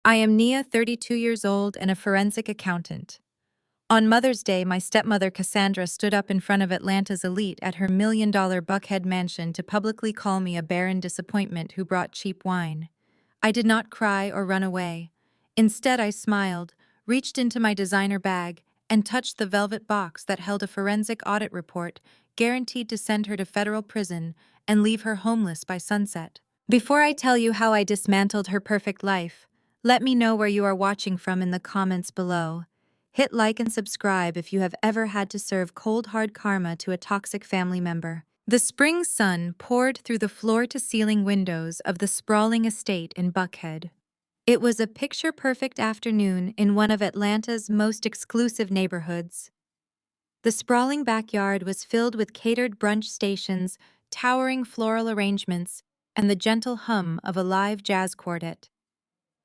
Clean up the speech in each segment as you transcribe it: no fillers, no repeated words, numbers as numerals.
I am Nia, 32 years old, and a forensic accountant. On Mother's Day, my stepmother Cassandra stood up in front of Atlanta's elite at her $1 million Buckhead mansion to publicly call me a barren disappointment who brought cheap wine. I did not cry or run away. Instead, I smiled, reached into my designer bag, and touched the velvet box that held a forensic audit report guaranteed to send her to federal prison and leave her homeless by sunset. Before I tell you how I dismantled her perfect life, let me know where you are watching from in the comments below. Hit like and subscribe if you have ever had to serve cold hard karma to a toxic family member. The spring sun poured through the floor-to-ceiling windows of the sprawling estate in Buckhead. It was a picture-perfect afternoon in one of Atlanta's most exclusive neighborhoods. The sprawling backyard was filled with catered brunch stations, towering floral arrangements, and the gentle hum of a live jazz quartet.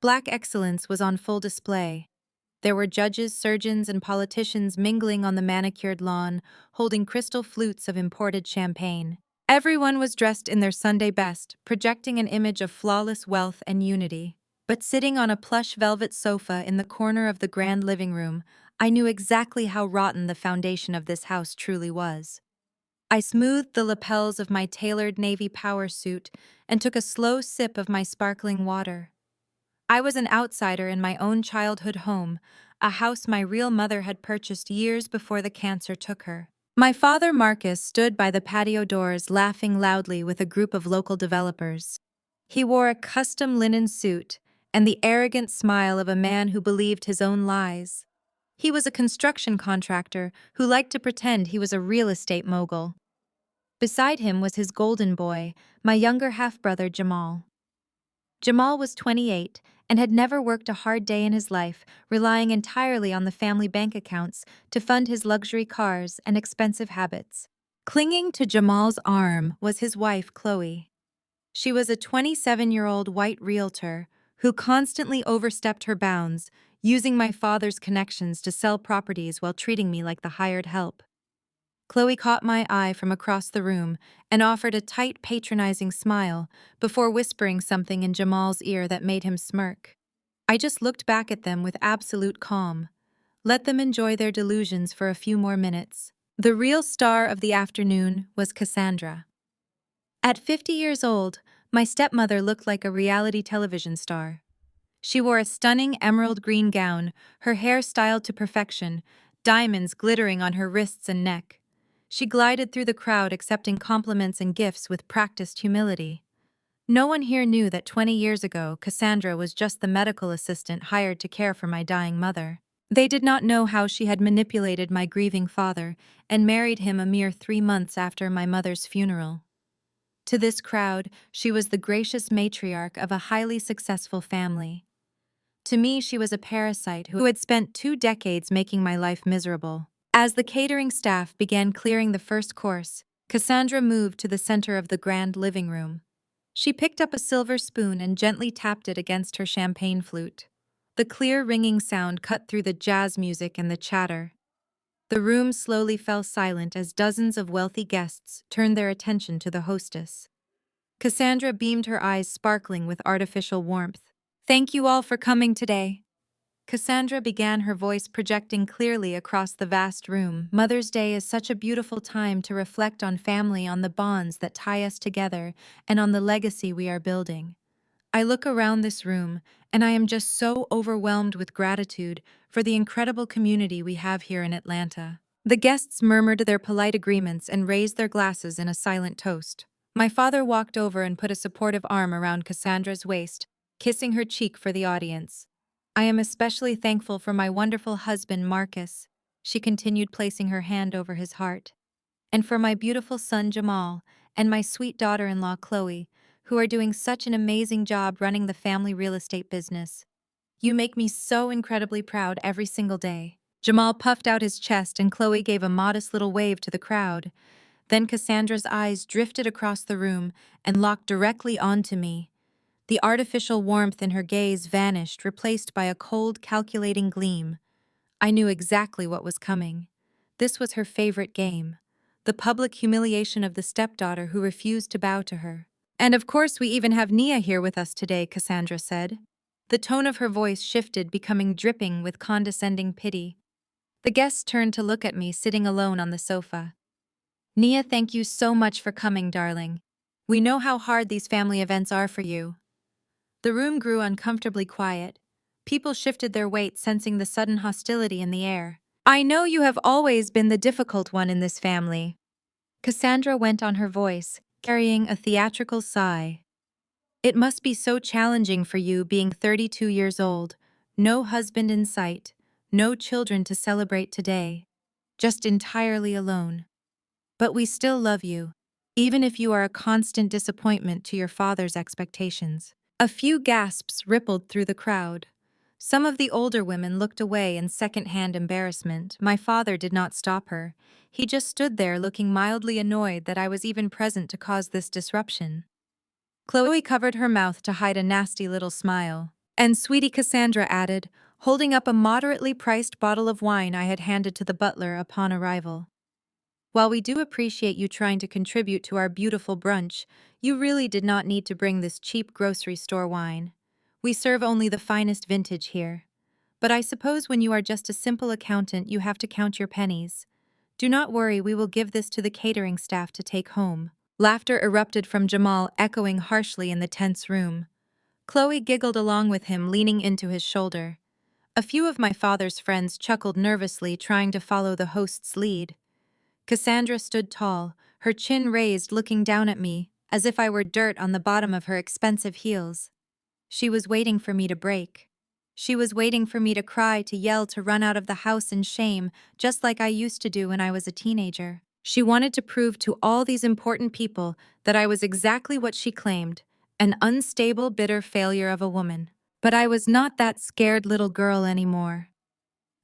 Black excellence was on full display. There were judges, surgeons, and politicians mingling on the manicured lawn, holding crystal flutes of imported champagne. Everyone was dressed in their Sunday best, projecting an image of flawless wealth and unity. But sitting on a plush velvet sofa in the corner of the grand living room, I knew exactly how rotten the foundation of this house truly was. I smoothed the lapels of my tailored navy power suit and took a slow sip of my sparkling water. I was an outsider in my own childhood home, a house my real mother had purchased years before the cancer took her. My father, Marcus, stood by the patio doors laughing loudly with a group of local developers. He wore a custom linen suit and the arrogant smile of a man who believed his own lies. He was a construction contractor who liked to pretend he was a real estate mogul. Beside him was his golden boy, my younger half-brother Jamal. Jamal was 28 and had never worked a hard day in his life, relying entirely on the family bank accounts to fund his luxury cars and expensive habits. Clinging to Jamal's arm was his wife, Chloe. She was a 27-year-old white realtor who constantly overstepped her bounds, using my father's connections to sell properties while treating me like the hired help. Chloe caught my eye from across the room and offered a tight, patronizing smile before whispering something in Jamal's ear that made him smirk. I just looked back at them with absolute calm. Let them enjoy their delusions for a few more minutes. The real star of the afternoon was Cassandra. At 50 years old, my stepmother looked like a reality television star. She wore a stunning emerald green gown, her hair styled to perfection, diamonds glittering on her wrists and neck. She glided through the crowd accepting compliments and gifts with practiced humility. No one here knew that 20 years ago, Cassandra was just the medical assistant hired to care for my dying mother. They did not know how she had manipulated my grieving father and married him a mere 3 months after my mother's funeral. To this crowd, she was the gracious matriarch of a highly successful family. To me, she was a parasite who had spent 2 decades making my life miserable. As the catering staff began clearing the first course, Cassandra moved to the center of the grand living room. She picked up a silver spoon and gently tapped it against her champagne flute. The clear ringing sound cut through the jazz music and the chatter. The room slowly fell silent as dozens of wealthy guests turned their attention to the hostess. Cassandra beamed, her eyes sparkling with artificial warmth. "Thank you all for coming today." Cassandra began, her voice projecting clearly across the vast room. "Mother's Day is such a beautiful time to reflect on family, on the bonds that tie us together, and on the legacy we are building. I look around this room, and I am just so overwhelmed with gratitude for the incredible community we have here in Atlanta." The guests murmured their polite agreements and raised their glasses in a silent toast. My father walked over and put a supportive arm around Cassandra's waist, kissing her cheek for the audience. "I am especially thankful for my wonderful husband, Marcus," she continued, placing her hand over his heart, "and for my beautiful son, Jamal, and my sweet daughter-in-law, Chloe, who are doing such an amazing job running the family real estate business. You make me so incredibly proud every single day." Jamal puffed out his chest and Chloe gave a modest little wave to the crowd. Then Cassandra's eyes drifted across the room and locked directly onto me. The artificial warmth in her gaze vanished, replaced by a cold, calculating gleam. I knew exactly what was coming. This was her favorite game, the public humiliation of the stepdaughter who refused to bow to her. "And of course we even have Nia here with us today," Cassandra said. The tone of her voice shifted, becoming dripping with condescending pity. The guests turned to look at me sitting alone on the sofa. Nia, thank you so much for coming, darling. We know how hard these family events are for you. The room grew uncomfortably quiet. People shifted their weight, sensing the sudden hostility in the air. I know you have always been the difficult one in this family. Cassandra went on, her voice carrying a theatrical sigh. It must be so challenging for you being 32 years old, no husband in sight, no children to celebrate today, just entirely alone. But we still love you, even if you are a constant disappointment to your father's expectations. A few gasps rippled through the crowd. Some of the older women looked away in second-hand embarrassment. My father did not stop her. He just stood there looking mildly annoyed that I was even present to cause this disruption. Chloe covered her mouth to hide a nasty little smile. And sweetie, Cassandra added, holding up a moderately priced bottle of wine I had handed to the butler upon arrival. While we do appreciate you trying to contribute to our beautiful brunch, you really did not need to bring this cheap grocery store wine. We serve only the finest vintage here. But I suppose when you are just a simple accountant, you have to count your pennies. Do not worry, we will give this to the catering staff to take home. Laughter erupted from Jamal, echoing harshly in the tense room. Chloe giggled along with him, leaning into his shoulder. A few of my father's friends chuckled nervously, trying to follow the host's lead. Cassandra stood tall, her chin raised, looking down at me, as if I were dirt on the bottom of her expensive heels. She was waiting for me to break. She was waiting for me to cry, to yell, to run out of the house in shame, just like I used to do when I was a teenager. She wanted to prove to all these important people that I was exactly what she claimed, an unstable, bitter failure of a woman. But I was not that scared little girl anymore.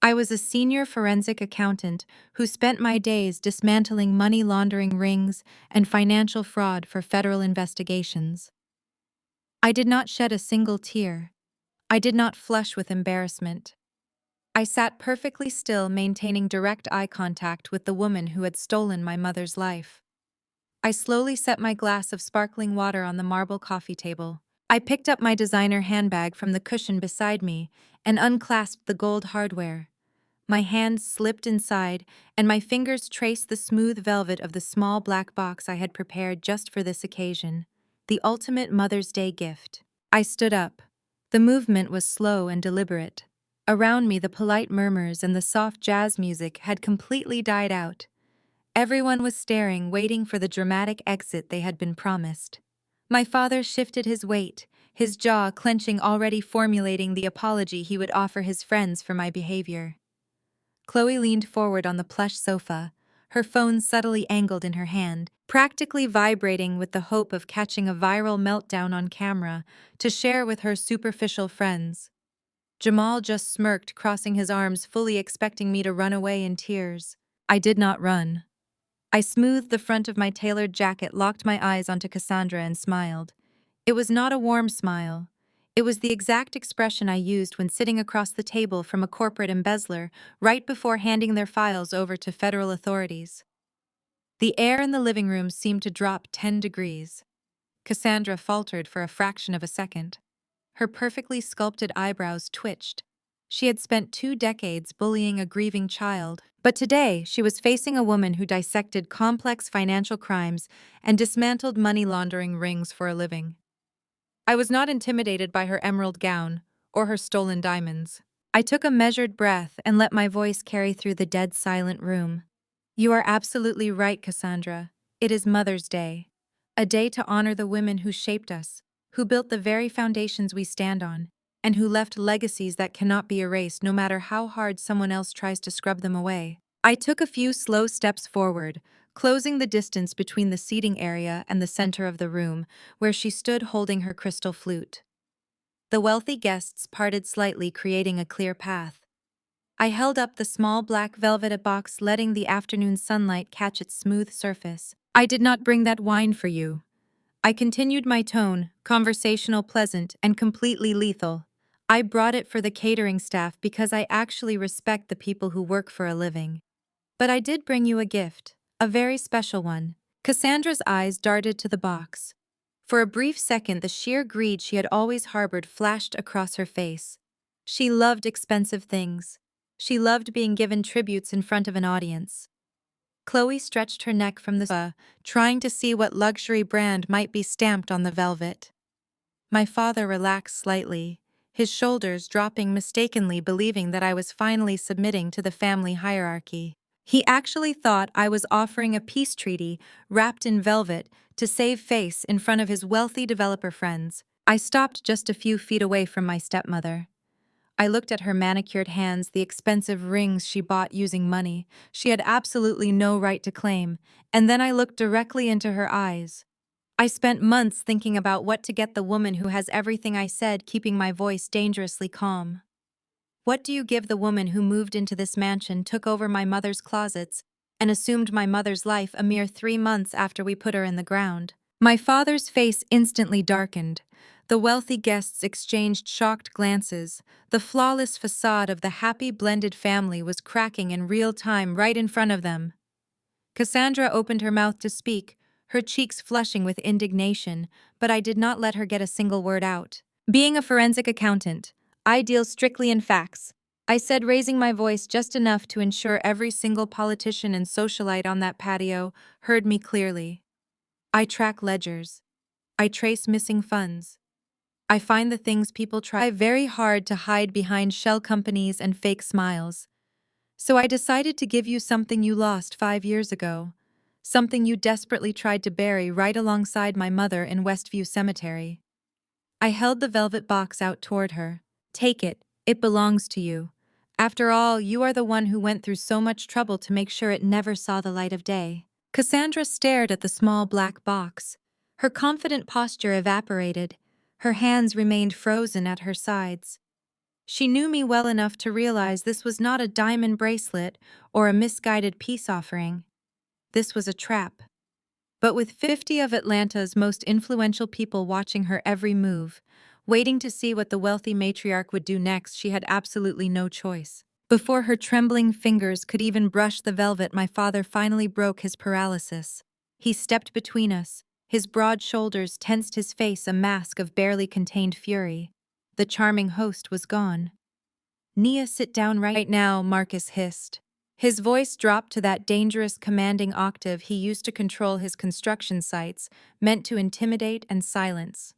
I was a senior forensic accountant who spent my days dismantling money laundering rings and financial fraud for federal investigations. I did not shed a single tear. I did not flush with embarrassment. I sat perfectly still, maintaining direct eye contact with the woman who had stolen my mother's life. I slowly set my glass of sparkling water on the marble coffee table. I picked up my designer handbag from the cushion beside me and unclasped the gold hardware. My hands slipped inside, and my fingers traced the smooth velvet of the small black box I had prepared just for this occasion, the ultimate Mother's Day gift. I stood up. The movement was slow and deliberate. Around me, the polite murmurs and the soft jazz music had completely died out. Everyone was staring, waiting for the dramatic exit they had been promised. My father shifted his weight, his jaw clenching, already formulating the apology he would offer his friends for my behavior. Chloe leaned forward on the plush sofa, her phone subtly angled in her hand, practically vibrating with the hope of catching a viral meltdown on camera to share with her superficial friends. Jamal just smirked, crossing his arms, fully expecting me to run away in tears. I did not run. I smoothed the front of my tailored jacket, locked my eyes onto Cassandra, and smiled. It was not a warm smile. It was the exact expression I used when sitting across the table from a corporate embezzler right before handing their files over to federal authorities. The air in the living room seemed to drop 10 degrees. Cassandra faltered for a fraction of a second. Her perfectly sculpted eyebrows twitched. She had spent 2 decades bullying a grieving child, but today she was facing a woman who dissected complex financial crimes and dismantled money laundering rings for a living. I was not intimidated by her emerald gown or her stolen diamonds. I took a measured breath and let my voice carry through the dead silent room. You are absolutely right, Cassandra. It is Mother's Day. A day to honor the women who shaped us, who built the very foundations we stand on, and who left legacies that cannot be erased no matter how hard someone else tries to scrub them away. I took a few slow steps forward, closing the distance between the seating area and the center of the room, where she stood holding her crystal flute. The wealthy guests parted slightly, creating a clear path. I held up the small black velvet box, letting the afternoon sunlight catch its smooth surface. I did not bring that wine for you. I continued, my tone conversational, pleasant, and completely lethal. I brought it for the catering staff because I actually respect the people who work for a living. But I did bring you a gift, a very special one. Cassandra's eyes darted to the box. For a brief second, the sheer greed she had always harbored flashed across her face. She loved expensive things. She loved being given tributes in front of an audience. Chloe stretched her neck from the sofa, trying to see what luxury brand might be stamped on the velvet. My father relaxed slightly, his shoulders dropping mistakenly, believing that I was finally submitting to the family hierarchy. He actually thought I was offering a peace treaty wrapped in velvet to save face in front of his wealthy developer friends. I stopped just a few feet away from my stepmother. I looked at her manicured hands, the expensive rings she bought using money she had absolutely no right to claim, and then I looked directly into her eyes. I spent months thinking about what to get the woman who has everything, I said, keeping my voice dangerously calm. What do you give the woman who moved into this mansion, took over my mother's closets, and assumed my mother's life a mere 3 months after we put her in the ground? My father's face instantly darkened. The wealthy guests exchanged shocked glances. The flawless facade of the happy blended family was cracking in real time right in front of them. Cassandra opened her mouth to speak, her cheeks flushing with indignation, but I did not let her get a single word out. Being a forensic accountant, I deal strictly in facts, I said, raising my voice just enough to ensure every single politician and socialite on that patio heard me clearly. I track ledgers. I trace missing funds. I find the things people try very hard to hide behind shell companies and fake smiles. So I decided to give you something you lost 5 years ago. Something you desperately tried to bury right alongside my mother in Westview Cemetery. I held the velvet box out toward her. Take it, it belongs to you. After all, you are the one who went through so much trouble to make sure it never saw the light of day. Cassandra stared at the small black box. Her confident posture evaporated. Her hands remained frozen at her sides. She knew me well enough to realize this was not a diamond bracelet or a misguided peace offering. This was a trap. But with 50 of Atlanta's most influential people watching her every move, waiting to see what the wealthy matriarch would do next, she had absolutely no choice. Before her trembling fingers could even brush the velvet, my father finally broke his paralysis. He stepped between us, his broad shoulders tensed, his face a mask of barely contained fury. The charming host was gone. Nia, sit down right now, Marcus hissed. His voice dropped to that dangerous, commanding octave he used to control his construction sites, meant to intimidate and silence.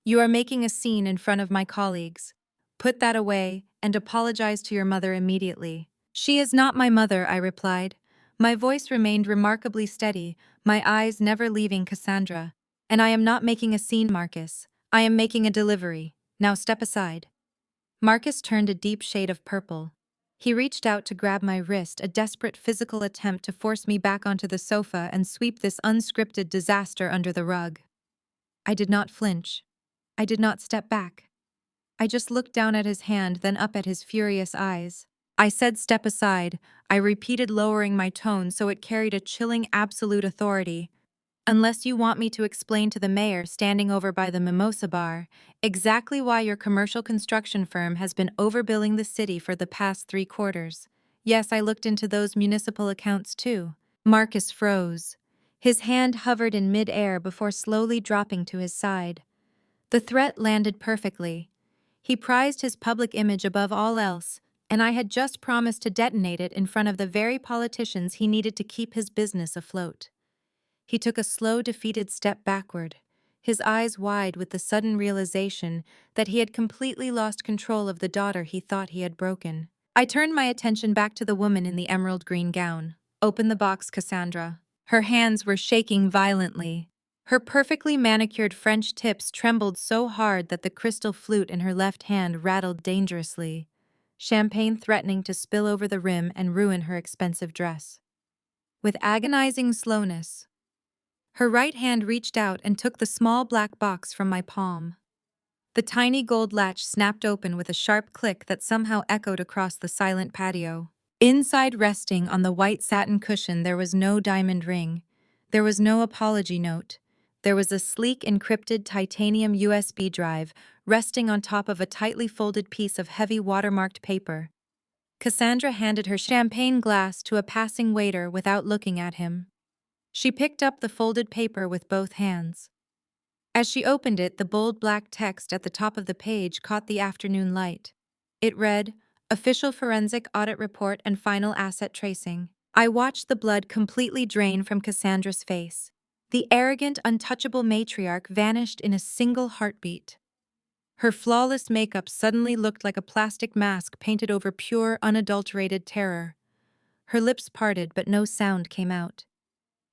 You are making a scene in front of my colleagues. Put that away and apologize to your mother immediately. She is not my mother, I replied. My voice remained remarkably steady, my eyes never leaving Cassandra. And I am not making a scene, Marcus. I am making a delivery. Now step aside. Marcus turned a deep shade of purple. He reached out to grab my wrist, a desperate physical attempt to force me back onto the sofa and sweep this unscripted disaster under the rug. I did not flinch. I did not step back. I just looked down at his hand, then up at his furious eyes. I said, step aside, I repeated, lowering my tone so it carried a chilling absolute authority. Unless you want me to explain to the mayor standing over by the mimosa bar exactly why your commercial construction firm has been overbilling the city for the past 3 quarters. Yes, I looked into those municipal accounts too. Marcus froze. His hand hovered in mid-air before slowly dropping to his side. The threat landed perfectly. He prized his public image above all else, and I had just promised to detonate it in front of the very politicians he needed to keep his business afloat. He took a slow, defeated step backward, his eyes wide with the sudden realization that he had completely lost control of the daughter he thought he had broken. I turned my attention back to the woman in the emerald green gown. Open the box, Cassandra. Her hands were shaking violently. Her perfectly manicured French tips trembled so hard that the crystal flute in her left hand rattled dangerously, champagne threatening to spill over the rim and ruin her expensive dress. With agonizing slowness, her right hand reached out and took the small black box from my palm. The tiny gold latch snapped open with a sharp click that somehow echoed across the silent patio. Inside, resting on the white satin cushion, there was no diamond ring. There was no apology note. There was a sleek encrypted titanium USB drive resting on top of a tightly folded piece of heavy watermarked paper. Cassandra handed her champagne glass to a passing waiter without looking at him. She picked up the folded paper with both hands. As she opened it, the bold black text at the top of the page caught the afternoon light. It read, "Official Forensic Audit Report and Final Asset Tracing." I watched the blood completely drain from Cassandra's face. The arrogant, untouchable matriarch vanished in a single heartbeat. Her flawless makeup suddenly looked like a plastic mask painted over pure, unadulterated terror. Her lips parted, but no sound came out.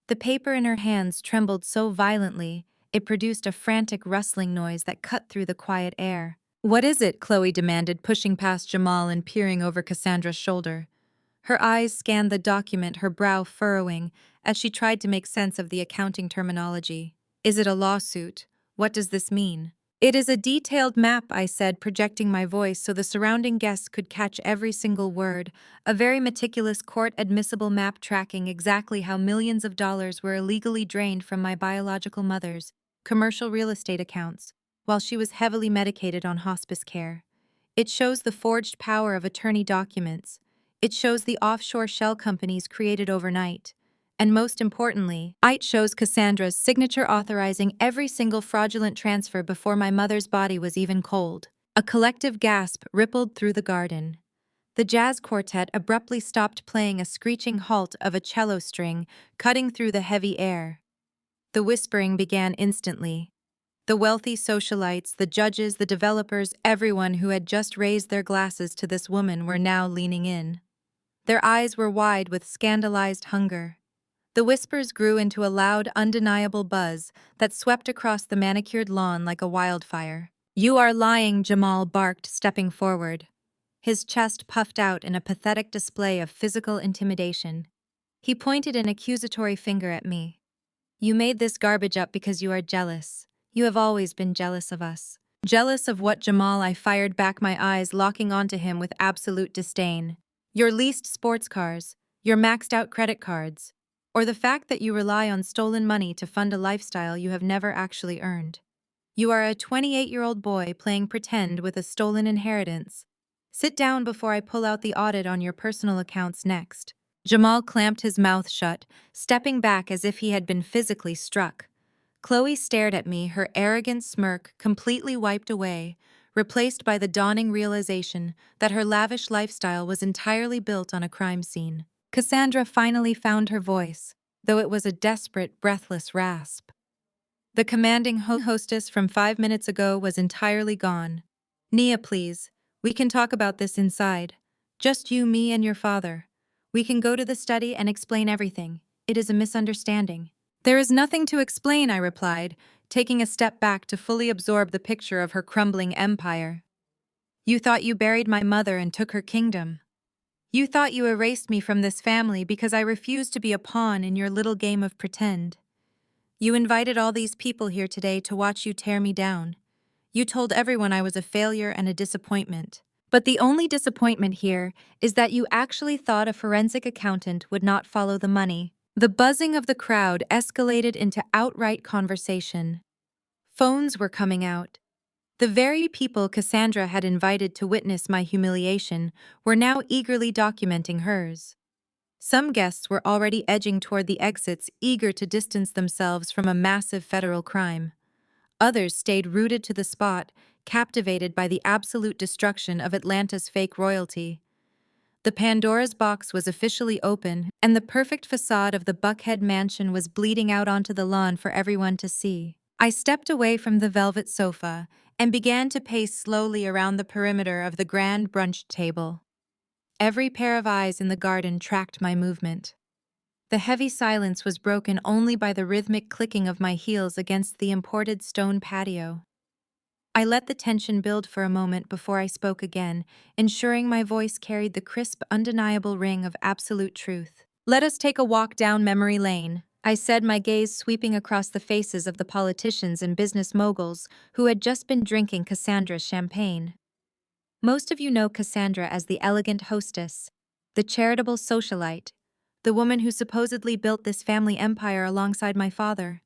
The paper in her hands trembled so violently, it produced a frantic rustling noise that cut through the quiet air. "What is it?" Chloe demanded, pushing past Jamal and peering over Cassandra's shoulder. Her eyes scanned the document, her brow furrowing, as she tried to make sense of the accounting terminology. "Is it a lawsuit? What does this mean?" "It is a detailed map," I said, projecting my voice so the surrounding guests could catch every single word. "A very meticulous court-admissible map tracking exactly how millions of dollars were illegally drained from my biological mother's commercial real estate accounts, while she was heavily medicated on hospice care. It shows the forged power of attorney documents. It shows the offshore shell companies created overnight. And most importantly, it shows Cassandra's signature authorizing every single fraudulent transfer before my mother's body was even cold." A collective gasp rippled through the garden. The jazz quartet abruptly stopped playing, a screeching halt of a cello string cutting through the heavy air. The whispering began instantly. The wealthy socialites, the judges, the developers, everyone who had just raised their glasses to this woman were now leaning in. Their eyes were wide with scandalized hunger. The whispers grew into a loud, undeniable buzz that swept across the manicured lawn like a wildfire. "You are lying," Jamal barked, stepping forward. His chest puffed out in a pathetic display of physical intimidation. He pointed an accusatory finger at me. "You made this garbage up because you are jealous. You have always been jealous of us." "Jealous of what, Jamal?" I fired back, my eyes locking onto him with absolute disdain. "Your leased sports cars, your maxed-out credit cards, or the fact that you rely on stolen money to fund a lifestyle you have never actually earned. You are a 28-year-old boy playing pretend with a stolen inheritance. Sit down before I pull out the audit on your personal accounts next." Jamal clamped his mouth shut, stepping back as if he had been physically struck. Chloe stared at me, her arrogant smirk completely wiped away, replaced by the dawning realization that her lavish lifestyle was entirely built on a crime scene. Cassandra finally found her voice, though it was a desperate, breathless rasp. The commanding hostess from 5 minutes ago was entirely gone. "Nia, please. We can talk about this inside. Just you, me, and your father. We can go to the study and explain everything. It is a misunderstanding." "There is nothing to explain," I replied, taking a step back to fully absorb the picture of her crumbling empire. "You thought you buried my mother and took her kingdom. You thought you erased me from this family because I refused to be a pawn in your little game of pretend. You invited all these people here today to watch you tear me down. You told everyone I was a failure and a disappointment. But the only disappointment here is that you actually thought a forensic accountant would not follow the money." The buzzing of the crowd escalated into outright conversation. Phones were coming out. The very people Cassandra had invited to witness my humiliation were now eagerly documenting hers. Some guests were already edging toward the exits, eager to distance themselves from a massive federal crime. Others stayed rooted to the spot, captivated by the absolute destruction of Atlanta's fake royalty. The Pandora's box was officially open, and the perfect facade of the Buckhead mansion was bleeding out onto the lawn for everyone to see. I stepped away from the velvet sofa and began to pace slowly around the perimeter of the grand brunch table. Every pair of eyes in the garden tracked my movement. The heavy silence was broken only by the rhythmic clicking of my heels against the imported stone patio. I let the tension build for a moment before I spoke again, ensuring my voice carried the crisp, undeniable ring of absolute truth. "Let us take a walk down memory lane," I said, my gaze sweeping across the faces of the politicians and business moguls who had just been drinking Cassandra's champagne. Most of you know Cassandra as the elegant hostess, the charitable socialite, the woman who supposedly built this family empire alongside my father.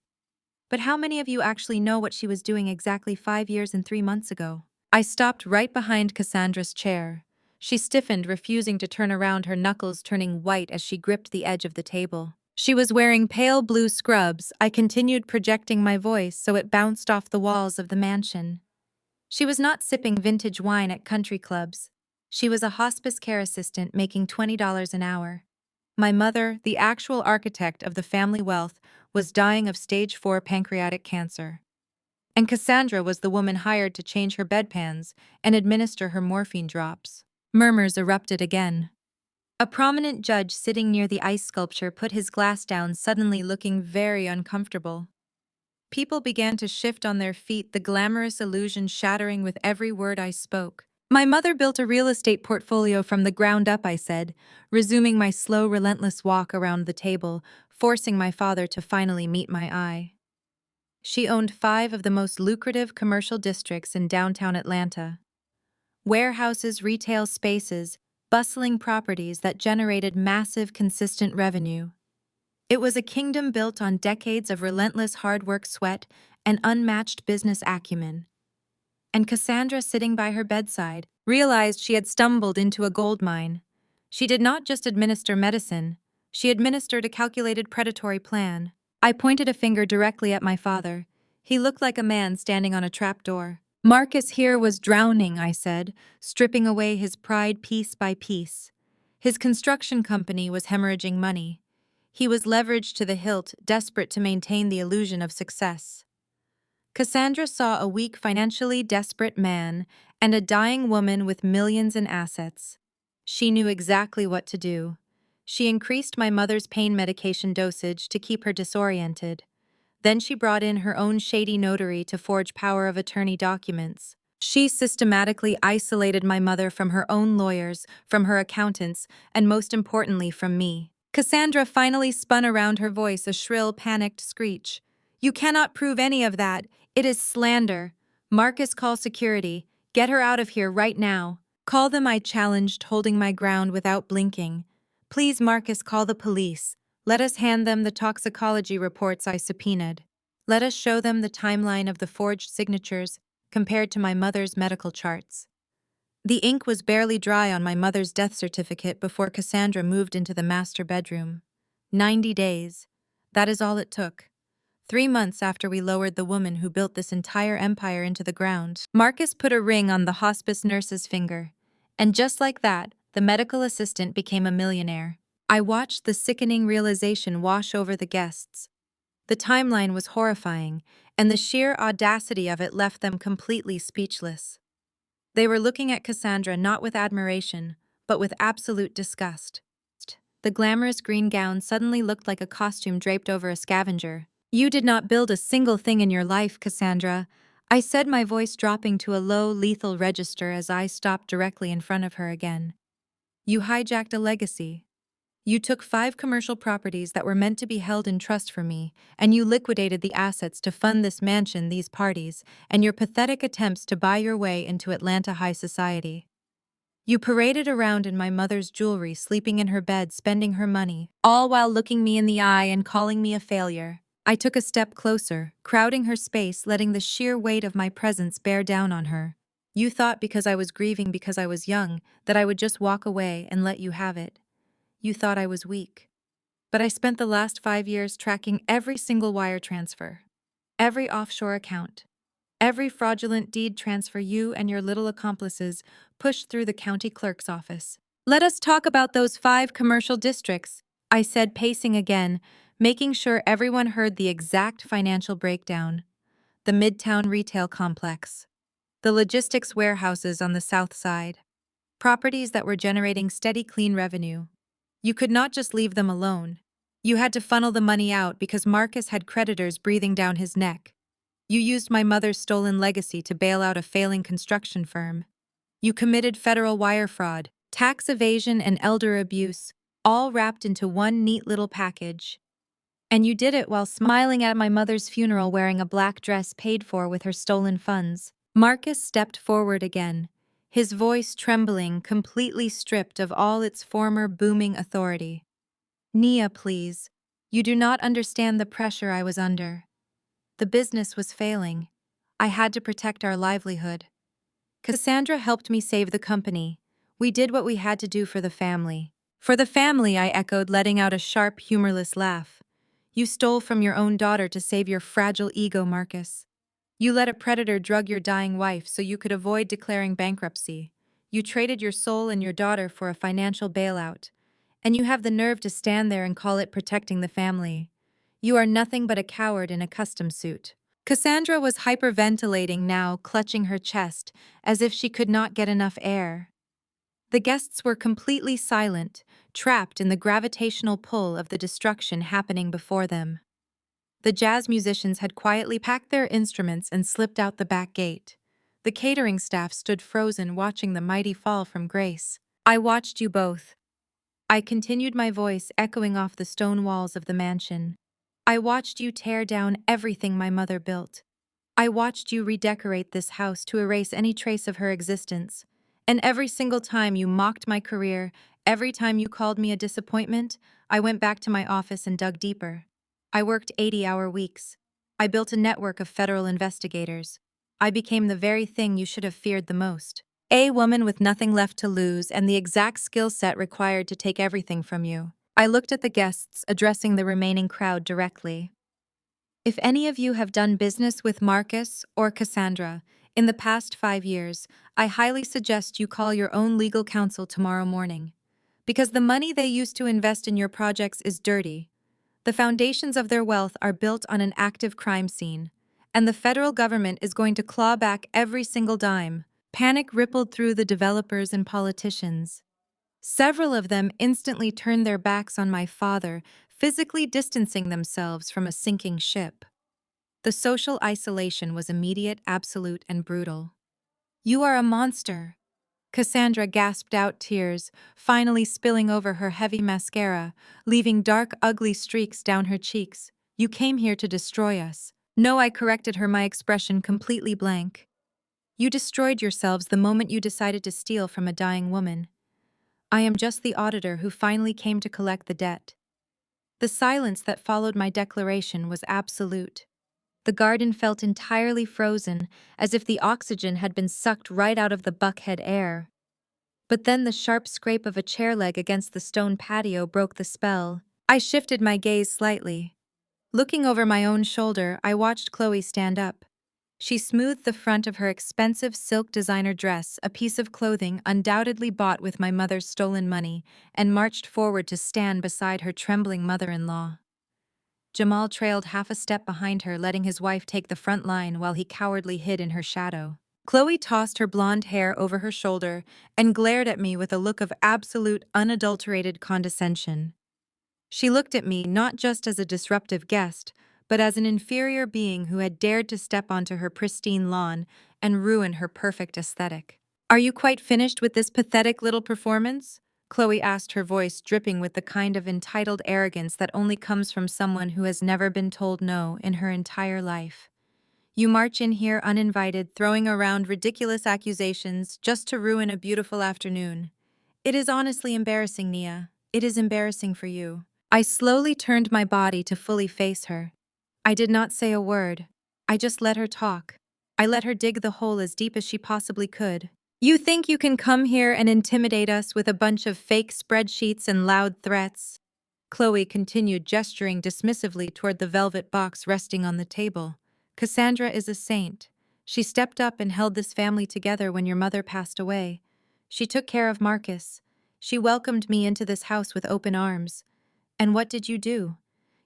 But how many of you actually know what she was doing exactly 5 years and 3 months ago? I stopped right behind Cassandra's chair. She stiffened, refusing to turn around, her knuckles turning white as she gripped the edge of the table. She was wearing pale blue scrubs. I continued projecting my voice so it bounced off the walls of the mansion. She was not sipping vintage wine at country clubs. She was a hospice care assistant making $20 an hour. My mother, the actual architect of the family wealth, was dying of stage 4 pancreatic cancer. And Cassandra was the woman hired to change her bedpans and administer her morphine drops. Murmurs erupted again. A prominent judge sitting near the ice sculpture put his glass down, suddenly looking very uncomfortable. People began to shift on their feet, the glamorous illusion shattering with every word I spoke. My mother built a real estate portfolio from the ground up, I said, resuming my slow, relentless walk around the table, forcing my father to finally meet my eye. She owned 5 of the most lucrative commercial districts in downtown Atlanta. Warehouses, retail spaces, bustling properties that generated massive, consistent revenue. It was a kingdom built on decades of relentless hard work, sweat, and unmatched business acumen. And Cassandra, sitting by her bedside, realized she had stumbled into a gold mine. She did not just administer medicine, she administered a calculated predatory plan. I pointed a finger directly at my father. He looked like a man standing on a trapdoor. Marcus here was drowning, I said, stripping away his pride piece by piece. His construction company was hemorrhaging money. He was leveraged to the hilt, desperate to maintain the illusion of success. Cassandra saw a weak, financially desperate man and a dying woman with millions in assets. She knew exactly what to do. She increased my mother's pain medication dosage to keep her disoriented. Then she brought in her own shady notary to forge power of attorney documents. She systematically isolated my mother from her own lawyers, from her accountants, and most importantly, from me. Cassandra finally spun around, her voice a shrill, panicked screech. "You cannot prove any of that. It is slander. Marcus, call security. Get her out of here right now." "Call them," I challenged, holding my ground without blinking. "Please, Marcus, call the police. Let us hand them the toxicology reports I subpoenaed. Let us show them the timeline of the forged signatures compared to my mother's medical charts." The ink was barely dry on my mother's death certificate before Cassandra moved into the master bedroom. 90 days. That is all it took. 3 months after we lowered the woman who built this entire empire into the ground. Marcus put a ring on the hospice nurse's finger. And just like that, the medical assistant became a millionaire. I watched the sickening realization wash over the guests. The timeline was horrifying, and the sheer audacity of it left them completely speechless. They were looking at Cassandra not with admiration, but with absolute disgust. The glamorous green gown suddenly looked like a costume draped over a scavenger. "You did not build a single thing in your life, Cassandra," I said, my voice dropping to a low, lethal register as I stopped directly in front of her again. "You hijacked a legacy. You took 5 commercial properties that were meant to be held in trust for me, and you liquidated the assets to fund this mansion, these parties, and your pathetic attempts to buy your way into Atlanta high society. You paraded around in my mother's jewelry, sleeping in her bed, spending her money, all while looking me in the eye and calling me a failure." I took a step closer, crowding her space, letting the sheer weight of my presence bear down on her. "You thought because I was grieving because I was young, that I would just walk away and let you have it. You thought I was weak. But I spent the last 5 years tracking every single wire transfer, every offshore account, every fraudulent deed transfer you and your little accomplices pushed through the county clerk's office." "Let us talk about those 5 commercial districts," I said, pacing again, making sure everyone heard the exact financial breakdown. The Midtown Retail Complex, the logistics warehouses on the south side, properties that were generating steady, clean revenue. You could not just leave them alone. You had to funnel the money out because Marcus had creditors breathing down his neck. You used my mother's stolen legacy to bail out a failing construction firm. You committed federal wire fraud, tax evasion, and elder abuse, all wrapped into one neat little package. And you did it while smiling at my mother's funeral wearing a black dress paid for with her stolen funds. Marcus stepped forward again, his voice trembling, completely stripped of all its former booming authority. "Nia, please. You do not understand the pressure I was under. The business was failing. I had to protect our livelihood. Cassandra helped me save the company. We did what we had to do for the family. For the family, I echoed, letting out a sharp, humorless laugh. You stole from your own daughter to save your fragile ego, Marcus. You let a predator drug your dying wife so you could avoid declaring bankruptcy. You traded your soul and your daughter for a financial bailout. And you have the nerve to stand there and call it protecting the family. You are nothing but a coward in a custom suit. Cassandra was hyperventilating now, clutching her chest, as if she could not get enough air. The guests were completely silent, trapped in the gravitational pull of the destruction happening before them. The jazz musicians had quietly packed their instruments and slipped out the back gate. The catering staff stood frozen, watching the mighty fall from grace. I watched you both. I continued, my voice echoing off the stone walls of the mansion. I watched you tear down everything my mother built. I watched you redecorate this house to erase any trace of her existence. And every single time you mocked my career, every time you called me a disappointment, I went back to my office and dug deeper. I worked 80-hour weeks. I built a network of federal investigators. I became the very thing you should have feared the most. A woman with nothing left to lose and the exact skill set required to take everything from you. I looked at the guests, addressing the remaining crowd directly. If any of you have done business with Marcus or Cassandra in the past 5 years, I highly suggest you call your own legal counsel tomorrow morning. Because the money they used to invest in your projects is dirty. The foundations of their wealth are built on an active crime scene, and the federal government is going to claw back every single dime. Panic rippled through the developers and politicians. Several of them instantly turned their backs on my father, physically distancing themselves from a sinking ship. The social isolation was immediate, absolute, and brutal. You are a monster. Cassandra gasped out, tears finally spilling over her heavy mascara, leaving dark, ugly streaks down her cheeks. You came here to destroy us. No, I corrected her, my expression completely blank. You destroyed yourselves the moment you decided to steal from a dying woman. I am just the auditor who finally came to collect the debt. The silence that followed my declaration was absolute. The garden felt entirely frozen, as if the oxygen had been sucked right out of the buckhead air. But then the sharp scrape of a chair leg against the stone patio broke the spell. I shifted my gaze slightly. Looking over my own shoulder, I watched Chloe stand up. She smoothed the front of her expensive silk designer dress, a piece of clothing undoubtedly bought with my mother's stolen money, and marched forward to stand beside her trembling mother-in-law. Jamal trailed half a step behind her, letting his wife take the front line while he cowardly hid in her shadow. Chloe tossed her blonde hair over her shoulder and glared at me with a look of absolute, unadulterated condescension. She looked at me not just as a disruptive guest, but as an inferior being who had dared to step onto her pristine lawn and ruin her perfect aesthetic. Are you quite finished with this pathetic little performance? Chloe asked, her voice dripping with the kind of entitled arrogance that only comes from someone who has never been told no in her entire life. You march in here uninvited, throwing around ridiculous accusations just to ruin a beautiful afternoon. It is honestly embarrassing, Nia. It is embarrassing for you. I slowly turned my body to fully face her. I did not say a word. I just let her talk. I let her dig the hole as deep as she possibly could. You think you can come here and intimidate us with a bunch of fake spreadsheets and loud threats? Chloe continued, gesturing dismissively toward the velvet box resting on the table. Cassandra is a saint. She stepped up and held this family together when your mother passed away. She took care of Marcus. She welcomed me into this house with open arms. And what did you do?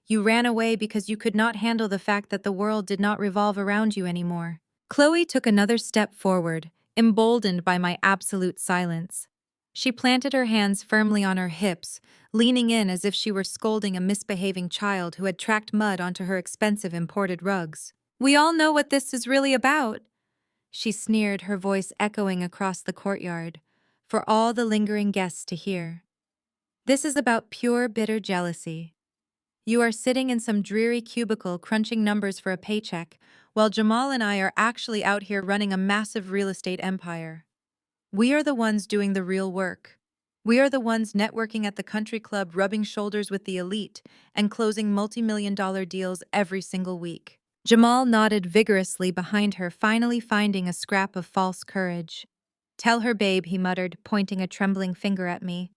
You ran away because you could not handle the fact that the world did not revolve around you anymore. Chloe took another step forward, emboldened by my absolute silence. She planted her hands firmly on her hips, leaning in as if she were scolding a misbehaving child who had tracked mud onto her expensive imported rugs. We all know what this is really about, she sneered, her voice echoing across the courtyard, for all the lingering guests to hear. This is about pure, bitter jealousy. You are sitting in some dreary cubicle crunching numbers for a paycheck, while Jamal and I are actually out here running a massive real estate empire. We are the ones doing the real work. We are the ones networking at the country club, rubbing shoulders with the elite, and closing multi-million-dollar deals every single week. Jamal nodded vigorously behind her, finally finding a scrap of false courage. Tell her, babe, he muttered, pointing a trembling finger at me.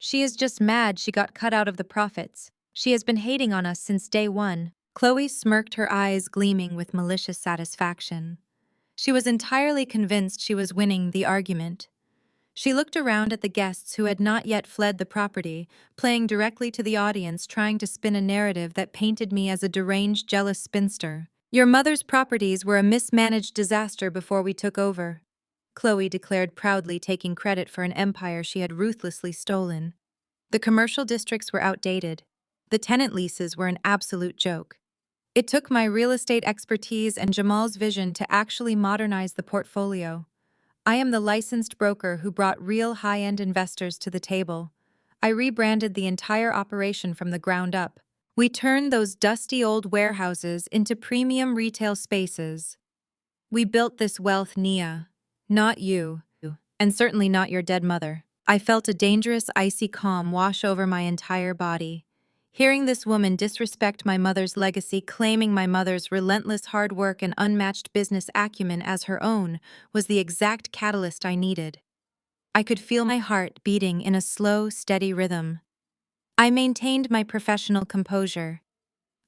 She is just mad she got cut out of the profits. She has been hating on us since day one. Chloe smirked, her eyes gleaming with malicious satisfaction. She was entirely convinced she was winning the argument. She looked around at the guests who had not yet fled the property, playing directly to the audience, trying to spin a narrative that painted me as a deranged, jealous spinster. Your mother's properties were a mismanaged disaster before we took over, Chloe declared proudly, taking credit for an empire she had ruthlessly stolen. The commercial districts were outdated. The tenant leases were an absolute joke. It took my real estate expertise and Jamal's vision to actually modernize the portfolio. I am the licensed broker who brought real high-end investors to the table. I rebranded the entire operation from the ground up. We turned those dusty old warehouses into premium retail spaces. We built this wealth, Nia. Not you. And certainly not your dead mother. I felt a dangerous, icy calm wash over my entire body. Hearing this woman disrespect my mother's legacy, claiming my mother's relentless hard work and unmatched business acumen as her own, was the exact catalyst I needed. I could feel my heart beating in a slow, steady rhythm. I maintained my professional composure.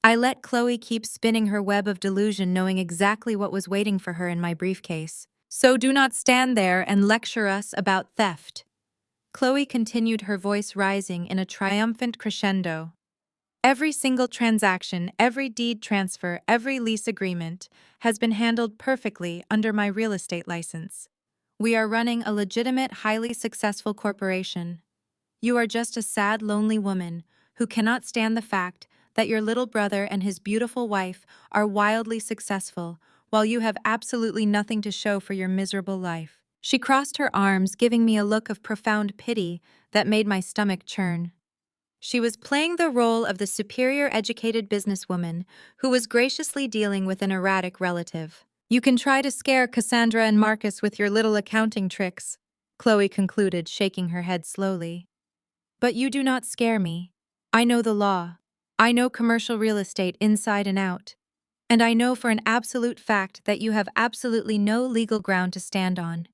I let Chloe keep spinning her web of delusion, knowing exactly what was waiting for her in my briefcase. So do not stand there and lecture us about theft. Chloe continued, her voice rising in a triumphant crescendo. Every single transaction, every deed transfer, every lease agreement has been handled perfectly under my real estate license. We are running a legitimate, highly successful corporation. You are just a sad, lonely woman who cannot stand the fact that your little brother and his beautiful wife are wildly successful, while you have absolutely nothing to show for your miserable life. She crossed her arms, giving me a look of profound pity that made my stomach churn. She was playing the role of the superior educated businesswoman who was graciously dealing with an erratic relative. You can try to scare Cassandra and Marcus with your little accounting tricks, Chloe concluded, shaking her head slowly. But you do not scare me. I know the law. I know commercial real estate inside and out. And I know for an absolute fact that you have absolutely no legal ground to stand on.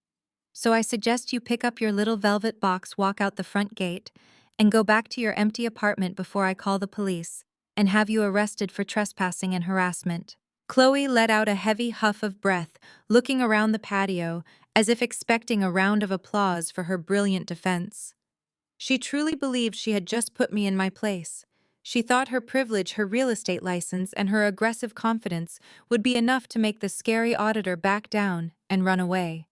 So I suggest you pick up your little velvet box, walk out the front gate, and go back to your empty apartment before I call the police and have you arrested for trespassing and harassment. Chloe let out a heavy huff of breath, looking around the patio as if expecting a round of applause for her brilliant defense. She truly believed she had just put me in my place. She thought her privilege, her real estate license, and her aggressive confidence would be enough to make the scary auditor back down and run away.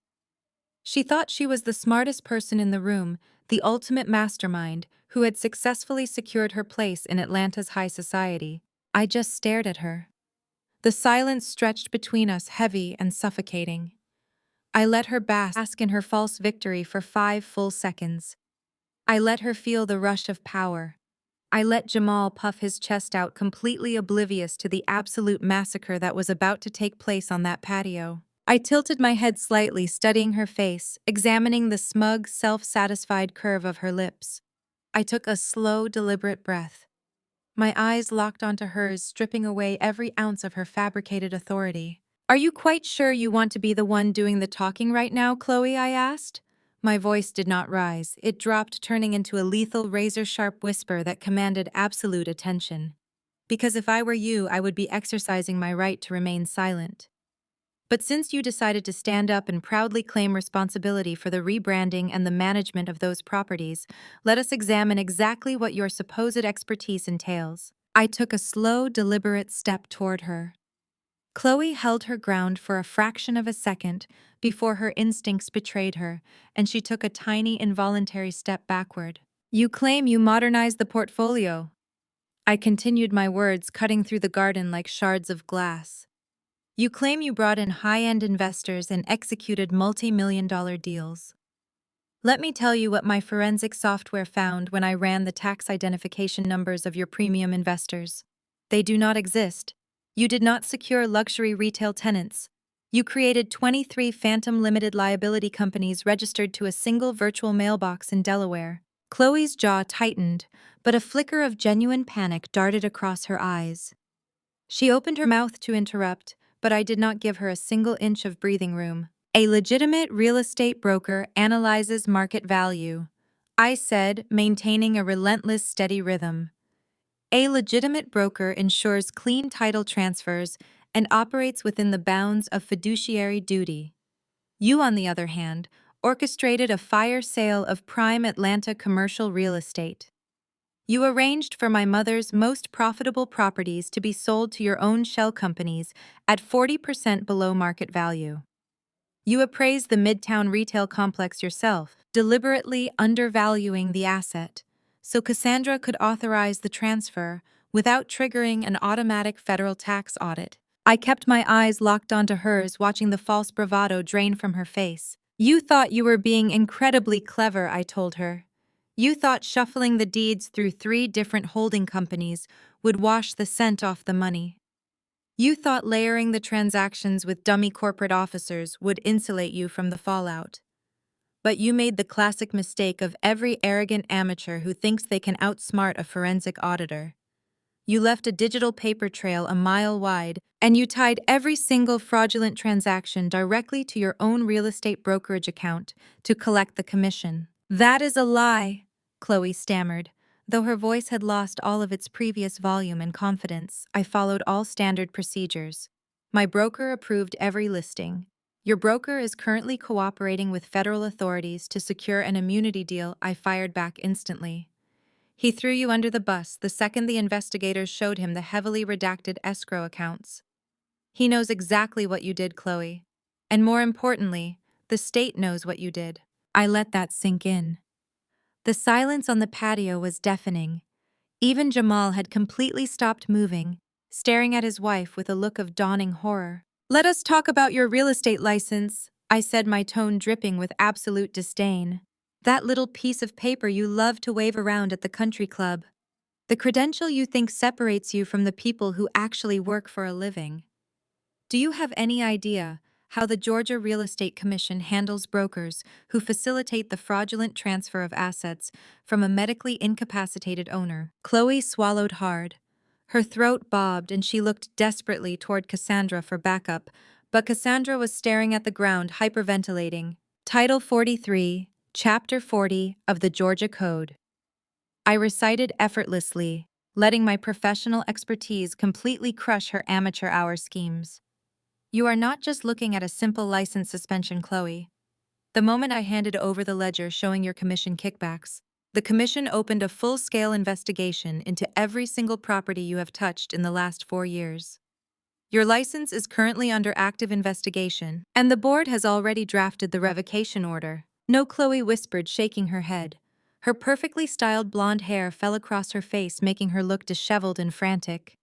She thought she was the smartest person in the room, the ultimate mastermind, who had successfully secured her place in Atlanta's high society. I just stared at her. The silence stretched between us, heavy and suffocating. I let her bask in her false victory for 5 full seconds. I let her feel the rush of power. I let Jamal puff his chest out, completely oblivious to the absolute massacre that was about to take place on that patio. I tilted my head slightly, studying her face, examining the smug, self-satisfied curve of her lips. I took a slow, deliberate breath. My eyes locked onto hers, stripping away every ounce of her fabricated authority. Are you quite sure you want to be the one doing the talking right now, Chloe? I asked. My voice did not rise. It dropped, turning into a lethal, razor-sharp whisper that commanded absolute attention. Because if I were you, I would be exercising my right to remain silent. But since you decided to stand up and proudly claim responsibility for the rebranding and the management of those properties, let us examine exactly what your supposed expertise entails. I took a slow, deliberate step toward her. Chloe held her ground for a fraction of a second before her instincts betrayed her, and she took a tiny, involuntary step backward. You claim you modernized the portfolio. I continued, my words cutting through the garden like shards of glass. You claim you brought in high-end investors and executed multi-million-dollar deals. Let me tell you what my forensic software found when I ran the tax identification numbers of your premium investors. They do not exist. You did not secure luxury retail tenants. You created 23 phantom limited liability companies registered to a single virtual mailbox in Delaware. Chloe's jaw tightened, but a flicker of genuine panic darted across her eyes. She opened her mouth to interrupt, but I did not give her a single inch of breathing room. A legitimate real estate broker analyzes market value. I said, maintaining a relentless, steady rhythm. A legitimate broker ensures clean title transfers and operates within the bounds of fiduciary duty. You, on the other hand, orchestrated a fire sale of prime Atlanta commercial real estate. You arranged for my mother's most profitable properties to be sold to your own shell companies at 40% below market value. You appraised the Midtown retail complex yourself, deliberately undervaluing the asset, so Cassandra could authorize the transfer without triggering an automatic federal tax audit. I kept my eyes locked onto hers, watching the false bravado drain from her face. You thought you were being incredibly clever, I told her. You thought shuffling the deeds through 3 different holding companies would wash the scent off the money. You thought layering the transactions with dummy corporate officers would insulate you from the fallout. But you made the classic mistake of every arrogant amateur who thinks they can outsmart a forensic auditor. You left a digital paper trail a mile wide, and you tied every single fraudulent transaction directly to your own real estate brokerage account to collect the commission. That is a lie, Chloe stammered. Though her voice had lost all of its previous volume and confidence, I followed all standard procedures. My broker approved every listing. Your broker is currently cooperating with federal authorities to secure an immunity deal. I fired back instantly. He threw you under the bus the second the investigators showed him the heavily redacted escrow accounts. He knows exactly what you did, Chloe. And more importantly, the state knows what you did. I let that sink in. The silence on the patio was deafening. Even Jamal had completely stopped moving, staring at his wife with a look of dawning horror. Let us talk about your real estate license, I said, my tone dripping with absolute disdain. That little piece of paper you love to wave around at the country club. The credential you think separates you from the people who actually work for a living. Do you have any idea how the Georgia Real Estate Commission handles brokers who facilitate the fraudulent transfer of assets from a medically incapacitated owner? Chloe swallowed hard. Her throat bobbed and she looked desperately toward Cassandra for backup, but Cassandra was staring at the ground, hyperventilating. Title 43, Chapter 40 of the Georgia Code. I recited effortlessly, letting my professional expertise completely crush her amateur hour schemes. You are not just looking at a simple license suspension, Chloe. The moment I handed over the ledger showing your commission kickbacks, the commission opened a full-scale investigation into every single property you have touched in the last 4 years. Your license is currently under active investigation, and the board has already drafted the revocation order. No, Chloe whispered, shaking her head. Her perfectly styled blonde hair fell across her face, making her look disheveled and frantic.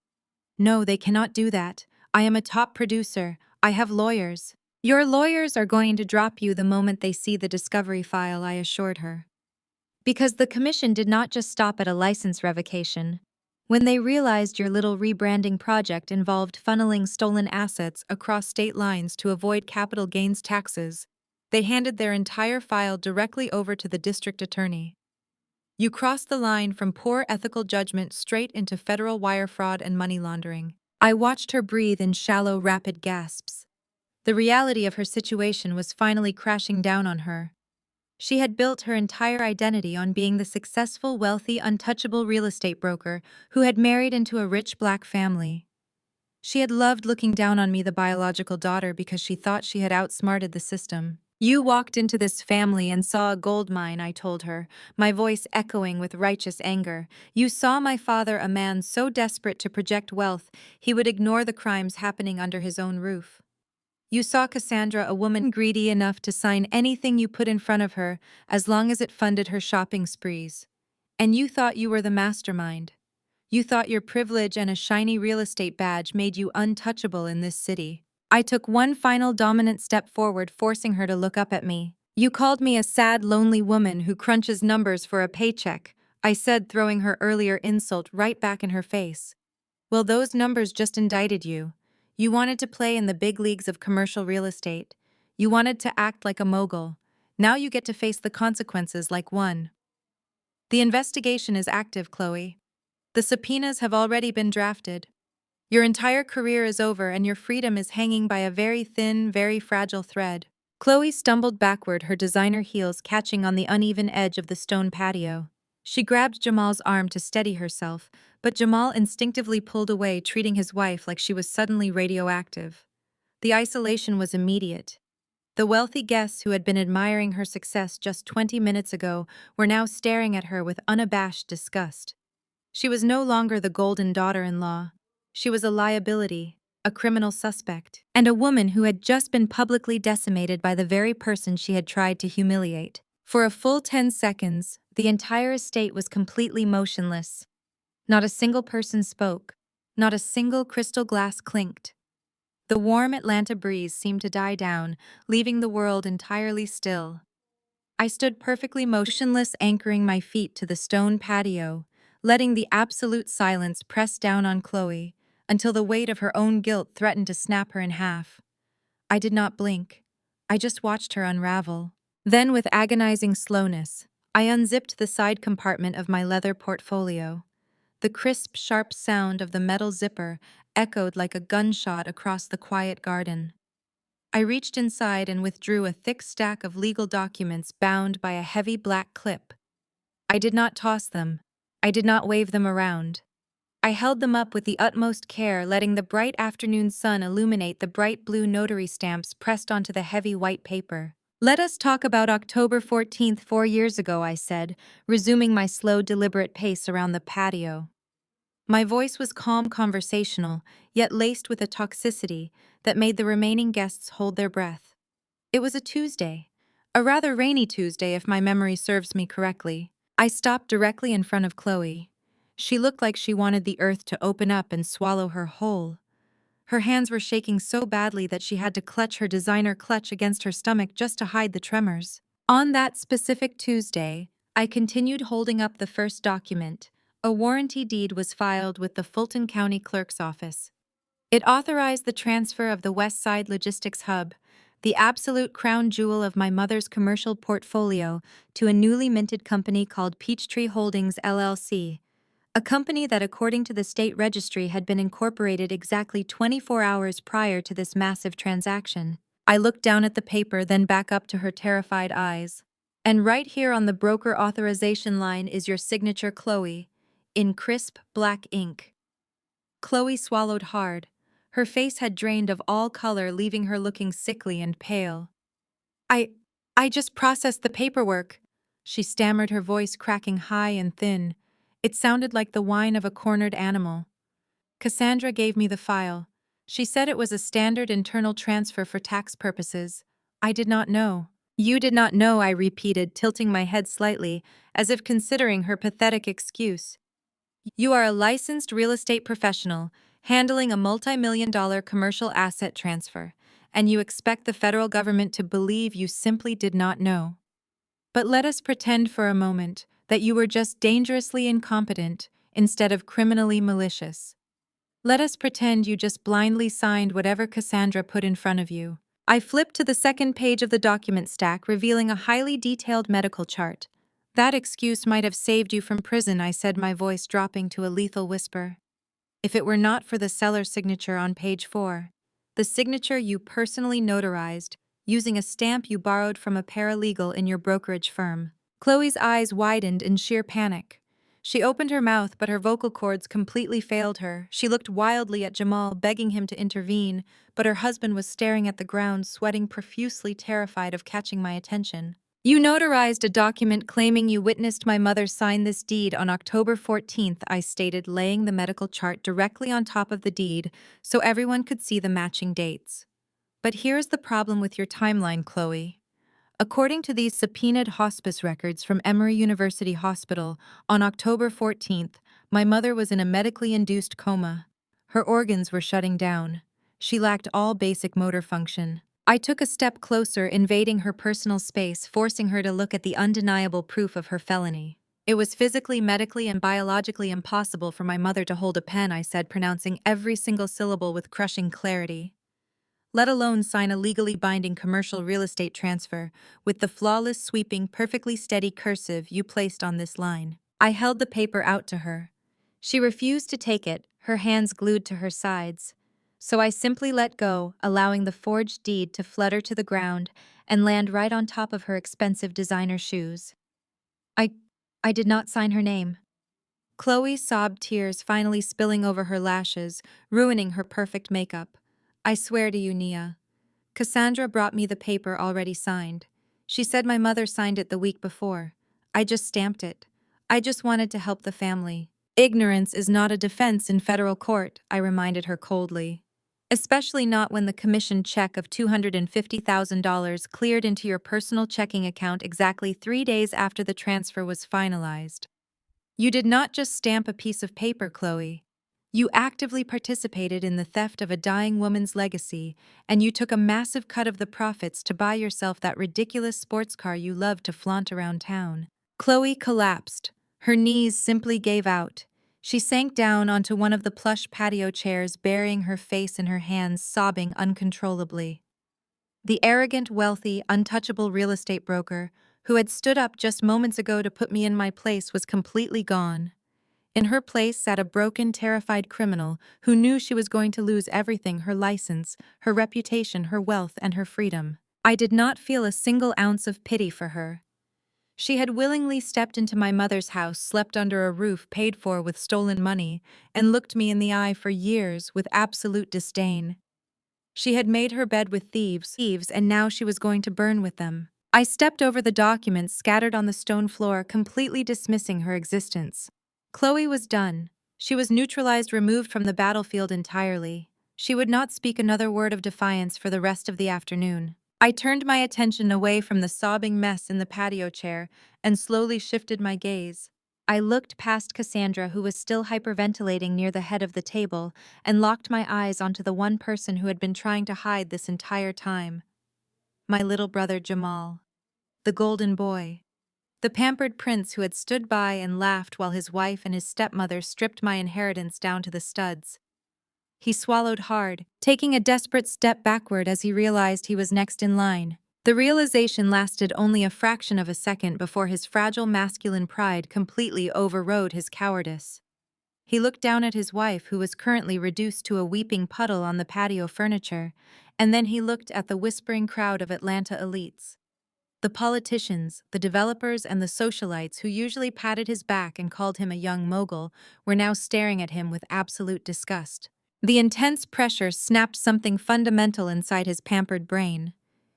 No, they cannot do that. I am a top producer. I have lawyers. Your lawyers are going to drop you the moment they see the discovery file, I assured her. Because the commission did not just stop at a license revocation. When they realized your little rebranding project involved funneling stolen assets across state lines to avoid capital gains taxes, they handed their entire file directly over to the district attorney. You crossed the line from poor ethical judgment straight into federal wire fraud and money laundering. I watched her breathe in shallow, rapid gasps. The reality of her situation was finally crashing down on her. She had built her entire identity on being the successful, wealthy, untouchable real estate broker who had married into a rich black family. She had loved looking down on me, the biological daughter, because she thought she had outsmarted the system. You walked into this family and saw a gold mine, I told her, my voice echoing with righteous anger. You saw my father, a man so desperate to project wealth, he would ignore the crimes happening under his own roof. You saw Cassandra, a woman greedy enough to sign anything you put in front of her as long as it funded her shopping sprees. And you thought you were the mastermind. You thought your privilege and a shiny real estate badge made you untouchable in this city. I took one final dominant step forward, forcing her to look up at me. You called me a sad, lonely woman who crunches numbers for a paycheck, I said, throwing her earlier insult right back in her face. Well, those numbers just indicted you. You wanted to play in the big leagues of commercial real estate. You wanted to act like a mogul. Now you get to face the consequences like one. The investigation is active, Chloe. The subpoenas have already been drafted. Your entire career is over and your freedom is hanging by a very thin, very fragile thread. Chloe stumbled backward, her designer heels catching on the uneven edge of the stone patio. She grabbed Jamal's arm to steady herself, but Jamal instinctively pulled away, treating his wife like she was suddenly radioactive. The isolation was immediate. The wealthy guests who had been admiring her success just 20 minutes ago were now staring at her with unabashed disgust. She was no longer the golden daughter-in-law. She was a liability, a criminal suspect, and a woman who had just been publicly decimated by the very person she had tried to humiliate. For a full 10 seconds, the entire estate was completely motionless. Not a single person spoke. Not a single crystal glass clinked. The warm Atlanta breeze seemed to die down, leaving the world entirely still. I stood perfectly motionless, anchoring my feet to the stone patio, letting the absolute silence press down on Chloe until the weight of her own guilt threatened to snap her in half. I did not blink. I just watched her unravel. Then, with agonizing slowness, I unzipped the side compartment of my leather portfolio. The crisp, sharp sound of the metal zipper echoed like a gunshot across the quiet garden. I reached inside and withdrew a thick stack of legal documents bound by a heavy black clip. I did not toss them. I did not wave them around. I held them up with the utmost care, letting the bright afternoon sun illuminate the bright blue notary stamps pressed onto the heavy white paper. "Let us talk about October 14th, 4 years ago," I said, resuming my slow, deliberate pace around the patio. My voice was calm, conversational, yet laced with a toxicity that made the remaining guests hold their breath. It was a Tuesday. A rather rainy Tuesday, if my memory serves me correctly. I stopped directly in front of Chloe. She looked like she wanted the earth to open up and swallow her whole. Her hands were shaking so badly that she had to clutch her designer clutch against her stomach just to hide the tremors. On that specific Tuesday, I continued holding up the first document. A warranty deed was filed with the Fulton County Clerk's Office. It authorized the transfer of the West Side Logistics Hub, the absolute crown jewel of my mother's commercial portfolio, to a newly minted company called Peachtree Holdings LLC, a company that, according to the state registry, had been incorporated exactly 24 hours prior to this massive transaction. I looked down at the paper, then back up to her terrified eyes. "And right here on the broker authorization line is your signature, Chloe, in crisp black ink." Chloe swallowed hard. Her face had drained of all color, leaving her looking sickly and pale. I I just processed the paperwork," she stammered, her voice cracking high and thin. It sounded like the whine of a cornered animal. "Cassandra gave me the file. She said it was a standard internal transfer for tax purposes. I did not know." "You did not know," I repeated, tilting my head slightly, as if considering her pathetic excuse. "You are a licensed real estate professional, handling a multi-million-dollar commercial asset transfer, and you expect the federal government to believe you simply did not know. But let us pretend for a moment that you were just dangerously incompetent instead of criminally malicious. Let us pretend you just blindly signed whatever Cassandra put in front of you." I flipped to the second page of the document stack, revealing a highly detailed medical chart. "That excuse might have saved you from prison," I said, my voice dropping to a lethal whisper. "If it were not for the seller's signature on page 4. The signature you personally notarized, using a stamp you borrowed from a paralegal in your brokerage firm." Chloe's eyes widened in sheer panic. She opened her mouth, but her vocal cords completely failed her. She looked wildly at Jamal, begging him to intervene, but her husband was staring at the ground, sweating profusely, terrified of catching my attention. "You notarized a document claiming you witnessed my mother sign this deed on October 14th, I stated, laying the medical chart directly on top of the deed so everyone could see the matching dates. "But here's the problem with your timeline, Chloe. According to these subpoenaed hospice records from Emory University Hospital, on October 14th, my mother was in a medically induced coma. Her organs were shutting down. She lacked all basic motor function." I took a step closer, invading her personal space, forcing her to look at the undeniable proof of her felony. "It was physically, medically, and biologically impossible for my mother to hold a pen," I said, pronouncing every single syllable with crushing clarity. "Let alone sign a legally binding commercial real estate transfer with the flawless, sweeping, perfectly steady cursive you placed on this line." I held the paper out to her. She refused to take it, her hands glued to her sides. So I simply let go, allowing the forged deed to flutter to the ground and land right on top of her expensive designer shoes. I I did not sign her name. Chloe sobbed, tears finally spilling over her lashes, ruining her perfect makeup. I swear to you, Nia. Cassandra brought me the paper already signed. She said my mother signed it the week before. I just stamped it. I just wanted to help the family. Ignorance is not a defense in federal court, I reminded her coldly. Especially not when the commission check of $250,000 cleared into your personal checking account exactly 3 days after the transfer was finalized. You did not just stamp a piece of paper, Chloe. You actively participated in the theft of a dying woman's legacy, and you took a massive cut of the profits to buy yourself that ridiculous sports car you love to flaunt around town. Chloe collapsed. Her knees simply gave out. She sank down onto one of the plush patio chairs, burying her face in her hands, sobbing uncontrollably. The arrogant, wealthy, untouchable real estate broker, who had stood up just moments ago to put me in my place, was completely gone. In her place sat a broken, terrified criminal who knew she was going to lose everything: her license, her reputation, her wealth, and her freedom. I did not feel a single ounce of pity for her. She had willingly stepped into my mother's house, slept under a roof paid for with stolen money, and looked me in the eye for years with absolute disdain. She had made her bed with thieves, and now she was going to burn with them. I stepped over the documents scattered on the stone floor, completely dismissing her existence. Chloe was done. She was neutralized, removed from the battlefield entirely. She would not speak another word of defiance for the rest of the afternoon. I turned my attention away from the sobbing mess in the patio chair and slowly shifted my gaze. I looked past Cassandra, who was still hyperventilating near the head of the table, and locked my eyes onto the one person who had been trying to hide this entire time. My little brother Jamal. The golden boy. The pampered prince who had stood by and laughed while his wife and his stepmother stripped my inheritance down to the studs. He swallowed hard, taking a desperate step backward as he realized he was next in line. The realization lasted only a fraction of a second before his fragile masculine pride completely overrode his cowardice. He looked down at his wife, who was currently reduced to a weeping puddle on the patio furniture, and then he looked at the whispering crowd of Atlanta elites. The politicians, the developers, and the socialites who usually patted his back and called him a young mogul were now staring at him with absolute disgust. The intense pressure snapped something fundamental inside his pampered brain.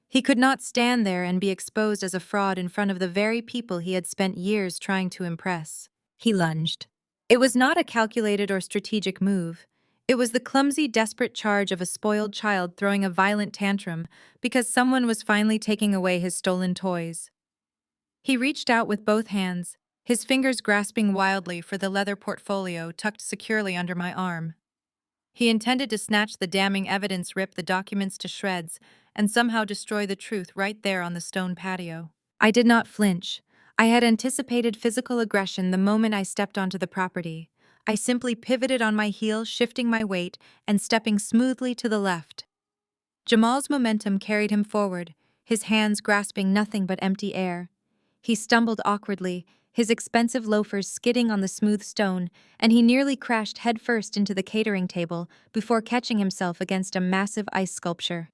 He could not stand there and be exposed as a fraud in front of the very people he had spent years trying to impress. He lunged. It was not a calculated or strategic move. It was the clumsy, desperate charge of a spoiled child throwing a violent tantrum because someone was finally taking away his stolen toys. He reached out with both hands, his fingers grasping wildly for the leather portfolio tucked securely under my arm. He intended to snatch the damning evidence, rip the documents to shreds, and somehow destroy the truth right there on the stone patio. I did not flinch. I had anticipated physical aggression the moment I stepped onto the property. I simply pivoted on my heel, shifting my weight and stepping smoothly to the left. Jamal's momentum carried him forward, his hands grasping nothing but empty air. He stumbled awkwardly, his expensive loafers skidding on the smooth stone, and he nearly crashed headfirst into the catering table before catching himself against a massive ice sculpture.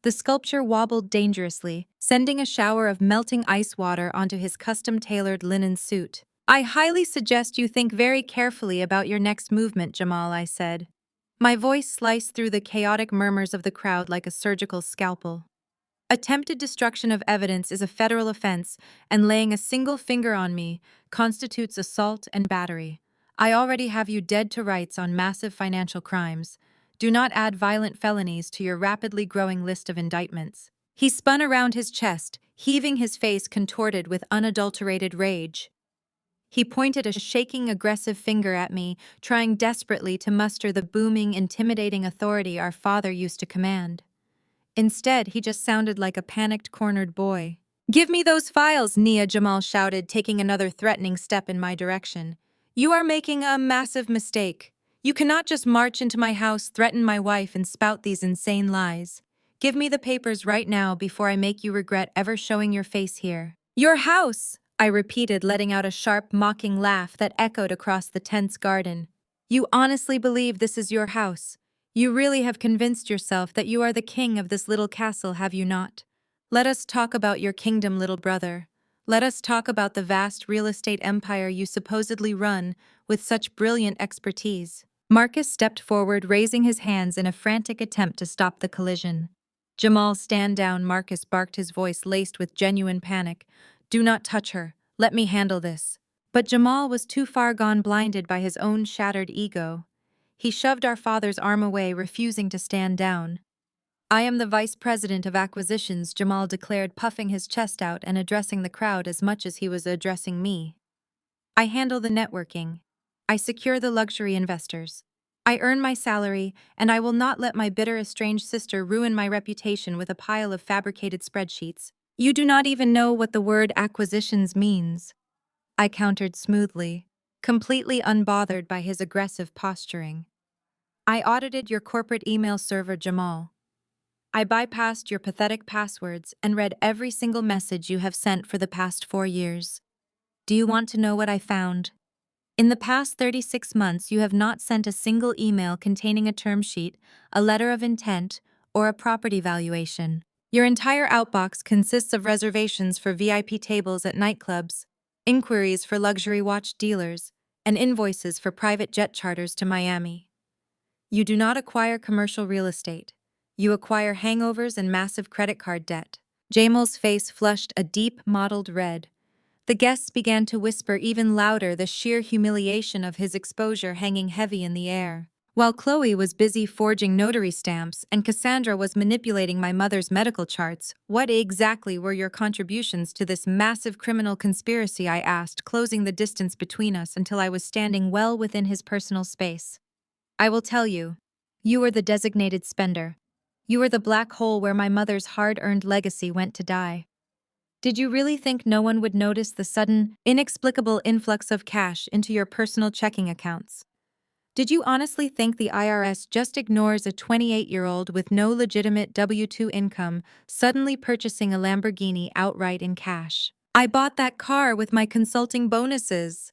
The sculpture wobbled dangerously, sending a shower of melting ice water onto his custom-tailored linen suit. "I highly suggest you think very carefully about your next movement, Jamal," I said. My voice sliced through the chaotic murmurs of the crowd like a surgical scalpel. Attempted destruction of evidence is a federal offense, and laying a single finger on me constitutes assault and battery. I already have you dead to rights on massive financial crimes. Do not add violent felonies to your rapidly growing list of indictments. He spun around his chest, heaving, his face contorted with unadulterated rage. He pointed a shaking, aggressive finger at me, trying desperately to muster the booming, intimidating authority our father used to command. Instead, he just sounded like a panicked, cornered boy. "Give me those files," Nia, Jamal shouted, taking another threatening step in my direction. "You are making a massive mistake. You cannot just march into my house, threaten my wife, and spout these insane lies. Give me the papers right now before I make you regret ever showing your face here." "Your house!" I repeated, letting out a sharp, mocking laugh that echoed across the tense garden. "You honestly believe this is your house? You really have convinced yourself that you are the king of this little castle, have you not?" Let us talk about your kingdom, little brother. Let us talk about the vast real estate empire you supposedly run with such brilliant expertise. Marcus stepped forward, raising his hands in a frantic attempt to stop the collision. Jamal, stand down, Marcus barked, his voice laced with genuine panic. Do not touch her. Let me handle this. But Jamal was too far gone, blinded by his own shattered ego. He shoved our father's arm away, refusing to stand down. I am the vice president of acquisitions, Jamal declared, puffing his chest out and addressing the crowd as much as he was addressing me. I handle the networking. I secure the luxury investors. I earn my salary, and I will not let my bitter estranged sister ruin my reputation with a pile of fabricated spreadsheets. You do not even know what the word acquisitions means, I countered smoothly, completely unbothered by his aggressive posturing. I audited your corporate email server, Jamal. I bypassed your pathetic passwords and read every single message you have sent for the past 4 years. Do you want to know what I found? In the past 36 months, you have not sent a single email containing a term sheet, a letter of intent, or a property valuation. Your entire outbox consists of reservations for VIP tables at nightclubs, inquiries for luxury watch dealers, and invoices for private jet charters to Miami. You do not acquire commercial real estate. You acquire hangovers and massive credit card debt. Jamal's face flushed a deep, mottled red. The guests began to whisper even louder, the sheer humiliation of his exposure hanging heavy in the air. While Chloe was busy forging notary stamps and Cassandra was manipulating my mother's medical charts, what exactly were your contributions to this massive criminal conspiracy? I asked, closing the distance between us until I was standing well within his personal space. I will tell you. You were the designated spender. You were the black hole where my mother's hard-earned legacy went to die. Did you really think no one would notice the sudden, inexplicable influx of cash into your personal checking accounts? Did you honestly think the IRS just ignores a 28-year-old with no legitimate W-2 income suddenly purchasing a Lamborghini outright in cash? I bought that car with my consulting bonuses,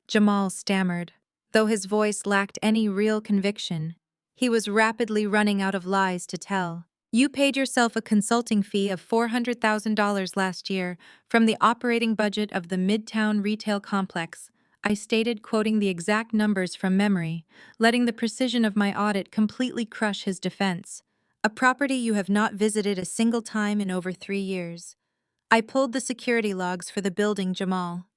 Jamal stammered. Though his voice lacked any real conviction, he was rapidly running out of lies to tell. You paid yourself a consulting fee of $400,000 last year from the operating budget of the Midtown retail complex, I stated, quoting the exact numbers from memory, letting the precision of my audit completely crush his defense. A property you have not visited a single time in over 3 years. I pulled the security logs for the building, Jamal.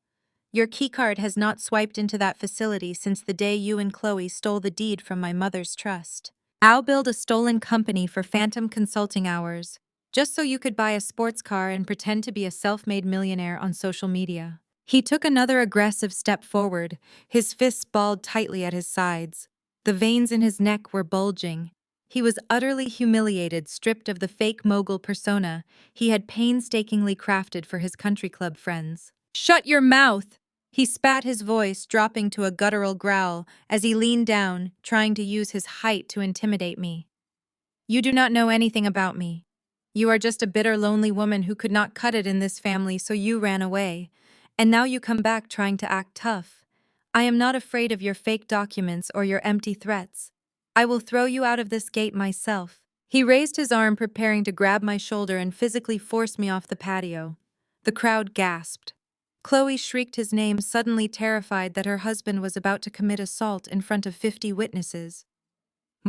Your keycard has not swiped into that facility since the day you and Chloe stole the deed from my mother's trust. I'll build a stolen company for phantom consulting hours, just so you could buy a sports car and pretend to be a self-made millionaire on social media. He took another aggressive step forward, his fists balled tightly at his sides. The veins in his neck were bulging. He was utterly humiliated, stripped of the fake mogul persona he had painstakingly crafted for his country club friends. Shut your mouth! He spat, his voice dropping to a guttural growl as he leaned down, trying to use his height to intimidate me. You do not know anything about me. You are just a bitter, lonely woman who could not cut it in this family, so you ran away. And now you come back trying to act tough. I am not afraid of your fake documents or your empty threats. I will throw you out of this gate myself. He raised his arm, preparing to grab my shoulder and physically force me off the patio. The crowd gasped. Chloe shrieked his name, suddenly terrified that her husband was about to commit assault in front of 50 witnesses.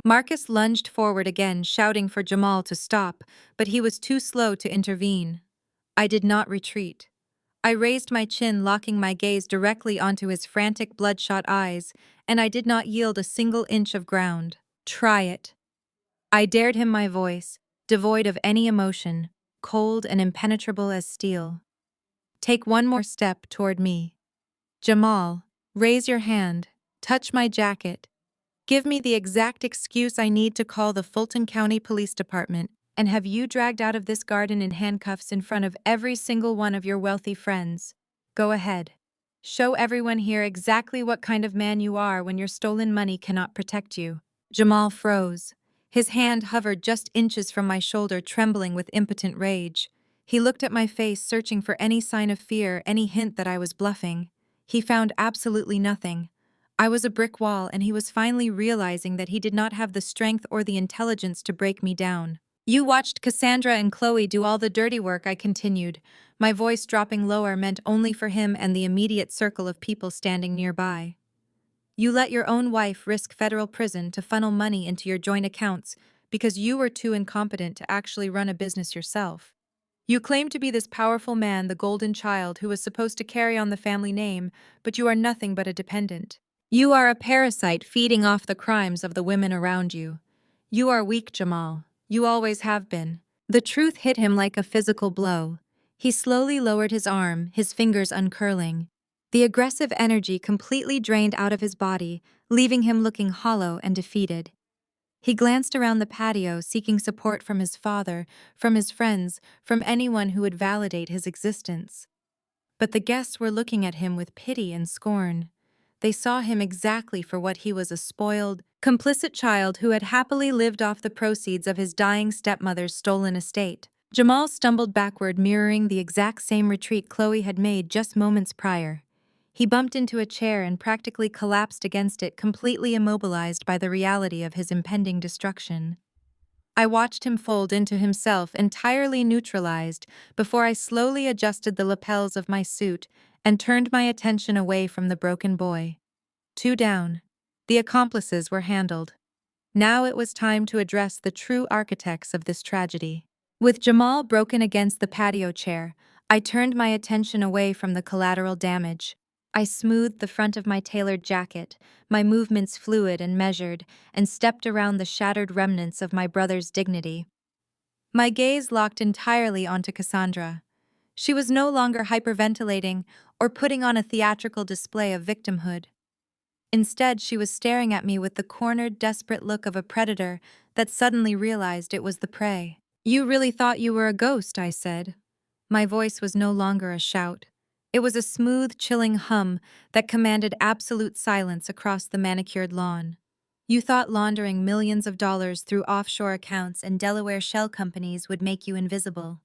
Marcus lunged forward again, shouting for Jamal to stop, but he was too slow to intervene. I did not retreat. I raised my chin, locking my gaze directly onto his frantic, bloodshot eyes, and I did not yield a single inch of ground. Try it. I dared him, my voice, devoid of any emotion, cold and impenetrable as steel. Take one more step toward me. Jamal, raise your hand, touch my jacket. Give me the exact excuse I need to call the Fulton County Police Department and have you dragged out of this garden in handcuffs in front of every single one of your wealthy friends. Go ahead. Show everyone here exactly what kind of man you are when your stolen money cannot protect you. Jamal froze. His hand hovered just inches from my shoulder, trembling with impotent rage. He looked at my face, searching for any sign of fear, any hint that I was bluffing. He found absolutely nothing. I was a brick wall, and he was finally realizing that he did not have the strength or the intelligence to break me down. You watched Cassandra and Chloe do all the dirty work, I continued. My voice dropping lower meant only for him and the immediate circle of people standing nearby. You let your own wife risk federal prison to funnel money into your joint accounts because you were too incompetent to actually run a business yourself. You claim to be this powerful man, the golden child, who was supposed to carry on the family name, but you are nothing but a dependent. You are a parasite feeding off the crimes of the women around you. You are weak, Jamal. You always have been. The truth hit him like a physical blow. He slowly lowered his arm, his fingers uncurling. The aggressive energy completely drained out of his body, leaving him looking hollow and defeated. He glanced around the patio, seeking support from his father, from his friends, from anyone who would validate his existence. But the guests were looking at him with pity and scorn. They saw him exactly for what he was: a spoiled, complicit child who had happily lived off the proceeds of his dying stepmother's stolen estate. Jamal stumbled backward, mirroring the exact same retreat Chloe had made just moments prior. He bumped into a chair and practically collapsed against it, completely immobilized by the reality of his impending destruction. I watched him fold into himself, entirely neutralized, before I slowly adjusted the lapels of my suit and turned my attention away from the broken boy. Two down. The accomplices were handled. Now it was time to address the true architects of this tragedy. With Jamal broken against the patio chair, I turned my attention away from the collateral damage. I smoothed the front of my tailored jacket, my movements fluid and measured, and stepped around the shattered remnants of my brother's dignity. My gaze locked entirely onto Cassandra. She was no longer hyperventilating or putting on a theatrical display of victimhood. Instead, she was staring at me with the cornered, desperate look of a predator that suddenly realized it was the prey. "You really thought you were a ghost," I said. My voice was no longer a shout. It was a smooth, chilling hum that commanded absolute silence across the manicured lawn. "You thought laundering millions of dollars through offshore accounts and Delaware shell companies would make you invisible.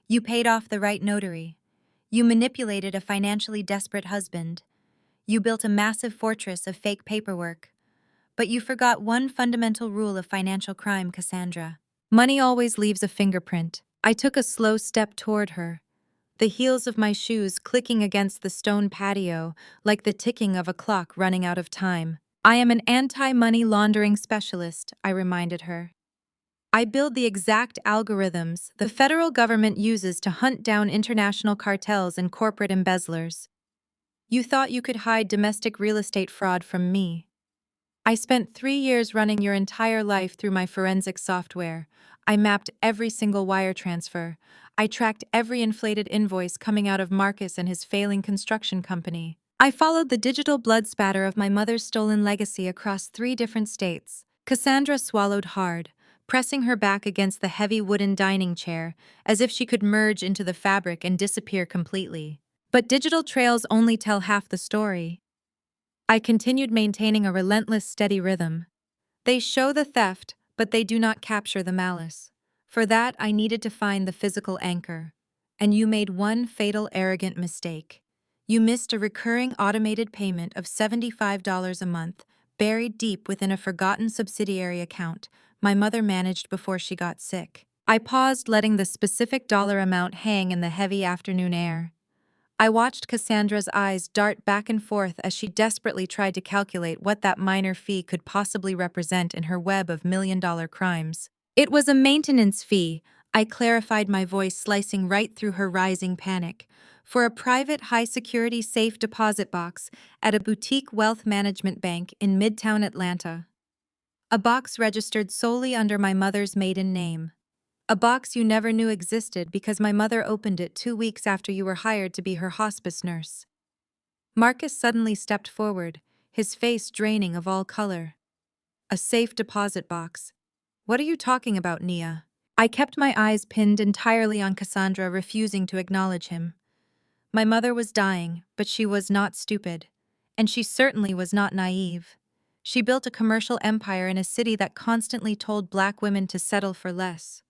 You paid off the right notary. You manipulated a financially desperate husband. You built a massive fortress of fake paperwork. But you forgot one fundamental rule of financial crime, Cassandra. Money always leaves a fingerprint." I took a slow step toward her, the heels of my shoes clicking against the stone patio like the ticking of a clock running out of time. "I am an anti-money laundering specialist," I reminded her. "I build the exact algorithms the federal government uses to hunt down international cartels and corporate embezzlers. You thought you could hide domestic real estate fraud from me. I spent 3 years running your entire life through my forensic software. I mapped every single wire transfer. I tracked every inflated invoice coming out of Marcus and his failing construction company. I followed the digital blood spatter of my mother's stolen legacy across 3 different states." Cassandra swallowed hard, pressing her back against the heavy wooden dining chair, as if she could merge into the fabric and disappear completely. "But digital trails only tell half the story." I continued, maintaining a relentless, steady rhythm. "They show the theft, but they do not capture the malice. For that, I needed to find the physical anchor. And you made one fatal, arrogant mistake. You missed a recurring automated payment of $75 a month, buried deep within a forgotten subsidiary account my mother managed before she got sick." I paused, letting the specific dollar amount hang in the heavy afternoon air. I watched Cassandra's eyes dart back and forth as she desperately tried to calculate what that minor fee could possibly represent in her web of million-dollar crimes. "It was a maintenance fee," I clarified, my voice slicing right through her rising panic, "for a private, high-security safe deposit box at a boutique wealth management bank in Midtown Atlanta. A box registered solely under my mother's maiden name. A box you never knew existed because my mother opened it 2 weeks after you were hired to be her hospice nurse." Marcus suddenly stepped forward, his face draining of all color. "A safe deposit box. What are you talking about, Nia?" I kept my eyes pinned entirely on Cassandra, refusing to acknowledge him. My mother was dying, but she was not stupid. And she certainly was not naive. She built a commercial empire in a city that constantly told Black women to settle for less.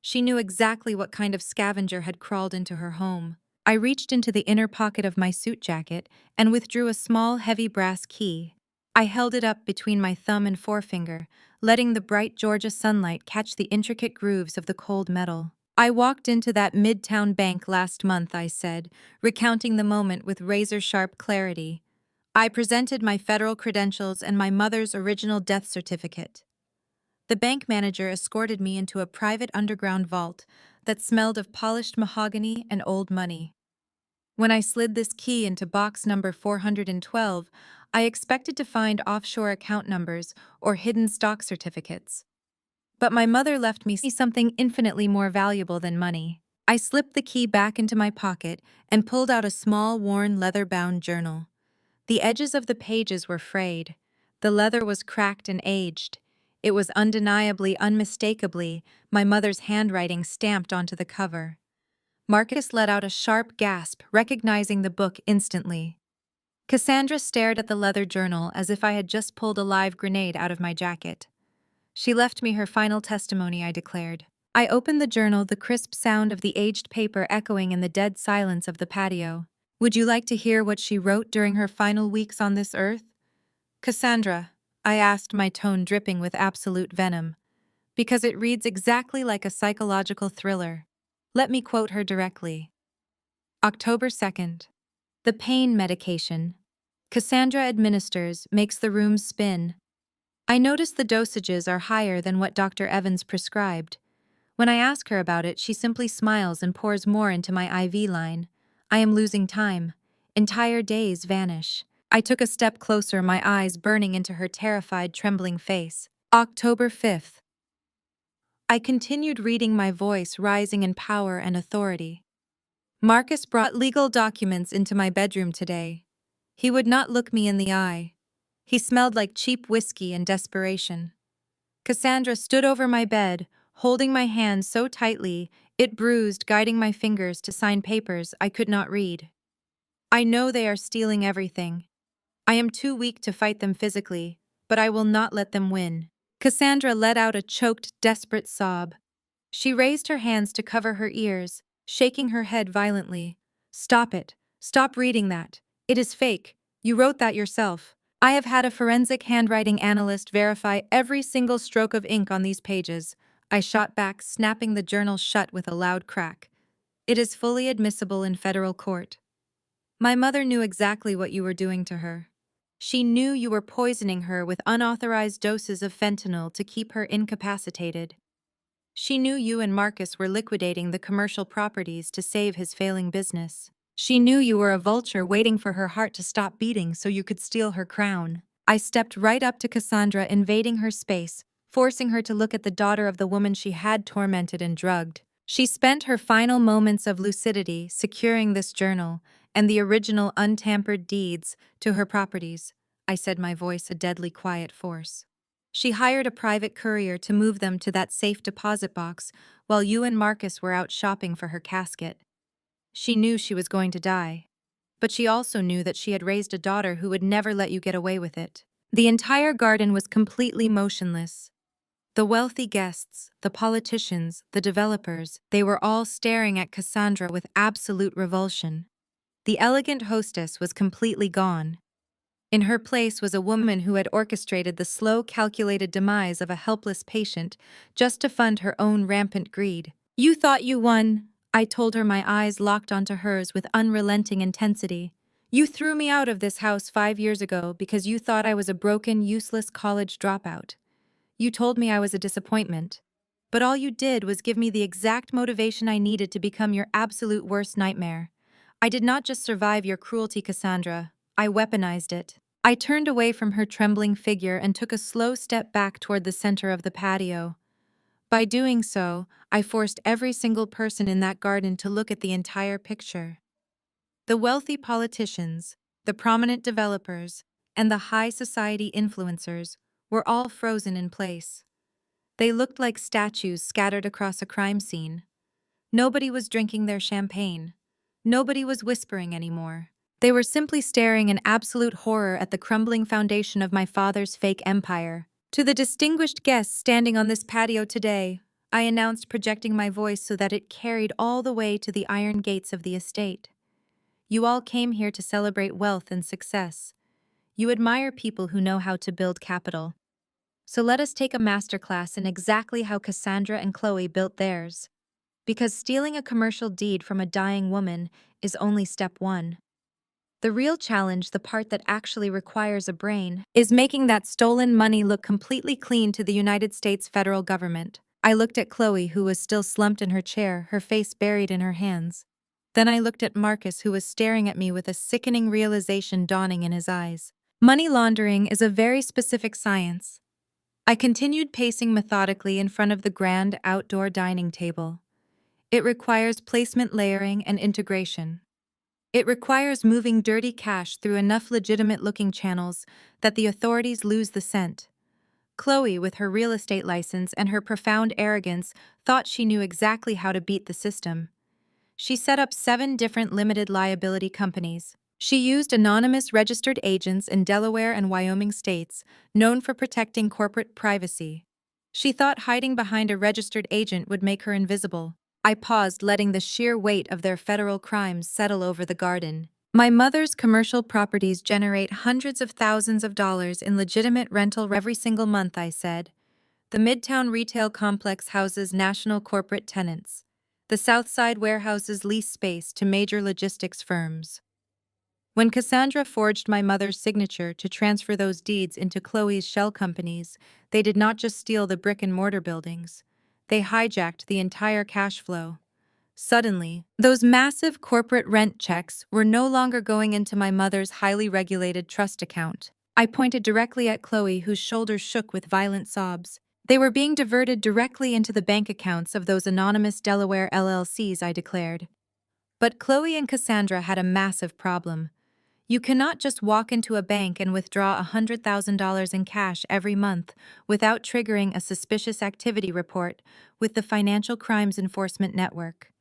She knew exactly what kind of scavenger had crawled into her home. I reached into the inner pocket of my suit jacket and withdrew a small, heavy brass key. I held it up between my thumb and forefinger, letting the bright Georgia sunlight catch the intricate grooves of the cold metal. I walked into that midtown bank last month, I said, recounting the moment with razor-sharp clarity. I presented my federal credentials and my mother's original death certificate. The bank manager escorted me into a private underground vault that smelled of polished mahogany and old money. When I slid this key into box number 412, I expected to find offshore account numbers or hidden stock certificates. But my mother left me something infinitely more valuable than money. I slipped the key back into my pocket and pulled out a small, worn, leather-bound journal. The edges of the pages were frayed. The leather was cracked and aged. It was undeniably, unmistakably, my mother's handwriting stamped onto the cover. Marcus let out a sharp gasp, recognizing the book instantly. Cassandra stared at the leather journal as if I had just pulled a live grenade out of my jacket. She left me her final testimony, I declared. I opened the journal, the crisp sound of the aged paper echoing in the dead silence of the patio. Would you like to hear what she wrote during her final weeks on this earth? Cassandra, I asked, my tone dripping with absolute venom. Because it reads exactly like a psychological thriller. Let me quote her directly. October 2nd. The pain medication Cassandra administers makes the room spin. I notice the dosages are higher than what Dr. Evans prescribed. When I ask her about it, she simply smiles and pours more into my IV line. I am losing time. Entire days vanish. I took a step closer, my eyes burning into her terrified, trembling face. October 5th. I continued reading, my voice rising in power and authority. Marcus brought legal documents into my bedroom today. He would not look me in the eye. He smelled like cheap whiskey and desperation. Cassandra stood over my bed, holding my hand so tightly it bruised, guiding my fingers to sign papers I could not read. I know they are stealing everything. I am too weak to fight them physically, but I will not let them win. Cassandra let out a choked, desperate sob. She raised her hands to cover her ears, shaking her head violently. Stop it. Stop reading that. It is fake. You wrote that yourself. I have had a forensic handwriting analyst verify every single stroke of ink on these pages. I shot back, snapping the journal shut with a loud crack. It is fully admissible in federal court. My mother knew exactly what you were doing to her. She knew you were poisoning her with unauthorized doses of fentanyl to keep her incapacitated. She knew you and Marcus were liquidating the commercial properties to save his failing business. She knew you were a vulture waiting for her heart to stop beating so you could steal her crown. I stepped right up to Cassandra, invading her space, forcing her to look at the daughter of the woman she had tormented and drugged. She spent her final moments of lucidity securing this journal and the original untampered deeds to her properties. I said, my voice a deadly quiet force. She hired a private courier to move them to that safe deposit box while you and Marcus were out shopping for her casket. She knew she was going to die. But she also knew that she had raised a daughter who would never let you get away with it. The entire garden was completely motionless. The wealthy guests, the politicians, the developers, they were all staring at Cassandra with absolute revulsion. The elegant hostess was completely gone. In her place was a woman who had orchestrated the slow, calculated demise of a helpless patient just to fund her own rampant greed. You thought you won, I told her, my eyes locked onto hers with unrelenting intensity. You threw me out of this house 5 years ago because you thought I was a broken, useless college dropout. You told me I was a disappointment. But all you did was give me the exact motivation I needed to become your absolute worst nightmare. I did not just survive your cruelty, Cassandra. I weaponized it. I turned away from her trembling figure and took a slow step back toward the center of the patio. By doing so, I forced every single person in that garden to look at the entire picture. The wealthy politicians, the prominent developers, and the high society influencers were all frozen in place. They looked like statues scattered across a crime scene. Nobody was drinking their champagne. Nobody was whispering anymore. They were simply staring in absolute horror at the crumbling foundation of my father's fake empire. To the distinguished guests standing on this patio today, I announced, projecting my voice so that it carried all the way to the iron gates of the estate. You all came here to celebrate wealth and success. You admire people who know how to build capital. So let us take a masterclass in exactly how Cassandra and Chloe built theirs. Because stealing a commercial deed from a dying woman is only step one. The real challenge, the part that actually requires a brain, is making that stolen money look completely clean to the United States federal government. I looked at Chloe, who was still slumped in her chair, her face buried in her hands. Then I looked at Marcus, who was staring at me with a sickening realization dawning in his eyes. Money laundering is a very specific science. I continued pacing methodically in front of the grand outdoor dining table. It requires placement layering and integration. It requires moving dirty cash through enough legitimate-looking channels that the authorities lose the scent. Chloe, with her real estate license and her profound arrogance, thought she knew exactly how to beat the system. She set up 7 different limited liability companies. She used anonymous registered agents in Delaware and Wyoming states, known for protecting corporate privacy. She thought hiding behind a registered agent would make her invisible. I paused, letting the sheer weight of their federal crimes settle over the garden. My mother's commercial properties generate hundreds of thousands of dollars in legitimate rental every single month, I said. The Midtown retail complex houses national corporate tenants. The Southside warehouses lease space to major logistics firms. When Cassandra forged my mother's signature to transfer those deeds into Chloe's shell companies, they did not just steal the brick-and-mortar buildings. They hijacked the entire cash flow. Suddenly, those massive corporate rent checks were no longer going into my mother's highly regulated trust account. I pointed directly at Chloe, whose shoulders shook with violent sobs. They were being diverted directly into the bank accounts of those anonymous Delaware LLCs, I declared. But Chloe and Cassandra had a massive problem. You cannot just walk into a bank and withdraw $100,000 in cash every month without triggering a suspicious activity report with the Financial Crimes Enforcement Network.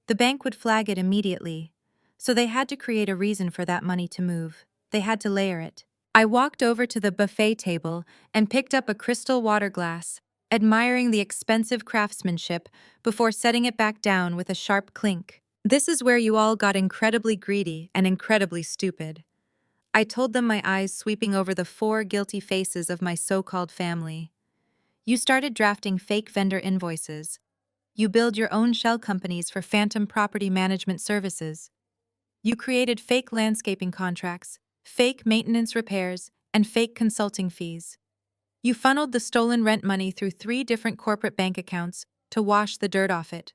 The bank would flag it immediately. So they had to create a reason for that money to move. They had to layer it. I walked over to the buffet table and picked up a crystal water glass, admiring the expensive craftsmanship before setting it back down with a sharp clink. This is where you all got incredibly greedy and incredibly stupid. I told them, my eyes sweeping over the 4 guilty faces of my so-called family. You started drafting fake vendor invoices. You build your own shell companies for phantom property management services. You created fake landscaping contracts, fake maintenance repairs, and fake consulting fees. You funneled the stolen rent money through 3 different corporate bank accounts to wash the dirt off it.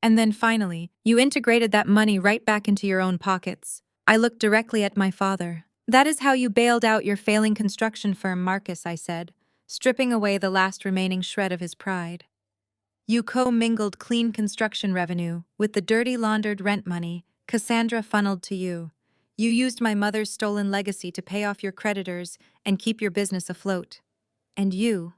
And then finally, you integrated that money right back into your own pockets. I looked directly at my father. That is how you bailed out your failing construction firm, Marcus, I said, stripping away the last remaining shred of his pride. You co-mingled clean construction revenue with the dirty laundered rent money Cassandra funneled to you. You used my mother's stolen legacy to pay off your creditors and keep your business afloat. And you,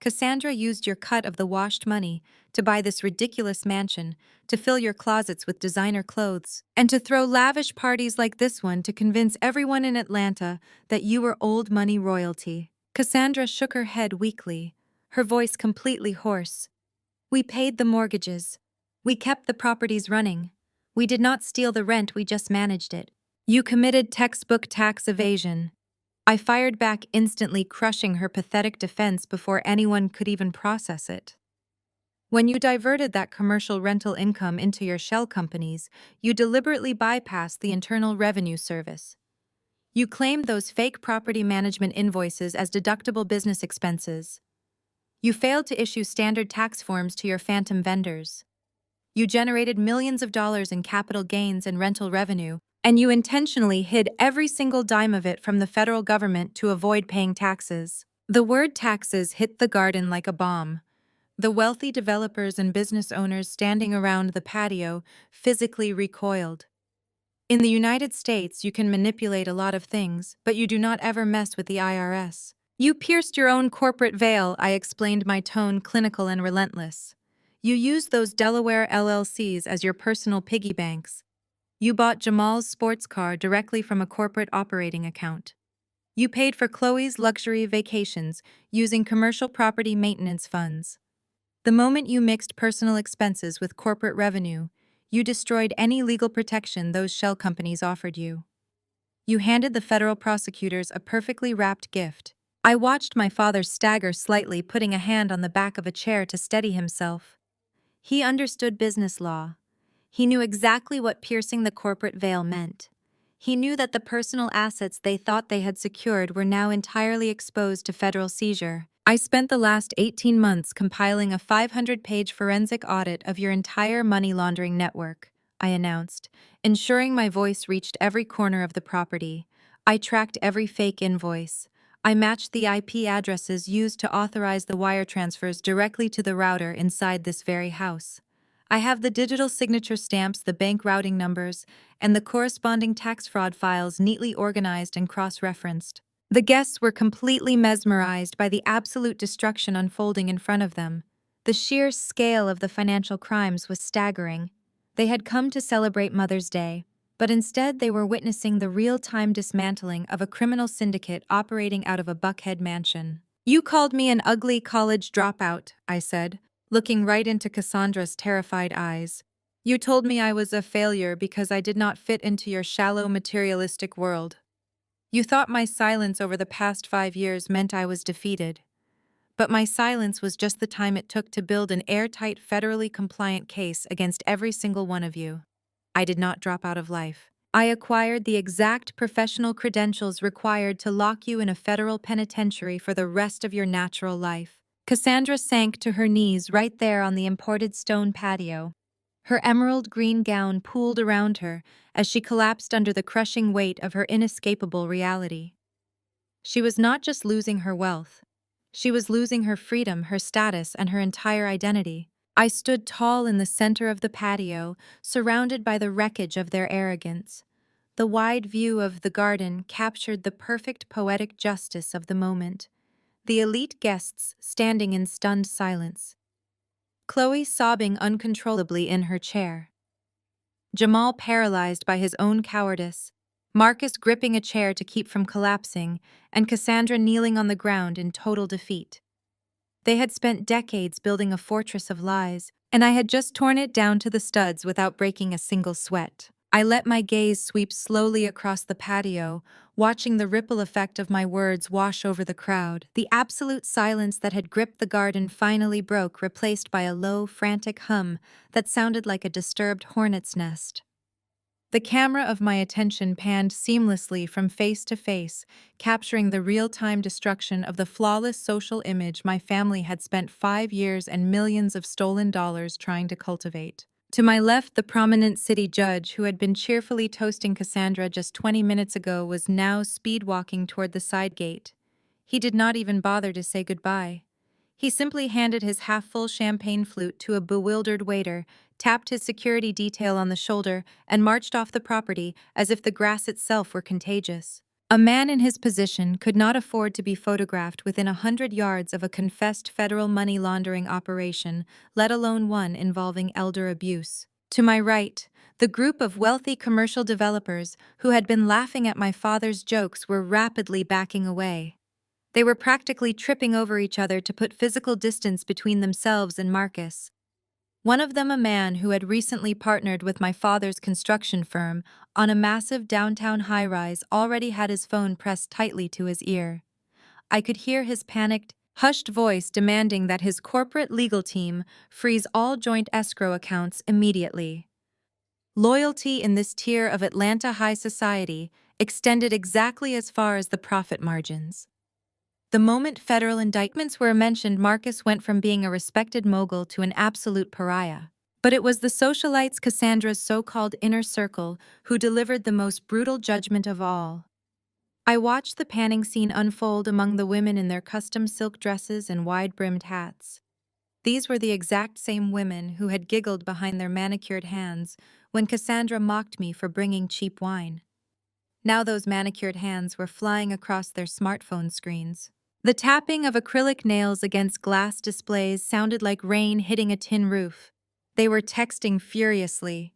Cassandra, used your cut of the washed money to buy this ridiculous mansion, to fill your closets with designer clothes, and to throw lavish parties like this one to convince everyone in Atlanta that you were old money royalty. Cassandra shook her head weakly, her voice completely hoarse. We paid the mortgages. We kept the properties running. We did not steal the rent, we just managed it. You committed textbook tax evasion. I fired back instantly, crushing her pathetic defense before anyone could even process it. When you diverted that commercial rental income into your shell companies, you deliberately bypassed the Internal Revenue Service. You claimed those fake property management invoices as deductible business expenses. You failed to issue standard tax forms to your phantom vendors. You generated millions of dollars in capital gains and rental revenue, and you intentionally hid every single dime of it from the federal government to avoid paying taxes. The word taxes hit the garden like a bomb. The wealthy developers and business owners standing around the patio physically recoiled. In the United States, you can manipulate a lot of things, but you do not ever mess with the IRS. You pierced your own corporate veil, I explained, my tone clinical and relentless. You used those Delaware LLCs as your personal piggy banks. You bought Jamal's sports car directly from a corporate operating account. You paid for Chloe's luxury vacations using commercial property maintenance funds. The moment you mixed personal expenses with corporate revenue, you destroyed any legal protection those shell companies offered you. You handed the federal prosecutors a perfectly wrapped gift, I watched my father stagger slightly, putting a hand on the back of a chair to steady himself. He understood business law. He knew exactly what piercing the corporate veil meant. He knew that the personal assets they thought they had secured were now entirely exposed to federal seizure. I spent the last 18 months compiling a 500-page forensic audit of your entire money laundering network, I announced, ensuring my voice reached every corner of the property. I tracked every fake invoice. I matched the IP addresses used to authorize the wire transfers directly to the router inside this very house. I have the digital signature stamps, the bank routing numbers, and the corresponding tax fraud files neatly organized and cross-referenced. The guests were completely mesmerized by the absolute destruction unfolding in front of them. The sheer scale of the financial crimes was staggering. They had come to celebrate Mother's Day, but instead they were witnessing the real-time dismantling of a criminal syndicate operating out of a Buckhead mansion. "You called me an ugly college dropout," I said, looking right into Cassandra's terrified eyes. "You told me I was a failure because I did not fit into your shallow materialistic world. You thought my silence over the past 5 years meant I was defeated. But my silence was just the time it took to build an airtight, federally compliant case against every single one of you. I did not drop out of life. I acquired the exact professional credentials required to lock you in a federal penitentiary for the rest of your natural life." Cassandra sank to her knees right there on the imported stone patio. Her emerald green gown pooled around her as she collapsed under the crushing weight of her inescapable reality. She was not just losing her wealth. She was losing her freedom, her status, and her entire identity. I stood tall in the center of the patio, surrounded by the wreckage of their arrogance. The wide view of the garden captured the perfect poetic justice of the moment. The elite guests standing in stunned silence. Chloe sobbing uncontrollably in her chair. Jamal paralyzed by his own cowardice. Marcus gripping a chair to keep from collapsing, and Cassandra kneeling on the ground in total defeat. They had spent decades building a fortress of lies, and I had just torn it down to the studs without breaking a single sweat. I let my gaze sweep slowly across the patio, watching the ripple effect of my words wash over the crowd. The absolute silence that had gripped the garden finally broke, replaced by a low, frantic hum that sounded like a disturbed hornet's nest. The camera of my attention panned seamlessly from face to face, capturing the real-time destruction of the flawless social image my family had spent 5 years and millions of stolen dollars trying to cultivate. To my left, the prominent city judge who had been cheerfully toasting Cassandra just 20 minutes ago was now speed-walking toward the side gate. He did not even bother to say goodbye. He simply handed his half-full champagne flute to a bewildered waiter, tapped his security detail on the shoulder, and marched off the property as if the grass itself were contagious. A man in his position could not afford to be photographed within 100 yards of a confessed federal money laundering operation, let alone one involving elder abuse. To my right, the group of wealthy commercial developers who had been laughing at my father's jokes were rapidly backing away. They were practically tripping over each other to put physical distance between themselves and Marcus. One of them, a man who had recently partnered with my father's construction firm on a massive downtown high-rise, already had his phone pressed tightly to his ear. I could hear his panicked, hushed voice demanding that his corporate legal team freeze all joint escrow accounts immediately. Loyalty in this tier of Atlanta high society extended exactly as far as the profit margins. The moment federal indictments were mentioned, Marcus went from being a respected mogul to an absolute pariah. But it was the socialites, Cassandra's so-called inner circle, who delivered the most brutal judgment of all. I watched the panning scene unfold among the women in their custom silk dresses and wide-brimmed hats. These were the exact same women who had giggled behind their manicured hands when Cassandra mocked me for bringing cheap wine. Now those manicured hands were flying across their smartphone screens. The tapping of acrylic nails against glass displays sounded like rain hitting a tin roof. They were texting furiously.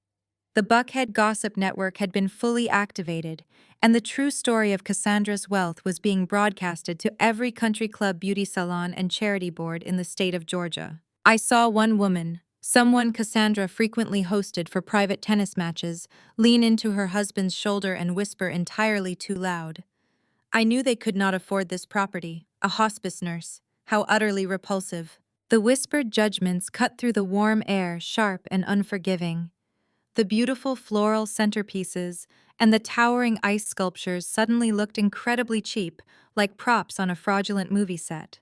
The Buckhead Gossip Network had been fully activated, and the true story of Cassandra's wealth was being broadcasted to every country club, beauty salon, and charity board in the state of Georgia. I saw one woman, someone Cassandra frequently hosted for private tennis matches, lean into her husband's shoulder and whisper entirely too loud, "I knew they could not afford this property. A hospice nurse. How utterly repulsive. The whispered judgments cut through the warm air, sharp and unforgiving. The beautiful floral centerpieces and the towering ice sculptures suddenly looked incredibly cheap, like props on a fraudulent movie set.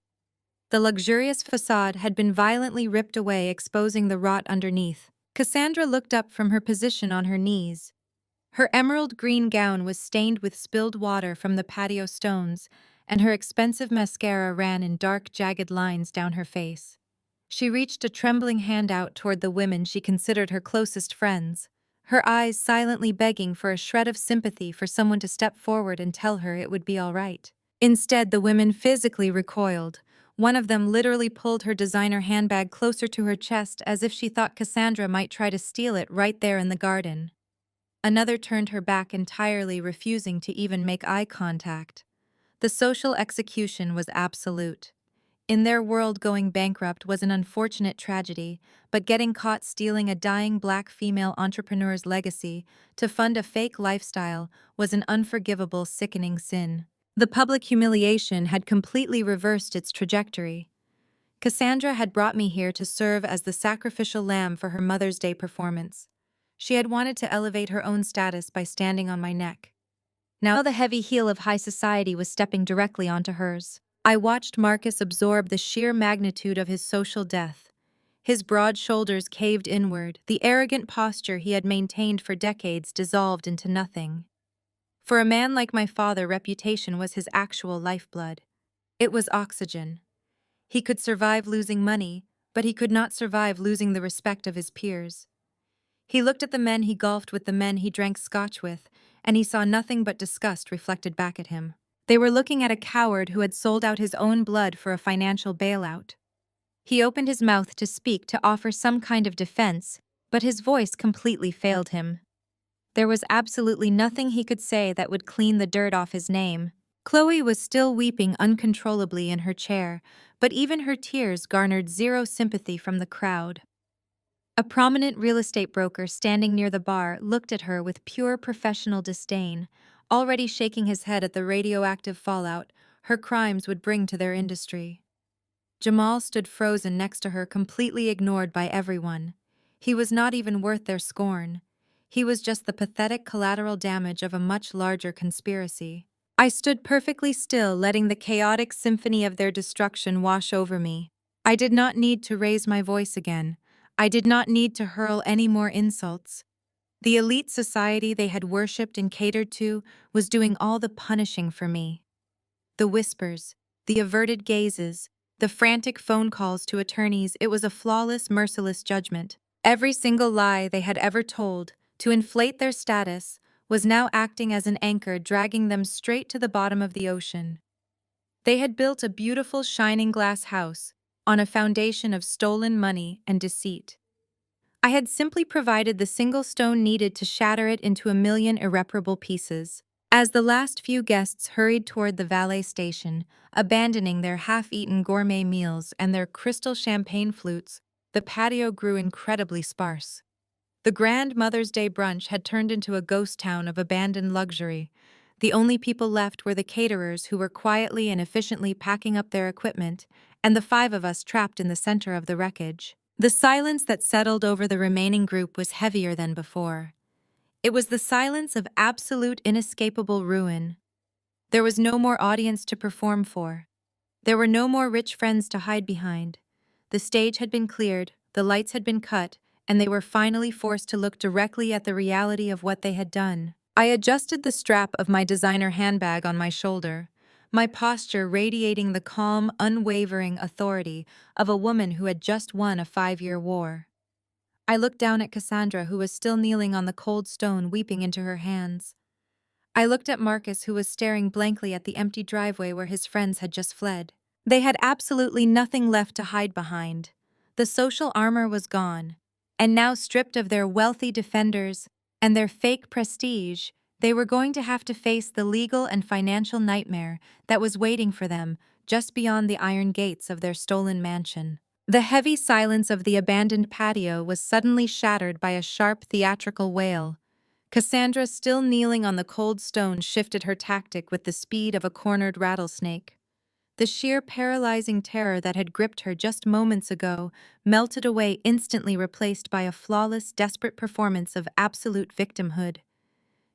The luxurious facade had been violently ripped away, exposing the rot underneath. Cassandra looked up from her position on her knees. Her emerald green gown was stained with spilled water from the patio stones, and her expensive mascara ran in dark, jagged lines down her face. She reached a trembling hand out toward the women she considered her closest friends, her eyes silently begging for a shred of sympathy, for someone to step forward and tell her it would be all right. Instead, the women physically recoiled. One of them literally pulled her designer handbag closer to her chest as if she thought Cassandra might try to steal it right there in the garden. Another turned her back entirely, refusing to even make eye contact. The social execution was absolute. In their world, going bankrupt was an unfortunate tragedy, but getting caught stealing a dying black female entrepreneur's legacy to fund a fake lifestyle was an unforgivable, sickening sin. The public humiliation had completely reversed its trajectory. Cassandra had brought me here to serve as the sacrificial lamb for her Mother's Day performance. She had wanted to elevate her own status by standing on my neck. Now the heavy heel of high society was stepping directly onto hers. I watched Marcus absorb the sheer magnitude of his social death. His broad shoulders caved inward, the arrogant posture he had maintained for decades dissolved into nothing. For a man like my father, reputation was his actual lifeblood. It was oxygen. He could survive losing money, but he could not survive losing the respect of his peers. He looked at the men he golfed with, the men he drank scotch with, and he saw nothing but disgust reflected back at him. They were looking at a coward who had sold out his own blood for a financial bailout. He opened his mouth to speak, to offer some kind of defense, but his voice completely failed him. There was absolutely nothing he could say that would clean the dirt off his name. Chloe was still weeping uncontrollably in her chair, but even her tears garnered zero sympathy from the crowd. A prominent real estate broker standing near the bar looked at her with pure professional disdain, already shaking his head at the radioactive fallout her crimes would bring to their industry. Jamal stood frozen next to her, completely ignored by everyone. He was not even worth their scorn. He was just the pathetic collateral damage of a much larger conspiracy. I stood perfectly still, letting the chaotic symphony of their destruction wash over me. I did not need to raise my voice again. I did not need to hurl any more insults. The elite society they had worshipped and catered to was doing all the punishing for me. The whispers, the averted gazes, the frantic phone calls to attorneys, it was a flawless, merciless judgment. Every single lie they had ever told, to inflate their status, was now acting as an anchor, dragging them straight to the bottom of the ocean. They had built a beautiful, shining glass house on a foundation of stolen money and deceit. I had simply provided the single stone needed to shatter it into a million irreparable pieces. As the last few guests hurried toward the valet station, abandoning their half-eaten gourmet meals and their crystal champagne flutes, the patio grew incredibly sparse. The grand Mother's Day brunch had turned into a ghost town of abandoned luxury. The only people left were the caterers, who were quietly and efficiently packing up their equipment, and the five of us trapped in the center of the wreckage. The silence that settled over the remaining group was heavier than before. It was the silence of absolute, inescapable ruin. There was no more audience to perform for. There were no more rich friends to hide behind. The stage had been cleared, the lights had been cut, and they were finally forced to look directly at the reality of what they had done. I adjusted the strap of my designer handbag on my shoulder, my posture radiating the calm, unwavering authority of a woman who had just won a 5-year war. I looked down at Cassandra, who was still kneeling on the cold stone, weeping into her hands. I looked at Marcus, who was staring blankly at the empty driveway where his friends had just fled. They had absolutely nothing left to hide behind. The social armor was gone, and now, stripped of their wealthy defenders and their fake prestige, they were going to have to face the legal and financial nightmare that was waiting for them just beyond the iron gates of their stolen mansion. The heavy silence of the abandoned patio was suddenly shattered by a sharp, theatrical wail. Cassandra, still kneeling on the cold stone, shifted her tactic with the speed of a cornered rattlesnake. The sheer paralyzing terror that had gripped her just moments ago melted away, instantly replaced by a flawless, desperate performance of absolute victimhood.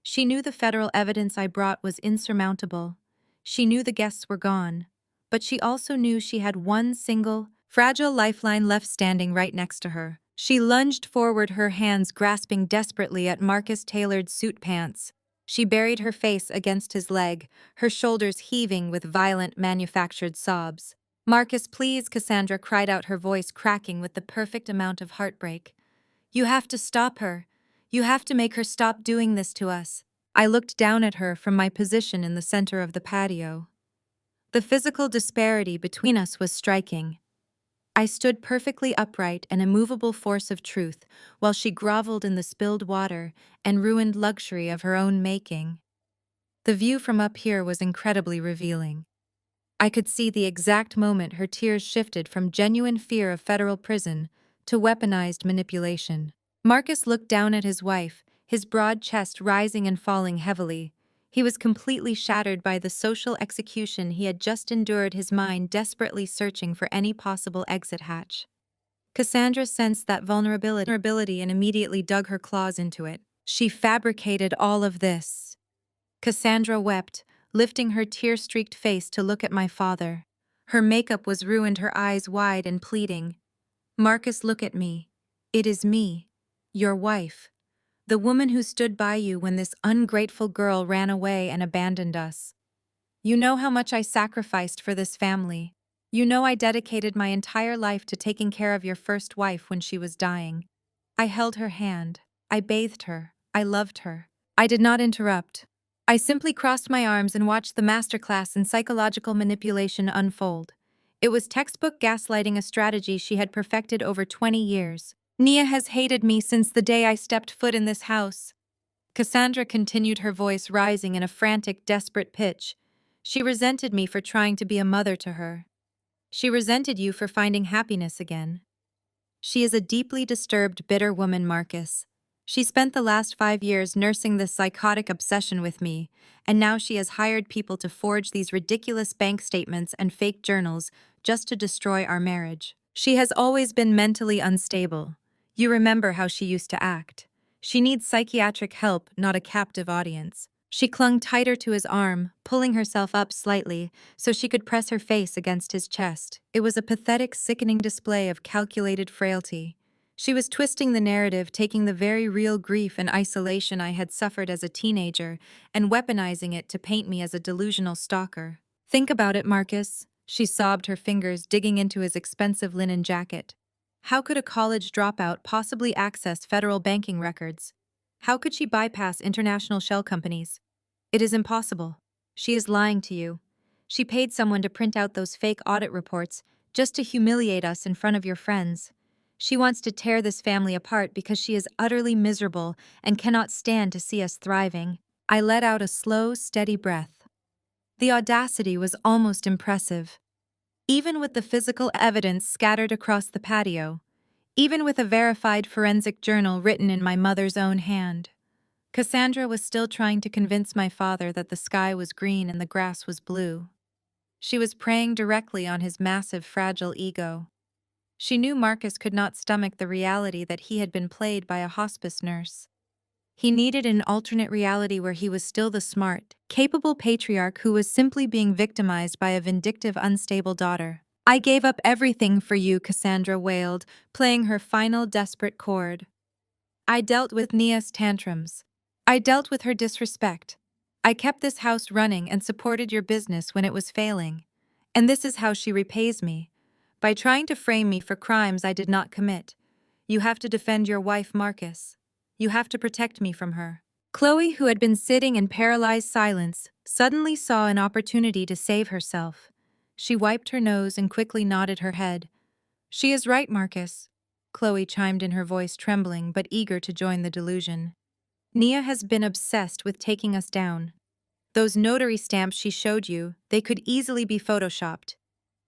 She knew the federal evidence I brought was insurmountable. She knew the guests were gone. But she also knew she had one single, fragile lifeline left standing right next to her. She lunged forward, her hands grasping desperately at Marcus' tailored suit pants. She buried her face against his leg, her shoulders heaving with violent manufactured sobs. "Marcus, please," Cassandra cried out, her voice cracking with the perfect amount of heartbreak. "You have to stop her. You have to make her stop doing this to us." I looked down at her from my position in the center of the patio. The physical disparity between us was striking. I stood perfectly upright, an immovable force of truth, while she groveled in the spilled water and ruined luxury of her own making. The view from up here was incredibly revealing. I could see the exact moment her tears shifted from genuine fear of federal prison to weaponized manipulation. Marcus looked down at his wife, his broad chest rising and falling heavily. He was completely shattered by the social execution he had just endured, his mind desperately searching for any possible exit hatch. Cassandra sensed that vulnerability and immediately dug her claws into it. She fabricated all of this. Cassandra wept, lifting her tear-streaked face to look at my father. Her makeup was ruined, her eyes wide and pleading. "Marcus, look at me. It is me, your wife. The woman who stood by you when this ungrateful girl ran away and abandoned us. You know how much I sacrificed for this family. You know I dedicated my entire life to taking care of your first wife when she was dying. I held her hand. I bathed her. I loved her. I did not interrupt. I simply crossed my arms and watched the masterclass in psychological manipulation unfold. It was textbook gaslighting, a strategy she had perfected over 20 years. Nia has hated me since the day I stepped foot in this house. Cassandra continued, her voice rising in a frantic, desperate pitch. She resented me for trying to be a mother to her. She resented you for finding happiness again. She is a deeply disturbed, bitter woman, Marcus. She spent the last 5 years nursing this psychotic obsession with me, and now she has hired people to forge these ridiculous bank statements and fake journals just to destroy our marriage. She has always been mentally unstable. You remember how she used to act. She needs psychiatric help, not a captive audience. She clung tighter to his arm, pulling herself up slightly so she could press her face against his chest. It was a pathetic, sickening display of calculated frailty. She was twisting the narrative, taking the very real grief and isolation I had suffered as a teenager and weaponizing it to paint me as a delusional stalker. "Think about it, Marcus," she sobbed, her fingers digging into his expensive linen jacket. "How could a college dropout possibly access federal banking records? How could she bypass international shell companies? It is impossible. She is lying to you. She paid someone to print out those fake audit reports just to humiliate us in front of your friends. She wants to tear this family apart because she is utterly miserable and cannot stand to see us thriving." I let out a slow, steady breath. The audacity was almost impressive. Even with the physical evidence scattered across the patio, even with a verified forensic journal written in my mother's own hand, Cassandra was still trying to convince my father that the sky was green and the grass was blue. She was preying directly on his massive, fragile ego. She knew Marcus could not stomach the reality that he had been played by a hospice nurse. He needed an alternate reality where he was still the smart, capable patriarch who was simply being victimized by a vindictive, unstable daughter. "I gave up everything for you," Cassandra wailed, playing her final desperate chord. "I dealt with Nia's tantrums. I dealt with her disrespect. I kept this house running and supported your business when it was failing. And this is how she repays me. By trying to frame me for crimes I did not commit. You have to defend your wife, Marcus. You have to protect me from her." Chloe, who had been sitting in paralyzed silence, suddenly saw an opportunity to save herself. She wiped her nose and quickly nodded her head. "She is right, Marcus," Chloe chimed in, her voice trembling but eager to join the delusion. "Nia has been obsessed with taking us down. Those notary stamps she showed you, they could easily be photoshopped.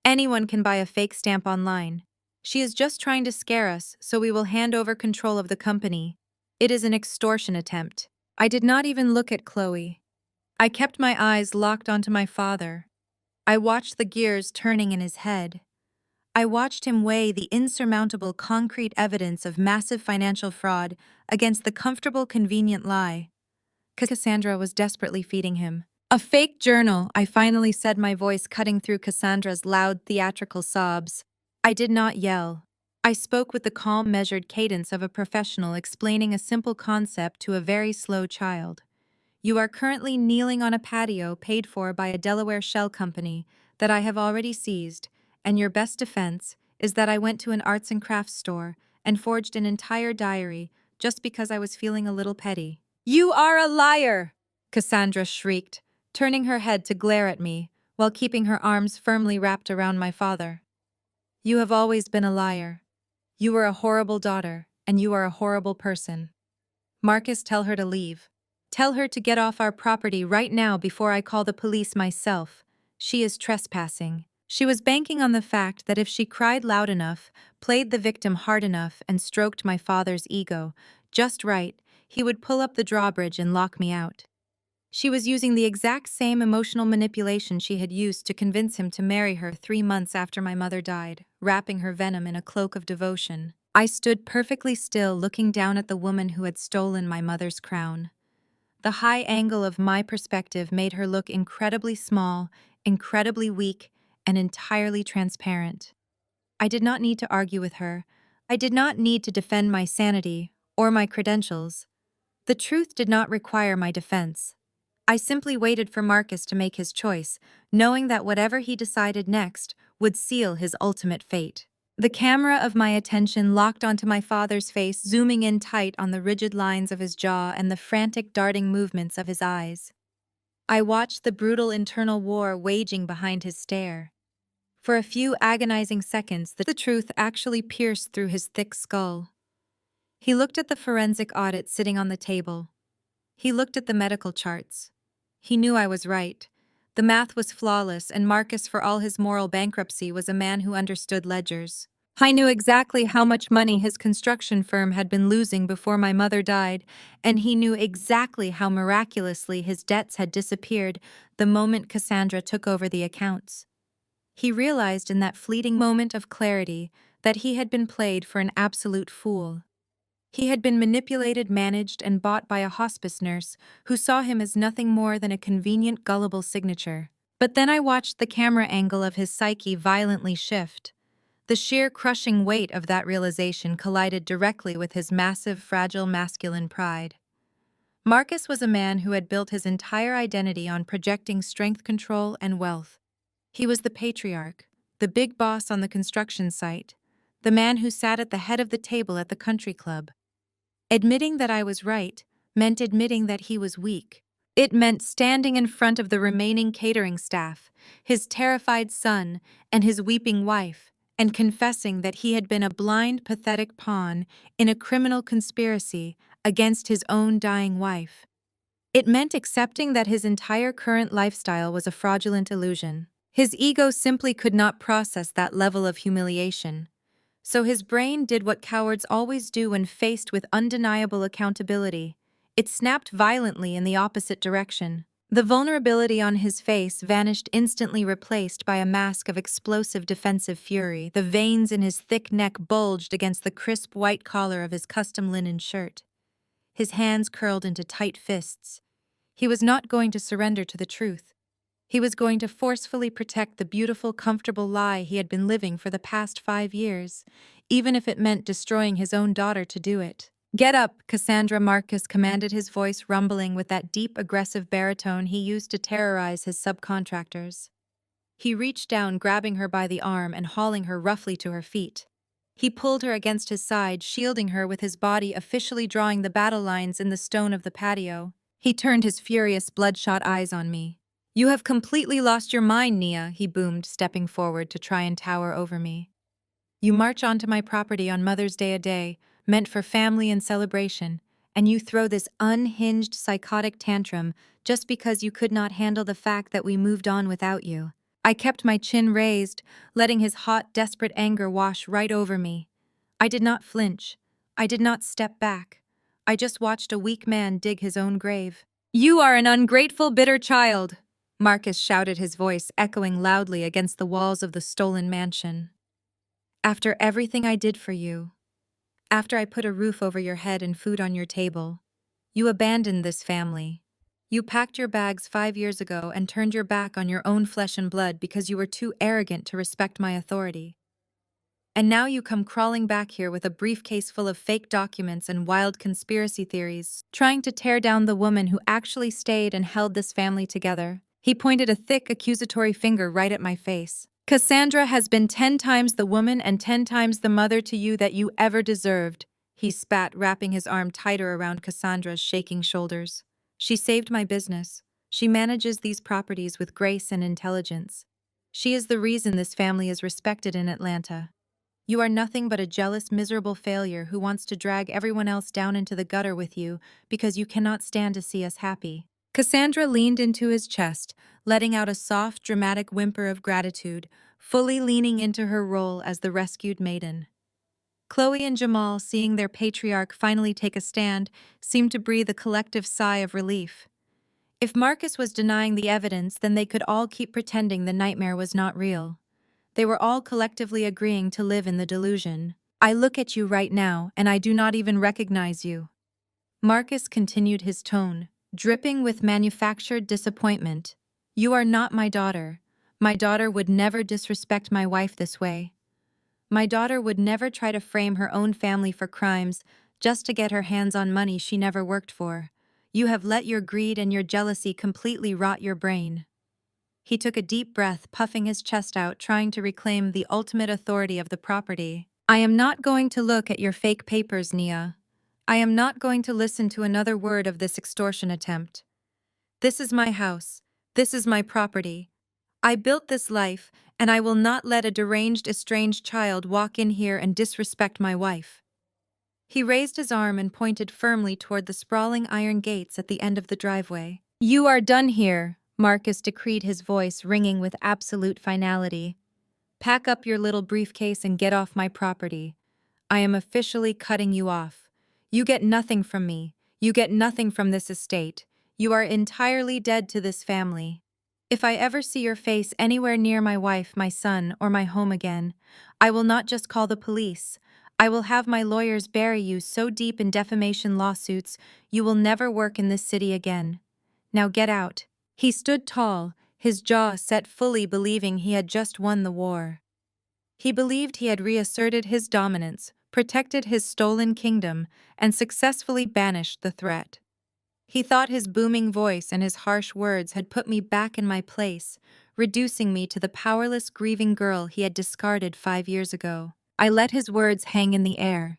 Anyone can buy a fake stamp online. She is just trying to scare us so we will hand over control of the company. It is an extortion attempt." I did not even look at Chloe. I kept my eyes locked onto my father. I watched the gears turning in his head. I watched him weigh the insurmountable concrete evidence of massive financial fraud against the comfortable, convenient lie Cassandra was desperately feeding him. A fake journal, I finally said, my voice cutting through Cassandra's loud, theatrical sobs. I did not yell. I spoke with the calm, measured cadence of a professional explaining a simple concept to a very slow child. You are currently kneeling on a patio paid for by a Delaware shell company that I have already seized, and your best defense is that I went to an arts and crafts store and forged an entire diary just because I was feeling a little petty. You are a liar! Cassandra shrieked, turning her head to glare at me while keeping her arms firmly wrapped around my father. You have always been a liar. You were a horrible daughter, and you are a horrible person. Marcus, tell her to leave. Tell her to get off our property right now before I call the police myself. She is trespassing. She was banking on the fact that if she cried loud enough, played the victim hard enough, and stroked my father's ego just right, he would pull up the drawbridge and lock me out. She was using the exact same emotional manipulation she had used to convince him to marry her 3 months after my mother died, wrapping her venom in a cloak of devotion. I stood perfectly still, looking down at the woman who had stolen my mother's crown. The high angle of my perspective made her look incredibly small, incredibly weak, and entirely transparent. I did not need to argue with her. I did not need to defend my sanity or my credentials. The truth did not require my defense. I simply waited for Marcus to make his choice, knowing that whatever he decided next would seal his ultimate fate. The camera of my attention locked onto my father's face, zooming in tight on the rigid lines of his jaw and the frantic darting movements of his eyes. I watched the brutal internal war waging behind his stare. For a few agonizing seconds, the truth actually pierced through his thick skull. He looked at the forensic audit sitting on the table. He looked at the medical charts. He knew I was right. The math was flawless, and Marcus, for all his moral bankruptcy, was a man who understood ledgers. I knew exactly how much money his construction firm had been losing before my mother died, and he knew exactly how miraculously his debts had disappeared the moment Cassandra took over the accounts. He realized in that fleeting moment of clarity that he had been played for an absolute fool. He had been manipulated, managed, and bought by a hospice nurse who saw him as nothing more than a convenient, gullible signature. But then I watched the camera angle of his psyche violently shift. The sheer crushing weight of that realization collided directly with his massive, fragile, masculine pride. Marcus was a man who had built his entire identity on projecting strength, control, and wealth. He was the patriarch, the big boss on the construction site, the man who sat at the head of the table at the country club. Admitting that I was right meant admitting that he was weak. It meant standing in front of the remaining catering staff, his terrified son, and his weeping wife, and confessing that he had been a blind, pathetic pawn in a criminal conspiracy against his own dying wife. It meant accepting that his entire current lifestyle was a fraudulent illusion. His ego simply could not process that level of humiliation. So his brain did what cowards always do when faced with undeniable accountability. It snapped violently in the opposite direction. The vulnerability on his face vanished, instantly replaced by a mask of explosive defensive fury. The veins in his thick neck bulged against the crisp white collar of his custom linen shirt. His hands curled into tight fists. He was not going to surrender to the truth. He was going to forcefully protect the beautiful, comfortable lie he had been living for the past 5 years, even if it meant destroying his own daughter to do it. "Get up," Cassandra, Marcus commanded, his voice rumbling with that deep, aggressive baritone he used to terrorize his subcontractors. He reached down, grabbing her by the arm and hauling her roughly to her feet. He pulled her against his side, shielding her with his body, officially drawing the battle lines in the stone of the patio. He turned his furious, bloodshot eyes on me. "You have completely lost your mind, Nia," he boomed, stepping forward to try and tower over me. "You march onto my property on Mother's Day, a day meant for family and celebration, and you throw this unhinged, psychotic tantrum just because you could not handle the fact that we moved on without you." I kept my chin raised, letting his hot, desperate anger wash right over me. I did not flinch. I did not step back. I just watched a weak man dig his own grave. "You are an ungrateful, bitter child," Marcus shouted, his voice echoing loudly against the walls of the stolen mansion. After everything I did for you, after I put a roof over your head and food on your table, you abandoned this family. You packed your bags 5 years ago and turned your back on your own flesh and blood because you were too arrogant to respect my authority. And now you come crawling back here with a briefcase full of fake documents and wild conspiracy theories, trying to tear down the woman who actually stayed and held this family together. He pointed a thick, accusatory finger right at my face. Cassandra has been 10 times the woman and 10 times the mother to you that you ever deserved. He spat, wrapping his arm tighter around Cassandra's shaking shoulders. She saved my business. She manages these properties with grace and intelligence. She is the reason this family is respected in Atlanta. You are nothing but a jealous, miserable failure who wants to drag everyone else down into the gutter with you because you cannot stand to see us happy. Cassandra leaned into his chest, letting out a soft, dramatic whimper of gratitude, fully leaning into her role as the rescued maiden. Chloe and Jamal, seeing their patriarch finally take a stand, seemed to breathe a collective sigh of relief. If Marcus was denying the evidence, then they could all keep pretending the nightmare was not real. They were all collectively agreeing to live in the delusion. I look at you right now, and I do not even recognize you. Marcus continued, his tone dripping with manufactured disappointment. You are not my daughter. My daughter would never disrespect my wife this way. My daughter would never try to frame her own family for crimes just to get her hands on money she never worked for. You have let your greed and your jealousy completely rot your brain. He took a deep breath, puffing his chest out, trying to reclaim the ultimate authority of the property. I am not going to look at your fake papers, Nia. I am not going to listen to another word of this extortion attempt. This is my house. This is my property. I built this life, and I will not let a deranged, estranged child walk in here and disrespect my wife. He raised his arm and pointed firmly toward the sprawling iron gates at the end of the driveway. You are done here, Marcus decreed, his voice ringing with absolute finality. Pack up your little briefcase and get off my property. I am officially cutting you off. You get nothing from me. You get nothing from this estate. You are entirely dead to this family. If I ever see your face anywhere near my wife, my son, or my home again, I will not just call the police. I will have my lawyers bury you so deep in defamation lawsuits you will never work in this city again. Now get out. He stood tall, his jaw set fully, believing he had just won the war. He believed he had reasserted his dominance, protected his stolen kingdom, and successfully banished the threat. He thought his booming voice and his harsh words had put me back in my place, reducing me to the powerless, grieving girl he had discarded 5 years ago. I let his words hang in the air.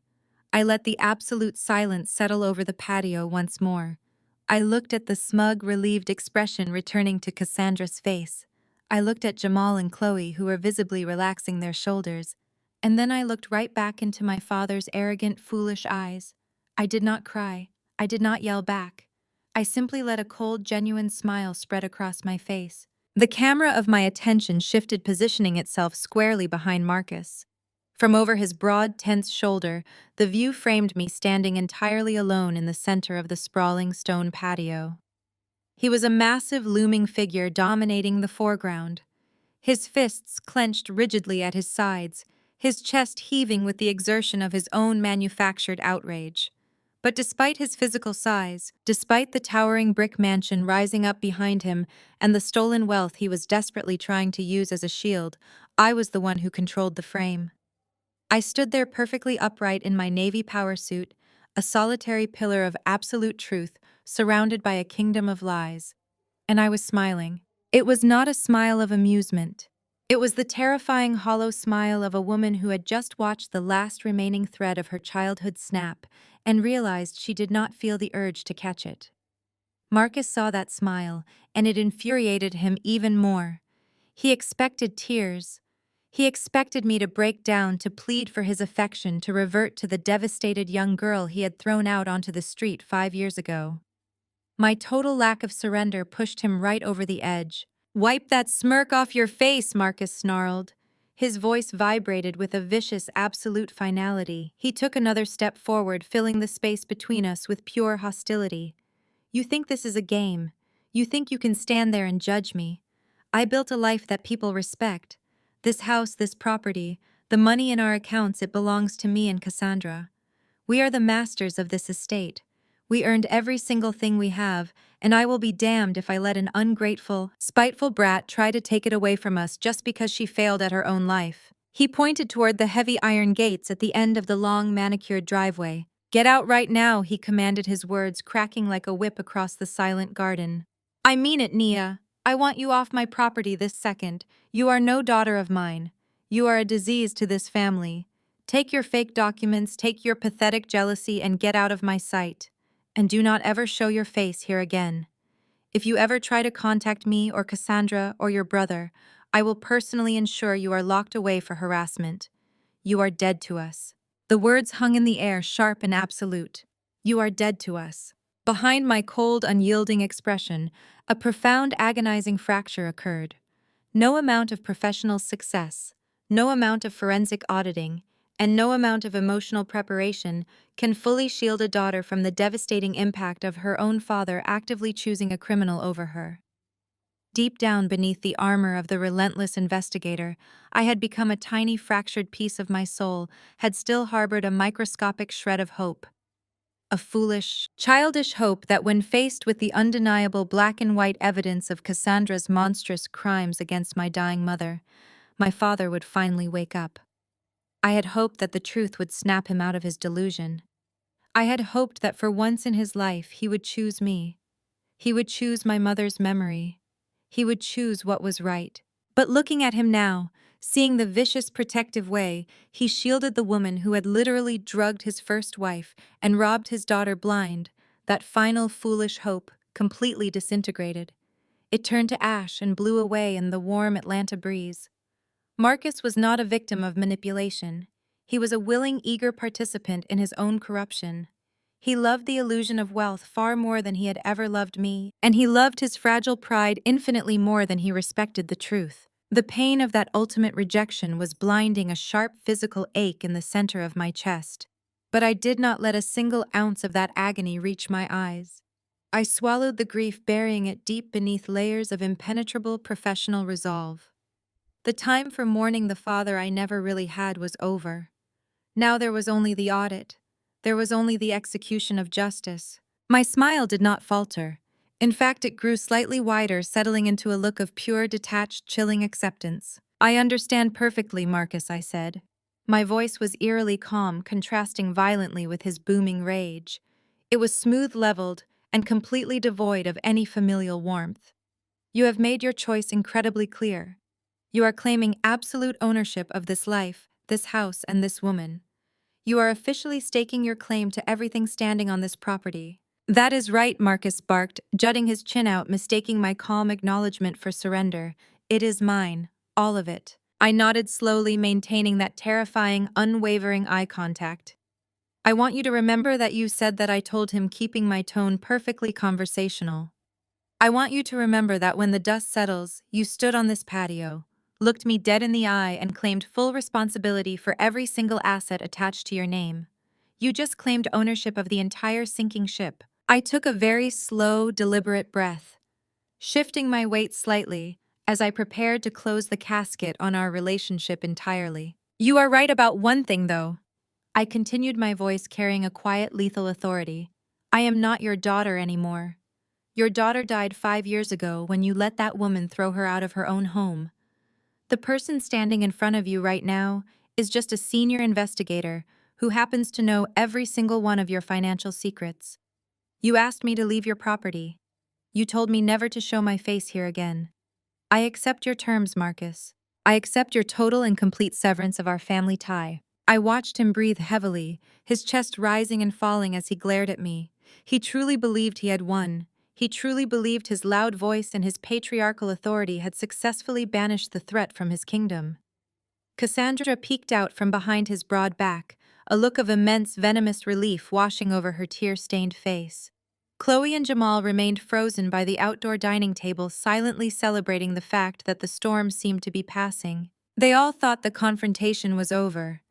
I let the absolute silence settle over the patio once more. I looked at the smug, relieved expression returning to Cassandra's face. I looked at Jamal and Chloe, who were visibly relaxing their shoulders. And then I looked right back into my father's arrogant, foolish eyes. I did not cry. I did not yell back. I simply let a cold, genuine smile spread across my face. The camera of my attention shifted, positioning itself squarely behind Marcus. From over his broad, tense shoulder, the view framed me standing entirely alone in the center of the sprawling stone patio. He was a massive, looming figure dominating the foreground. His fists clenched rigidly at his sides, his chest heaving with the exertion of his own manufactured outrage. But despite his physical size, despite the towering brick mansion rising up behind him and the stolen wealth he was desperately trying to use as a shield, I was the one who controlled the frame. I stood there perfectly upright in my navy power suit, a solitary pillar of absolute truth, surrounded by a kingdom of lies. And I was smiling. It was not a smile of amusement. It was the terrifying, hollow smile of a woman who had just watched the last remaining thread of her childhood snap and realized she did not feel the urge to catch it. Marcus saw that smile, and it infuriated him even more. He expected tears. He expected me to break down, to plead for his affection, to revert to the devastated young girl he had thrown out onto the street 5 years ago. My total lack of surrender pushed him right over the edge. Wipe that smirk off your face, Marcus snarled. His voice vibrated with a vicious, absolute finality. He took another step forward, filling the space between us with pure hostility. You think this is a game. You think you can stand there and judge me? I built a life that people respect. This house, this property, the money in our accounts, it belongs to me and Cassandra. We are the masters of this estate. We earned every single thing we have, and I will be damned if I let an ungrateful, spiteful brat try to take it away from us just because she failed at her own life. He pointed toward the heavy iron gates at the end of the long manicured driveway. Get out right now, he commanded, his words cracking like a whip across the silent garden. I mean it, Nia. I want you off my property this second. You are no daughter of mine. You are a disease to this family. Take your fake documents, take your pathetic jealousy, and get out of my sight. And do not ever show your face here again. If you ever try to contact me or Cassandra or your brother, I will personally ensure you are locked away for harassment. You are dead to us. The words hung in the air, sharp and absolute. You are dead to us. Behind my cold, unyielding expression, a profound, agonizing fracture occurred. No amount of professional success, no amount of forensic auditing, and no amount of emotional preparation can fully shield a daughter from the devastating impact of her own father actively choosing a criminal over her. Deep down beneath the armor of the relentless investigator, I had become a tiny fractured piece of my soul, had still harbored a microscopic shred of hope. A foolish, childish hope that when faced with the undeniable black and white evidence of Cassandra's monstrous crimes against my dying mother, my father would finally wake up. I had hoped that the truth would snap him out of his delusion. I had hoped that for once in his life he would choose me. He would choose my mother's memory. He would choose what was right. But looking at him now, seeing the vicious protective way he shielded the woman who had literally drugged his first wife and robbed his daughter blind, that final foolish hope completely disintegrated. It turned to ash and blew away in the warm Atlanta breeze. Marcus was not a victim of manipulation. He was a willing, eager participant in his own corruption. He loved the illusion of wealth far more than he had ever loved me, and he loved his fragile pride infinitely more than he respected the truth. The pain of that ultimate rejection was blinding, a sharp physical ache in the center of my chest. But I did not let a single ounce of that agony reach my eyes. I swallowed the grief, burying it deep beneath layers of impenetrable professional resolve. The time for mourning the father I never really had was over. Now there was only the audit. There was only the execution of justice. My smile did not falter. In fact, it grew slightly wider, settling into a look of pure, detached, chilling acceptance. I understand perfectly, Marcus, I said. My voice was eerily calm, contrasting violently with his booming rage. It was smooth, leveled, and completely devoid of any familial warmth. You have made your choice incredibly clear. You are claiming absolute ownership of this life, this house, and this woman. You are officially staking your claim to everything standing on this property. That is right, Marcus barked, jutting his chin out, mistaking my calm acknowledgement for surrender. It is mine, all of it. I nodded slowly, maintaining that terrifying, unwavering eye contact. I want you to remember that you said that, I told him, keeping my tone perfectly conversational. I want you to remember that when the dust settles, you stood on this patio, looked me dead in the eye, and claimed full responsibility for every single asset attached to your name. You just claimed ownership of the entire sinking ship. I took a very slow, deliberate breath, shifting my weight slightly as I prepared to close the casket on our relationship entirely. You are right about one thing, though. I continued, my voice carrying a quiet, lethal authority. I am not your daughter anymore. Your daughter died 5 years ago when you let that woman throw her out of her own home. The person standing in front of you right now is just a senior investigator who happens to know every single one of your financial secrets. You asked me to leave your property. You told me never to show my face here again. I accept your terms, Marcus. I accept your total and complete severance of our family tie. I watched him breathe heavily, his chest rising and falling as he glared at me. He truly believed he had won. He truly believed his loud voice and his patriarchal authority had successfully banished the threat from his kingdom. Cassandra peeked out from behind his broad back, a look of immense, venomous relief washing over her tear-stained face. Chloe and Jamal remained frozen by the outdoor dining table, silently celebrating the fact that the storm seemed to be passing. They all thought the confrontation was over.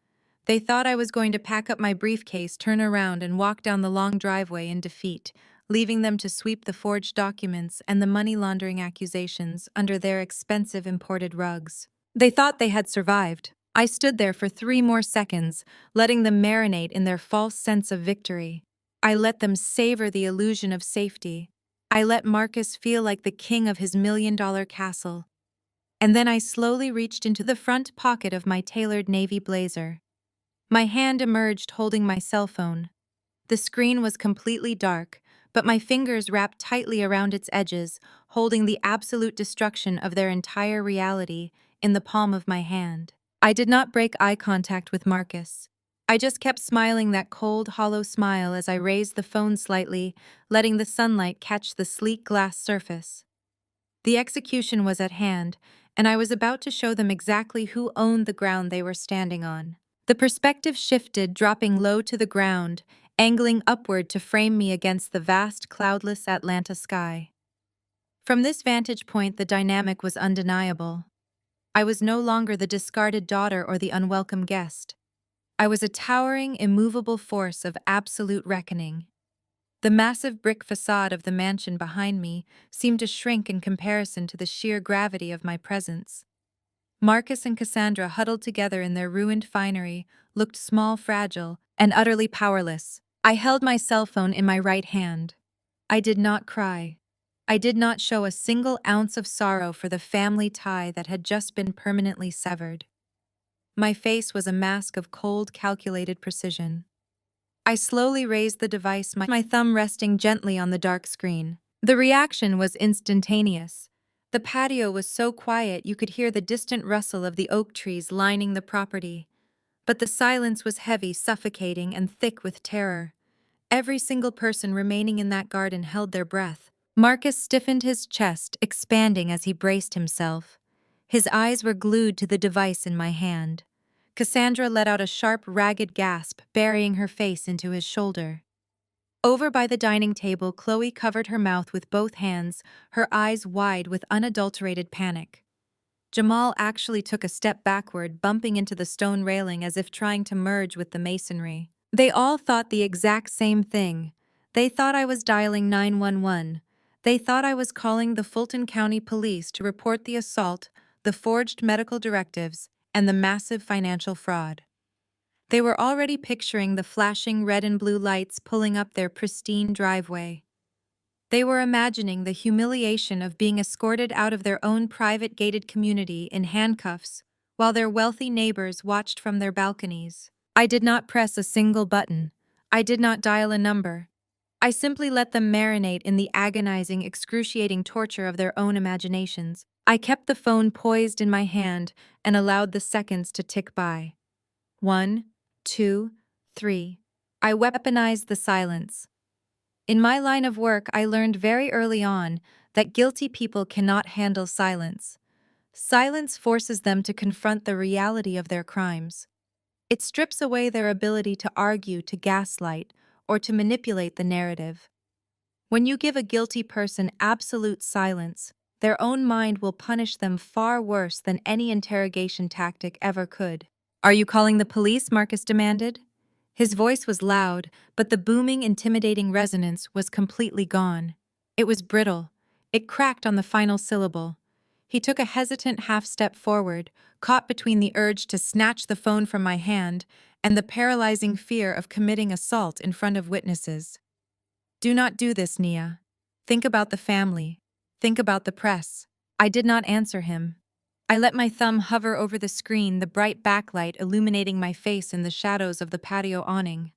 They thought I was going to pack up my briefcase, turn around, and walk down the long driveway in defeat. leaving them to sweep the forged documents and the money laundering accusations under their expensive imported rugs. They thought they had survived. I stood there for 3 more seconds, letting them marinate in their false sense of victory. I let them savor the illusion of safety. I let Marcus feel like the king of his $1 million castle. And then I slowly reached into the front pocket of my tailored navy blazer. My hand emerged holding my cell phone. The screen was completely dark, but my fingers wrapped tightly around its edges, holding the absolute destruction of their entire reality in the palm of my hand. I did not break eye contact with Marcus. I just kept smiling that cold, hollow smile as I raised the phone slightly, letting the sunlight catch the sleek glass surface. The execution was at hand, and I was about to show them exactly who owned the ground they were standing on. The perspective shifted, dropping low to the ground, angling upward to frame me against the vast, cloudless Atlanta sky. From this vantage point, the dynamic was undeniable. I was no longer the discarded daughter or the unwelcome guest. I was a towering, immovable force of absolute reckoning. The massive brick facade of the mansion behind me seemed to shrink in comparison to the sheer gravity of my presence. Marcus and Cassandra, huddled together in their ruined finery, looked small, fragile, and utterly powerless. I held my cell phone in my right hand. I did not cry. I did not show a single ounce of sorrow for the family tie that had just been permanently severed. My face was a mask of cold, calculated precision. I slowly raised the device, my thumb resting gently on the dark screen. The reaction was instantaneous. The patio was so quiet you could hear the distant rustle of the oak trees lining the property. But the silence was heavy, suffocating, and thick with terror. Every single person remaining in that garden held their breath. Marcus stiffened his chest, expanding as he braced himself. His eyes were glued to the device in my hand. Cassandra let out a sharp, ragged gasp, burying her face into his shoulder. Over by the dining table, Chloe covered her mouth with both hands, her eyes wide with unadulterated panic. Jamal actually took a step backward, bumping into the stone railing as if trying to merge with the masonry. They all thought the exact same thing. They thought I was dialing 911. They thought I was calling the Fulton County Police to report the assault, the forged medical directives, and the massive financial fraud. They were already picturing the flashing red and blue lights pulling up their pristine driveway. They were imagining the humiliation of being escorted out of their own private gated community in handcuffs, while their wealthy neighbors watched from their balconies. I did not press a single button. I did not dial a number. I simply let them marinate in the agonizing, excruciating torture of their own imaginations. I kept the phone poised in my hand and allowed the seconds to tick by. 1, 2, 3. I weaponized the silence. In my line of work, I learned very early on that guilty people cannot handle silence. Silence forces them to confront the reality of their crimes. It strips away their ability to argue, to gaslight, or to manipulate the narrative. When you give a guilty person absolute silence, their own mind will punish them far worse than any interrogation tactic ever could. "Are you calling the police?" Marcus demanded. His voice was loud, but the booming, intimidating resonance was completely gone. It was brittle. It cracked on the final syllable. He took a hesitant half-step forward, caught between the urge to snatch the phone from my hand and the paralyzing fear of committing assault in front of witnesses. "Do not do this, Nia. Think about the family. Think about the press." I did not answer him. I let my thumb hover over the screen, the bright backlight illuminating my face in the shadows of the patio awning.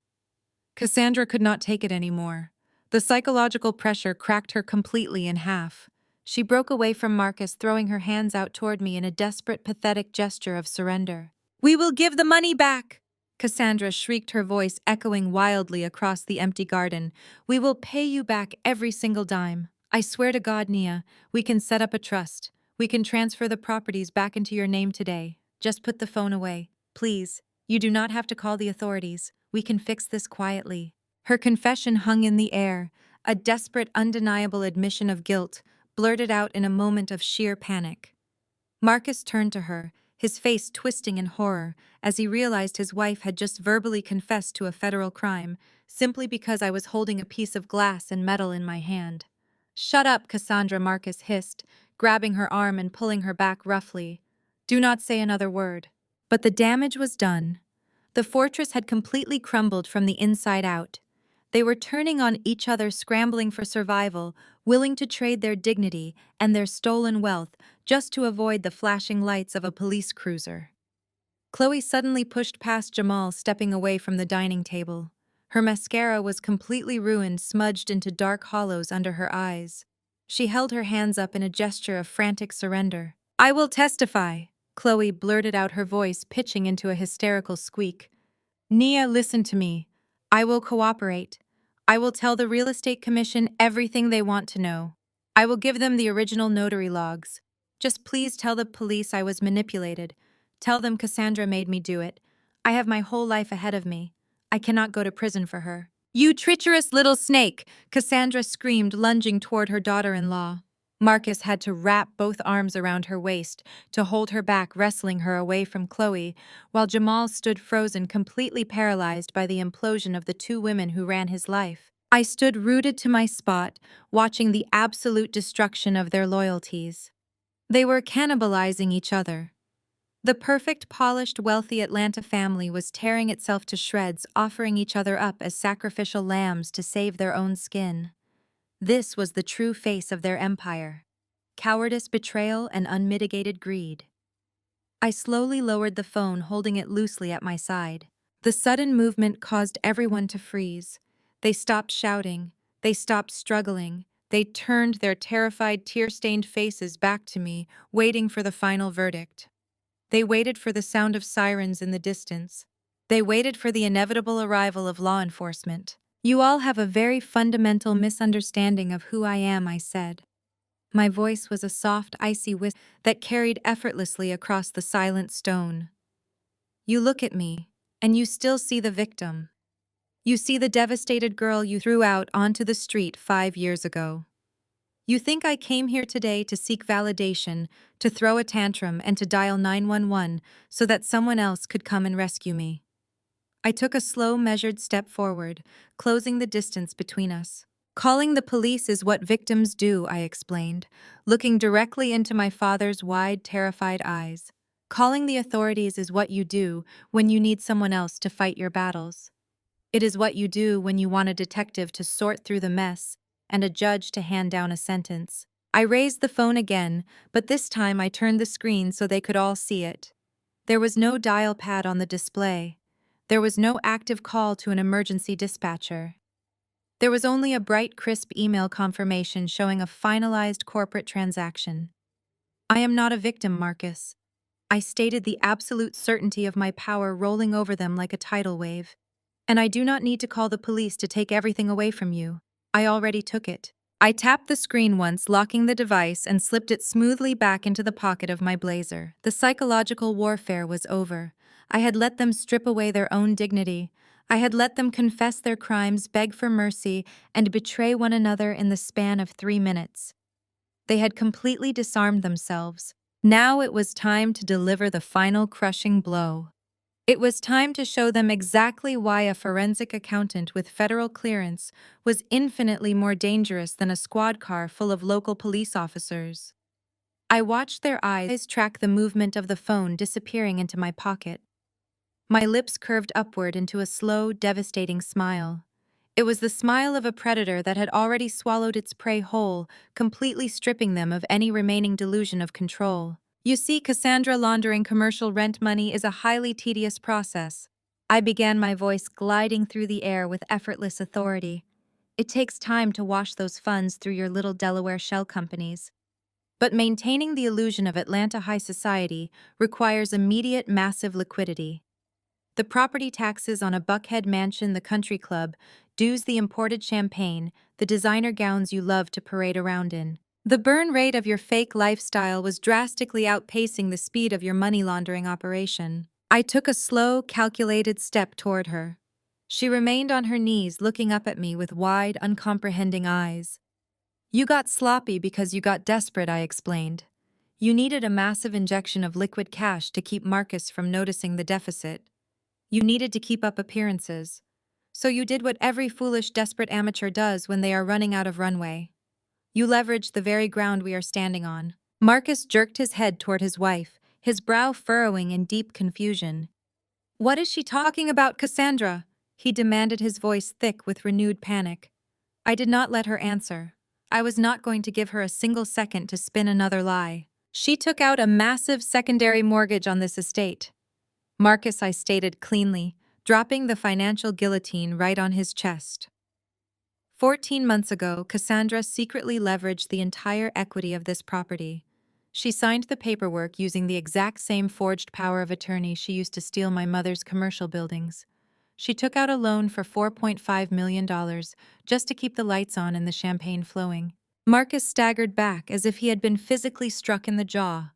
Cassandra could not take it anymore. The psychological pressure cracked her completely in half. She broke away from Marcus, throwing her hands out toward me in a desperate, pathetic gesture of surrender. "We will give the money back!" Cassandra shrieked, her voice echoing wildly across the empty garden. "We will pay you back every single dime. I swear to God, Nia, we can set up a trust. We can transfer the properties back into your name today. Just put the phone away. Please, you do not have to call the authorities. We can fix this quietly." Her confession hung in the air, a desperate, undeniable admission of guilt, blurted out in a moment of sheer panic. Marcus turned to her, his face twisting in horror as he realized his wife had just verbally confessed to a federal crime simply because I was holding a piece of glass and metal in my hand. "Shut up," Cassandra Marcus hissed, grabbing her arm and pulling her back roughly. "Do not say another word." But the damage was done. The fortress had completely crumbled from the inside out. They were turning on each other, scrambling for survival, willing to trade their dignity and their stolen wealth just to avoid the flashing lights of a police cruiser. Chloe suddenly pushed past Jamal, stepping away from the dining table. Her mascara was completely ruined, smudged into dark hollows under her eyes. She held her hands up in a gesture of frantic surrender. "I will testify," Chloe blurted out, her voice pitching into a hysterical squeak. "Nia, listen to me. I will cooperate. I will tell the real estate commission everything they want to know. I will give them the original notary logs. Just please tell the police I was manipulated. Tell them Cassandra made me do it. I have my whole life ahead of me. I cannot go to prison for her." "You treacherous little snake!" Cassandra screamed, lunging toward her daughter-in-law. Marcus had to wrap both arms around her waist to hold her back, wrestling her away from Chloe, while Jamal stood frozen, completely paralyzed by the implosion of the two women who ran his life. I stood rooted to my spot, watching the absolute destruction of their loyalties. They were cannibalizing each other. The perfect, polished, wealthy Atlanta family was tearing itself to shreds, offering each other up as sacrificial lambs to save their own skin. This was the true face of their empire: cowardice, betrayal, and unmitigated greed. I slowly lowered the phone, holding it loosely at my side. The sudden movement caused everyone to freeze. They stopped shouting. They stopped struggling. They turned their terrified, tear-stained faces back to me, waiting for the final verdict. They waited for the sound of sirens in the distance. They waited for the inevitable arrival of law enforcement. "You all have a very fundamental misunderstanding of who I am," I said. My voice was a soft, icy whisper that carried effortlessly across the silent stone. "You look at me, and you still see the victim. You see the devastated girl you threw out onto the street 5 years ago. You think I came here today to seek validation, to throw a tantrum, and to dial 911 so that someone else could come and rescue me." I took a slow, measured step forward, closing the distance between us. "Calling the police is what victims do," I explained, looking directly into my father's wide, terrified eyes. "Calling the authorities is what you do when you need someone else to fight your battles. It is what you do when you want a detective to sort through the mess and a judge to hand down a sentence." I raised the phone again, but this time I turned the screen so they could all see it. There was no dial pad on the display. There was no active call to an emergency dispatcher. There was only a bright, crisp email confirmation showing a finalized corporate transaction. "I am not a victim, Marcus." I stated, the absolute certainty of my power rolling over them like a tidal wave. "And I do not need to call the police to take everything away from you. I already took it." I tapped the screen once, locking the device, and slipped it smoothly back into the pocket of my blazer. The psychological warfare was over. I had let them strip away their own dignity. I had let them confess their crimes, beg for mercy, and betray one another in the span of 3 minutes. They had completely disarmed themselves. Now it was time to deliver the final crushing blow. It was time to show them exactly why a forensic accountant with federal clearance was infinitely more dangerous than a squad car full of local police officers. I watched their eyes track the movement of the phone disappearing into my pocket. My lips curved upward into a slow, devastating smile. It was the smile of a predator that had already swallowed its prey whole, completely stripping them of any remaining delusion of control. "You see, Cassandra, laundering commercial rent money is a highly tedious process." I began, my voice gliding through the air with effortless authority. "It takes time to wash those funds through your little Delaware shell companies. But maintaining the illusion of Atlanta high society requires immediate, massive liquidity. The property taxes on a Buckhead mansion, the country club, dues, the imported champagne, the designer gowns you love to parade around in. The burn rate of your fake lifestyle was drastically outpacing the speed of your money laundering operation." I took a slow, calculated step toward her. She remained on her knees, looking up at me with wide, uncomprehending eyes. "You got sloppy because you got desperate," I explained. You needed a massive injection of liquid cash to keep Marcus from noticing the deficit. You needed to keep up appearances. So you did what every foolish, desperate amateur does when they are running out of runway. You leveraged the very ground we are standing on. Marcus jerked his head toward his wife, his brow furrowing in deep confusion. "What is she talking about, Cassandra?" he demanded, his voice thick with renewed panic. I did not let her answer. I was not going to give her a single second to spin another lie. "She took out a massive secondary mortgage on this estate." "Marcus," I stated cleanly, dropping the financial guillotine right on his chest. 14 months ago, Cassandra secretly leveraged the entire equity of this property. She signed the paperwork using the exact same forged power of attorney she used to steal my mother's commercial buildings. She took out a loan for $4.5 million just to keep the lights on and the champagne flowing. Marcus staggered back as if he had been physically struck in the jaw.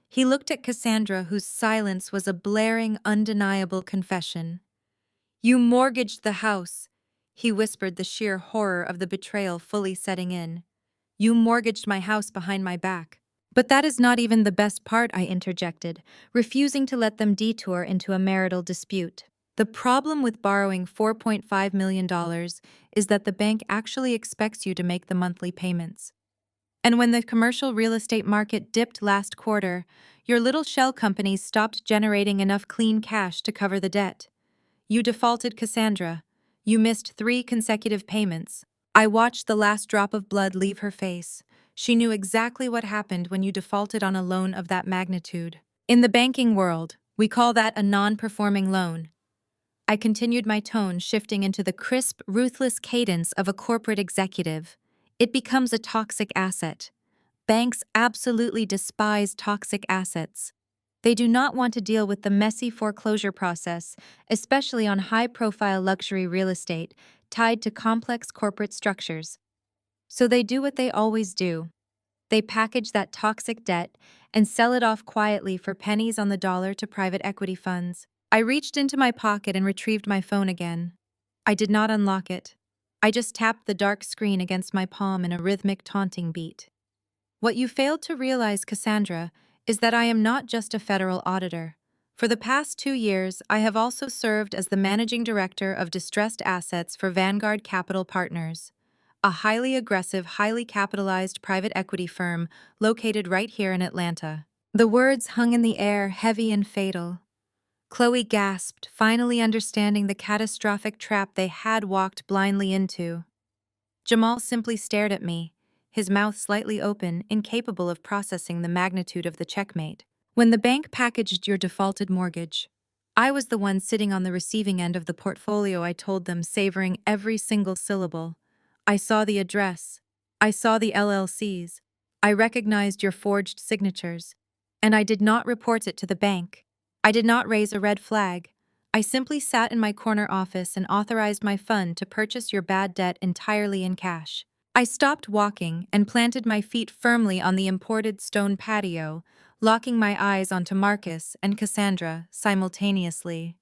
He looked at Cassandra, whose silence was a blaring, undeniable confession. "You mortgaged the house," he whispered, the sheer horror of the betrayal fully setting in. "You mortgaged my house behind my back." "But that is not even the best part," I interjected, refusing to let them detour into a marital dispute. "The problem with borrowing $4.5 million is that the bank actually expects you to make the monthly payments. And when the commercial real estate market dipped last quarter, your little shell companies stopped generating enough clean cash to cover the debt. You defaulted, Cassandra. You missed 3 consecutive payments." I watched the last drop of blood leave her face. She knew exactly what happened when you defaulted on a loan of that magnitude. "In the banking world, we call that a non-performing loan." I continued, my tone shifting into the crisp, ruthless cadence of a corporate executive. "It becomes a toxic asset. Banks absolutely despise toxic assets. They do not want to deal with the messy foreclosure process, especially on high-profile luxury real estate tied to complex corporate structures. So they do what they always do. They package that toxic debt and sell it off quietly for pennies on the dollar to private equity funds." I reached into my pocket and retrieved my phone again. I did not unlock it. I just tapped the dark screen against my palm in a rhythmic, taunting beat. "What you failed to realize, Cassandra, is that I am not just a federal auditor. For the past 2 years, I have also served as the managing director of distressed assets for Vanguard Capital Partners, a highly aggressive, highly capitalized private equity firm located right here in Atlanta." The words hung in the air, heavy and fatal. Chloe gasped, finally understanding the catastrophic trap they had walked blindly into. Jamal simply stared at me, his mouth slightly open, incapable of processing the magnitude of the checkmate. "When the bank packaged your defaulted mortgage, I was the one sitting on the receiving end of the portfolio," I told them, savoring every single syllable. "I saw the address. I saw the LLCs. I recognized your forged signatures. And I did not report it to the bank. I did not raise a red flag. I simply sat in my corner office and authorized my fund to purchase your bad debt entirely in cash." I stopped walking and planted my feet firmly on the imported stone patio, locking my eyes onto Marcus and Cassandra simultaneously.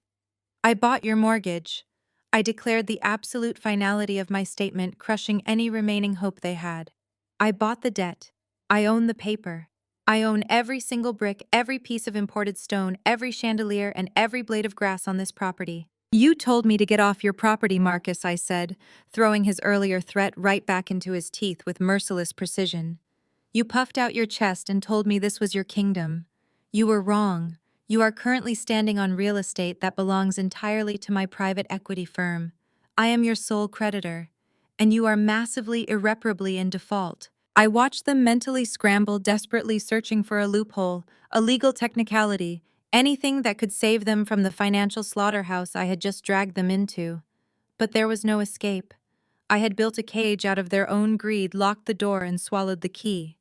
"I bought your mortgage." I declared, the absolute finality of my statement crushing any remaining hope they had. "I bought the debt. I own the paper. I own every single brick, every piece of imported stone, every chandelier, and every blade of grass on this property." "You told me to get off your property, Marcus," I said, throwing his earlier threat right back into his teeth with merciless precision. "You puffed out your chest and told me this was your kingdom. You were wrong. You are currently standing on real estate that belongs entirely to my private equity firm. I am your sole creditor, and you are massively, irreparably in default." I watched them mentally scramble, desperately searching for a loophole, a legal technicality, anything that could save them from the financial slaughterhouse I had just dragged them into. But there was no escape. I had built a cage out of their own greed, locked the door, and swallowed the key.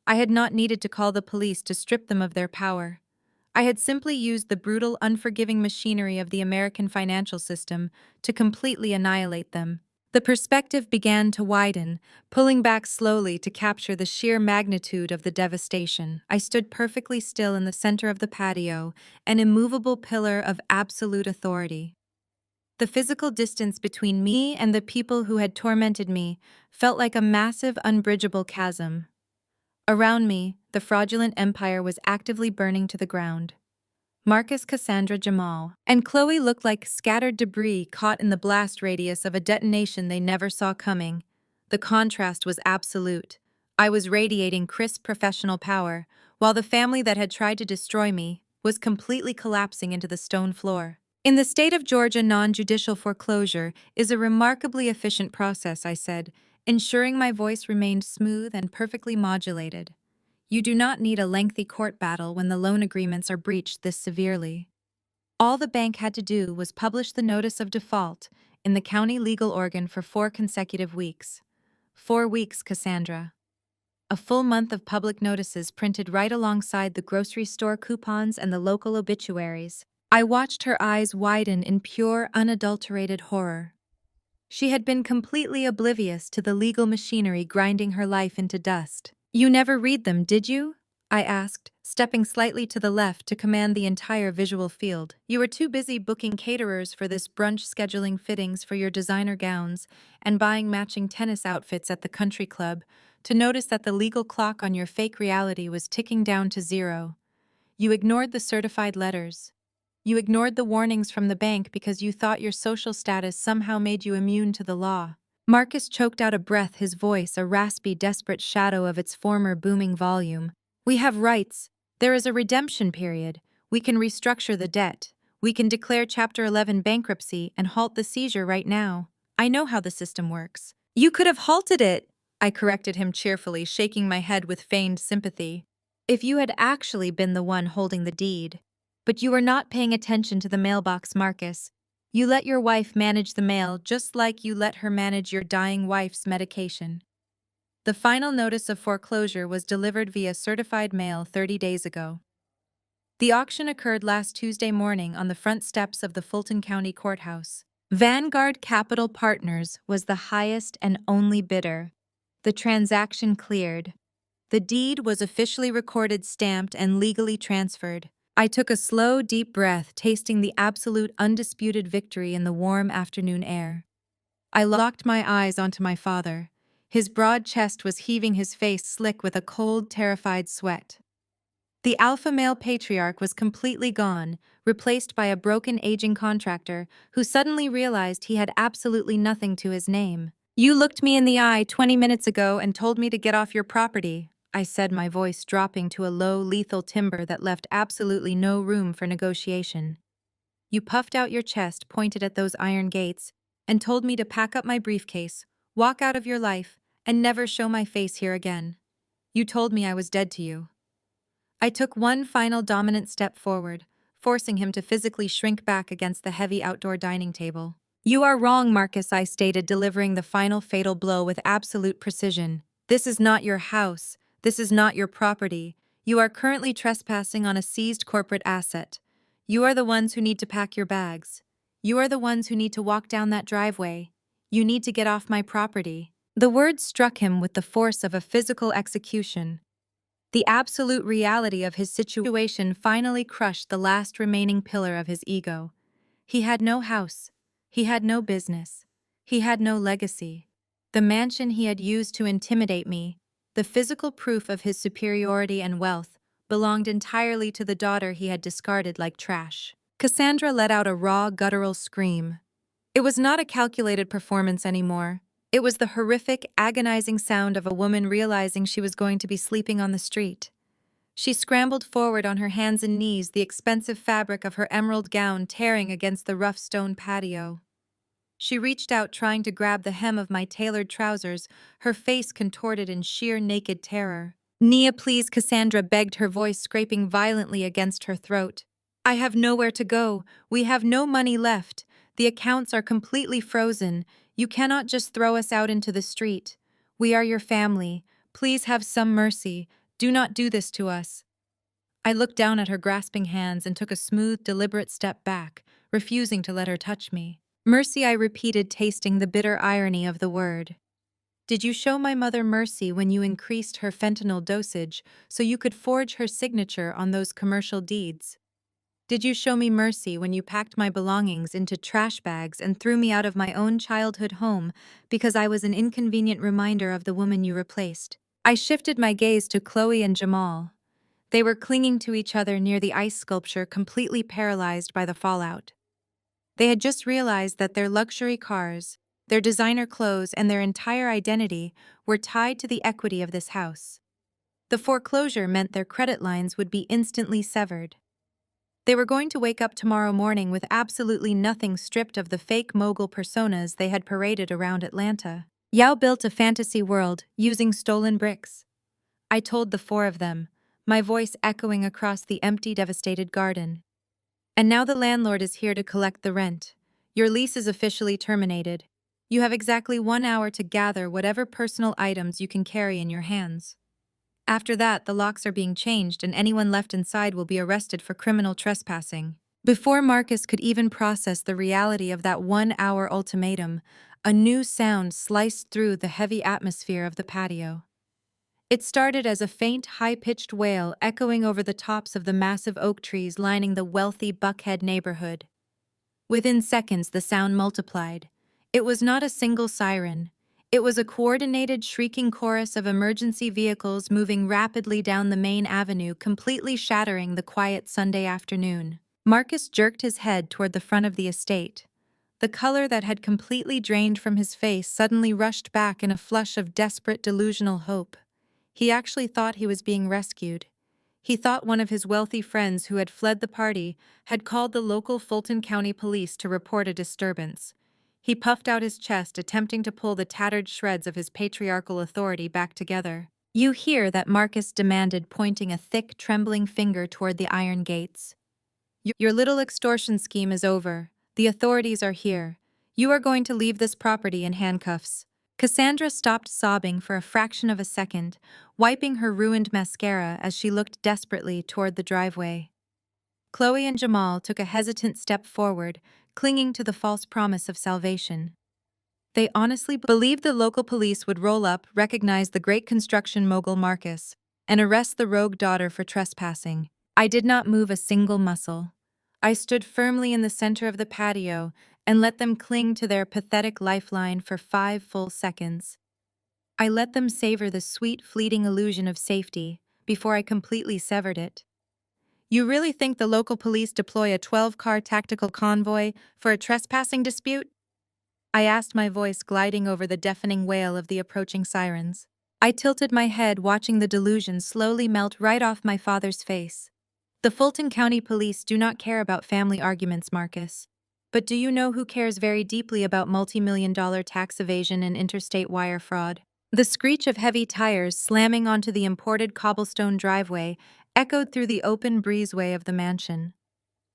I had not needed to call the police to strip them of their power. I had simply used the brutal, unforgiving machinery of the American financial system to completely annihilate them. The perspective began to widen, pulling back slowly to capture the sheer magnitude of the devastation. I stood perfectly still in the center of the patio, an immovable pillar of absolute authority. The physical distance between me and the people who had tormented me felt like a massive, unbridgeable chasm. Around me, The fraudulent empire was actively burning to the ground. Marcus, Cassandra, Jamal, and Chloe looked like scattered debris caught in the blast radius of a detonation they never saw coming. The contrast was absolute. I was radiating crisp professional power, while the family that had tried to destroy me was completely collapsing into the stone floor. In the state of Georgia, non-judicial foreclosure is a remarkably efficient process, I said, ensuring my voice remained smooth and perfectly modulated. You do not need a lengthy court battle when the loan agreements are breached this severely. All the bank had to do was publish the notice of default in the county legal organ for 4 consecutive weeks. 4 weeks, Cassandra. A full month of public notices printed right alongside the grocery store coupons and the local obituaries. I watched her eyes widen in pure, unadulterated horror. She had been completely oblivious to the legal machinery grinding her life into dust. You never read them, did you? I asked, stepping slightly to the left to command the entire visual field. You were too busy booking caterers for this brunch, scheduling fittings for your designer gowns, and buying matching tennis outfits at the country club to notice that the legal clock on your fake reality was ticking down to 0. You ignored the certified letters. You ignored the warnings from the bank because you thought your social status somehow made you immune to the law. Marcus choked out a breath, his voice a raspy, desperate shadow of its former booming volume. We have rights. There is a redemption period. We can restructure the debt. We can declare Chapter 11 bankruptcy and halt the seizure right now. I know how the system works. You could have halted it, I corrected him cheerfully, shaking my head with feigned sympathy. If you had actually been the one holding the deed. But you were not paying attention to the mailbox, Marcus. You let your wife manage the mail just like you let her manage your dying wife's medication. The final notice of foreclosure was delivered via certified mail 30 days ago. The auction occurred last Tuesday morning on the front steps of the Fulton County Courthouse. Vanguard Capital Partners was the highest and only bidder. The transaction cleared. The deed was officially recorded, stamped, and legally transferred. I took a slow, deep breath, tasting the absolute, undisputed victory in the warm afternoon air. I locked my eyes onto my father. His broad chest was heaving, his face slick with a cold, terrified sweat. The alpha male patriarch was completely gone, replaced by a broken, aging contractor who suddenly realized he had absolutely nothing to his name. You looked me in the eye 20 minutes ago and told me to get off your property, I said, my voice dropping to a low, lethal timbre that left absolutely no room for negotiation. You puffed out your chest, pointed at those iron gates, and told me to pack up my briefcase, walk out of your life, and never show my face here again. You told me I was dead to you. I took one final dominant step forward, forcing him to physically shrink back against the heavy outdoor dining table. You are wrong, Marcus, I stated, delivering the final fatal blow with absolute precision. This is not your house. This is not your property. You are currently trespassing on a seized corporate asset. You are the ones who need to pack your bags. You are the ones who need to walk down that driveway. You need to get off my property. The words struck him with the force of a physical execution. The absolute reality of his situation finally crushed the last remaining pillar of his ego. He had no house. He had no business. He had no legacy. The mansion he had used to intimidate me, the physical proof of his superiority and wealth, belonged entirely to the daughter he had discarded like trash. Cassandra let out a raw, guttural scream. It was not a calculated performance anymore. It was the horrific, agonizing sound of a woman realizing she was going to be sleeping on the street. She scrambled forward on her hands and knees, the expensive fabric of her emerald gown tearing against the rough stone patio. She reached out, trying to grab the hem of my tailored trousers, her face contorted in sheer naked terror. Nia, please, Cassandra begged, her voice scraping violently against her throat. I have nowhere to go. We have no money left. The accounts are completely frozen. You cannot just throw us out into the street. We are your family. Please have some mercy. Do not do this to us. I looked down at her grasping hands and took a smooth, deliberate step back, refusing to let her touch me. Mercy, I repeated, tasting the bitter irony of the word. Did you show my mother mercy when you increased her fentanyl dosage so you could forge her signature on those commercial deeds? Did you show me mercy when you packed my belongings into trash bags and threw me out of my own childhood home because I was an inconvenient reminder of the woman you replaced? I shifted my gaze to Chloe and Jamal. They were clinging to each other near the ice sculpture, completely paralyzed by the fallout. They had just realized that their luxury cars, their designer clothes, and their entire identity were tied to the equity of this house. The foreclosure meant their credit lines would be instantly severed. They were going to wake up tomorrow morning with absolutely nothing, stripped of the fake mogul personas they had paraded around Atlanta. Yao built a fantasy world using stolen bricks. I told the four of them, my voice echoing across the empty, devastated garden. And now the landlord is here to collect the rent. Your lease is officially terminated. You have exactly 1 hour to gather whatever personal items you can carry in your hands. After that, the locks are being changed and anyone left inside will be arrested for criminal trespassing. Before Marcus could even process the reality of that 1 hour ultimatum, a new sound sliced through the heavy atmosphere of the patio. It started as a faint, high-pitched wail echoing over the tops of the massive oak trees lining the wealthy Buckhead neighborhood. Within seconds, the sound multiplied. It was not a single siren. It was a coordinated, shrieking chorus of emergency vehicles moving rapidly down the main avenue, completely shattering the quiet Sunday afternoon. Marcus jerked his head toward the front of the estate. The color that had completely drained from his face suddenly rushed back in a flush of desperate, delusional hope. He actually thought he was being rescued. He thought one of his wealthy friends who had fled the party had called the local Fulton County Police to report a disturbance. He puffed out his chest, attempting to pull the tattered shreds of his patriarchal authority back together. "You hear that?" Marcus demanded, pointing a thick, trembling finger toward the iron gates. "Your little extortion scheme is over. The authorities are here. You are going to leave this property in handcuffs." Cassandra stopped sobbing for a fraction of a second, wiping her ruined mascara as she looked desperately toward the driveway. Chloe and Jamal took a hesitant step forward, clinging to the false promise of salvation. They honestly believed the local police would roll up, recognize the great construction mogul Marcus, and arrest the rogue daughter for trespassing. I did not move a single muscle. I stood firmly in the center of the patio and let them cling to their pathetic lifeline for 5 full seconds. I let them savor the sweet, fleeting illusion of safety before I completely severed it. "You really think the local police deploy a 12-car tactical convoy for a trespassing dispute?" I asked, my voice gliding over the deafening wail of the approaching sirens. I tilted my head, watching the delusion slowly melt right off my father's face. "The Fulton County Police do not care about family arguments, Marcus. But do you know who cares very deeply about multi-million-dollar tax evasion and interstate wire fraud?" The screech of heavy tires slamming onto the imported cobblestone driveway echoed through the open breezeway of the mansion.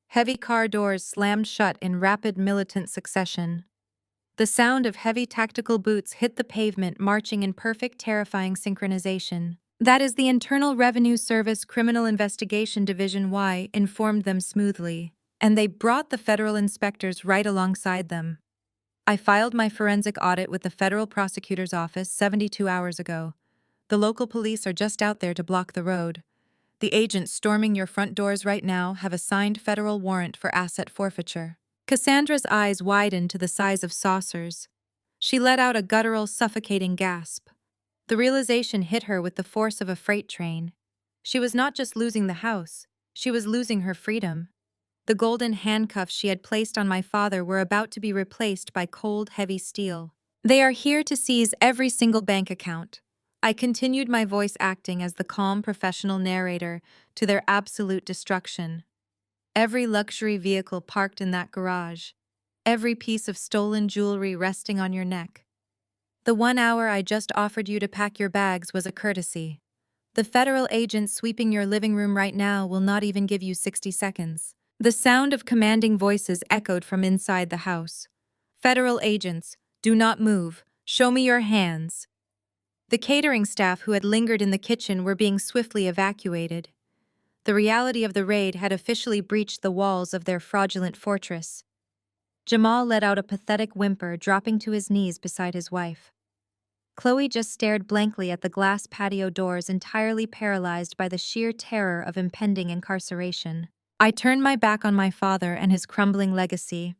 Heavy car doors slammed shut in rapid, militant succession. The sound of heavy tactical boots hit the pavement, marching in perfect, terrifying synchronization. "That is the Internal Revenue Service Criminal Investigation Division," Y informed them smoothly. "And they brought the federal inspectors right alongside them. I filed my forensic audit with the federal prosecutor's office 72 hours ago. The local police are just out there to block the road. The agents storming your front doors right now have a signed federal warrant for asset forfeiture." Cassandra's eyes widened to the size of saucers. She let out a guttural, suffocating gasp. The realization hit her with the force of a freight train. She was not just losing the house, she was losing her freedom. The golden handcuffs she had placed on my father were about to be replaced by cold, heavy steel. "They are here to seize every single bank account." I continued, my voice acting as the calm, professional narrator to their absolute destruction. "Every luxury vehicle parked in that garage. Every piece of stolen jewelry resting on your neck. The 1 hour I just offered you to pack your bags was a courtesy. The federal agents sweeping your living room right now will not even give you 60 seconds. The sound of commanding voices echoed from inside the house. "Federal agents, do not move. Show me your hands." The catering staff who had lingered in the kitchen were being swiftly evacuated. The reality of the raid had officially breached the walls of their fraudulent fortress. Jamal let out a pathetic whimper, dropping to his knees beside his wife. Chloe just stared blankly at the glass patio doors, entirely paralyzed by the sheer terror of impending incarceration. I turned my back on my father and his crumbling legacy.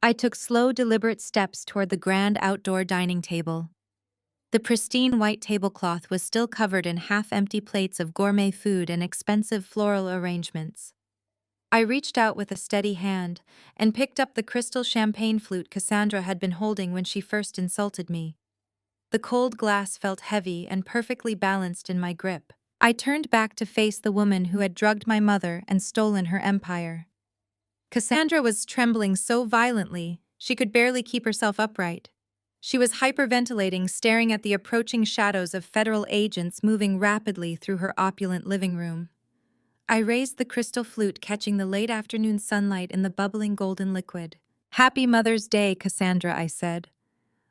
I took slow, deliberate steps toward the grand outdoor dining table. The pristine white tablecloth was still covered in half-empty plates of gourmet food and expensive floral arrangements. I reached out with a steady hand and picked up the crystal champagne flute Cassandra had been holding when she first insulted me. The cold glass felt heavy and perfectly balanced in my grip. I turned back to face the woman who had drugged my mother and stolen her empire. Cassandra was trembling so violently, she could barely keep herself upright. She was hyperventilating, staring at the approaching shadows of federal agents moving rapidly through her opulent living room. I raised the crystal flute, catching the late afternoon sunlight in the bubbling golden liquid. "Happy Mother's Day, Cassandra," I said.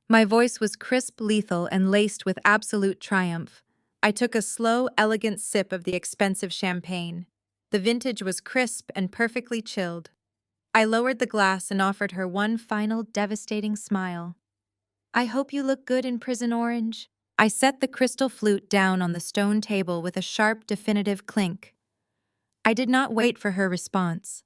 My voice was crisp, lethal, and laced with absolute triumph. I took a slow, elegant sip of the expensive champagne. The vintage was crisp and perfectly chilled. I lowered the glass and offered her one final, devastating smile. "I hope you look good in prison orange." I set the crystal flute down on the stone table with a sharp, definitive clink. I did not wait for her response.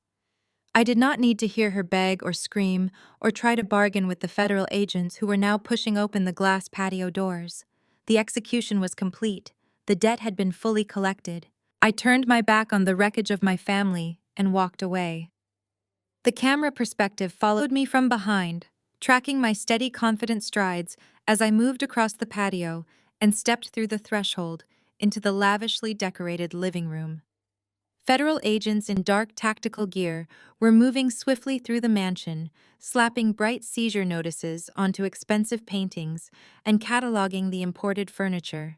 I did not need to hear her beg or scream or try to bargain with the federal agents who were now pushing open the glass patio doors. The execution was complete. The debt had been fully collected. I turned my back on the wreckage of my family and walked away. The camera perspective followed me from behind, tracking my steady, confident strides as I moved across the patio and stepped through the threshold into the lavishly decorated living room. Federal agents in dark tactical gear were moving swiftly through the mansion, slapping bright seizure notices onto expensive paintings and cataloging the imported furniture.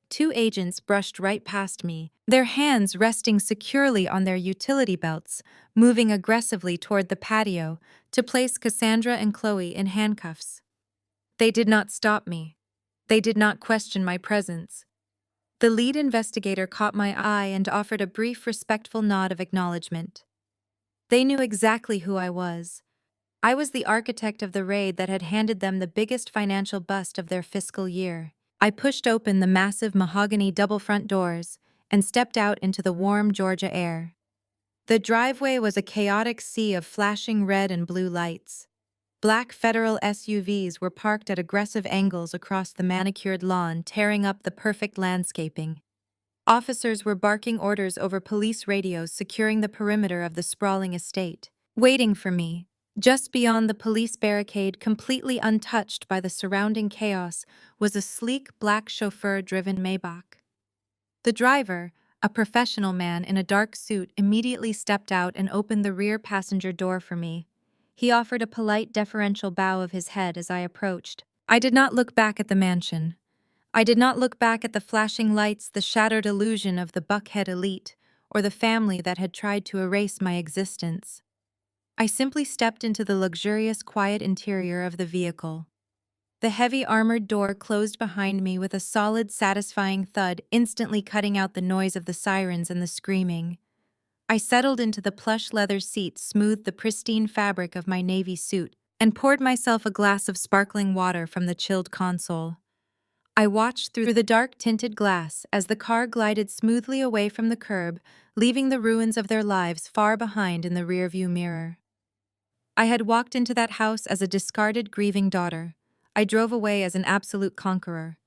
Two agents brushed right past me, their hands resting securely on their utility belts, moving aggressively toward the patio to place Cassandra and Chloe in handcuffs. They did not stop me. They did not question my presence. The lead investigator caught my eye and offered a brief, respectful nod of acknowledgement. They knew exactly who I was. I was the architect of the raid that had handed them the biggest financial bust of their fiscal year. I pushed open the massive mahogany double front doors and stepped out into the warm Georgia air. The driveway was a chaotic sea of flashing red and blue lights. Black federal SUVs were parked at aggressive angles across the manicured lawn, tearing up the perfect landscaping. Officers were barking orders over police radios, securing the perimeter of the sprawling estate. Waiting for me, just beyond the police barricade, completely untouched by the surrounding chaos, was a sleek black chauffeur-driven Maybach. The driver, a professional man in a dark suit, immediately stepped out and opened the rear passenger door for me. He offered a polite, deferential bow of his head as I approached. I did not look back at the mansion. I did not look back at the flashing lights, the shattered illusion of the Buckhead elite, or the family that had tried to erase my existence. I simply stepped into the luxurious, quiet interior of the vehicle. The heavy armored door closed behind me with a solid, satisfying thud, instantly cutting out the noise of the sirens and the screaming. I settled into the plush leather seat, smoothed the pristine fabric of my navy suit, and poured myself a glass of sparkling water from the chilled console. I watched through the dark tinted glass as the car glided smoothly away from the curb, leaving the ruins of their lives far behind in the rearview mirror. I had walked into that house as a discarded, grieving daughter. I drove away as an absolute conqueror.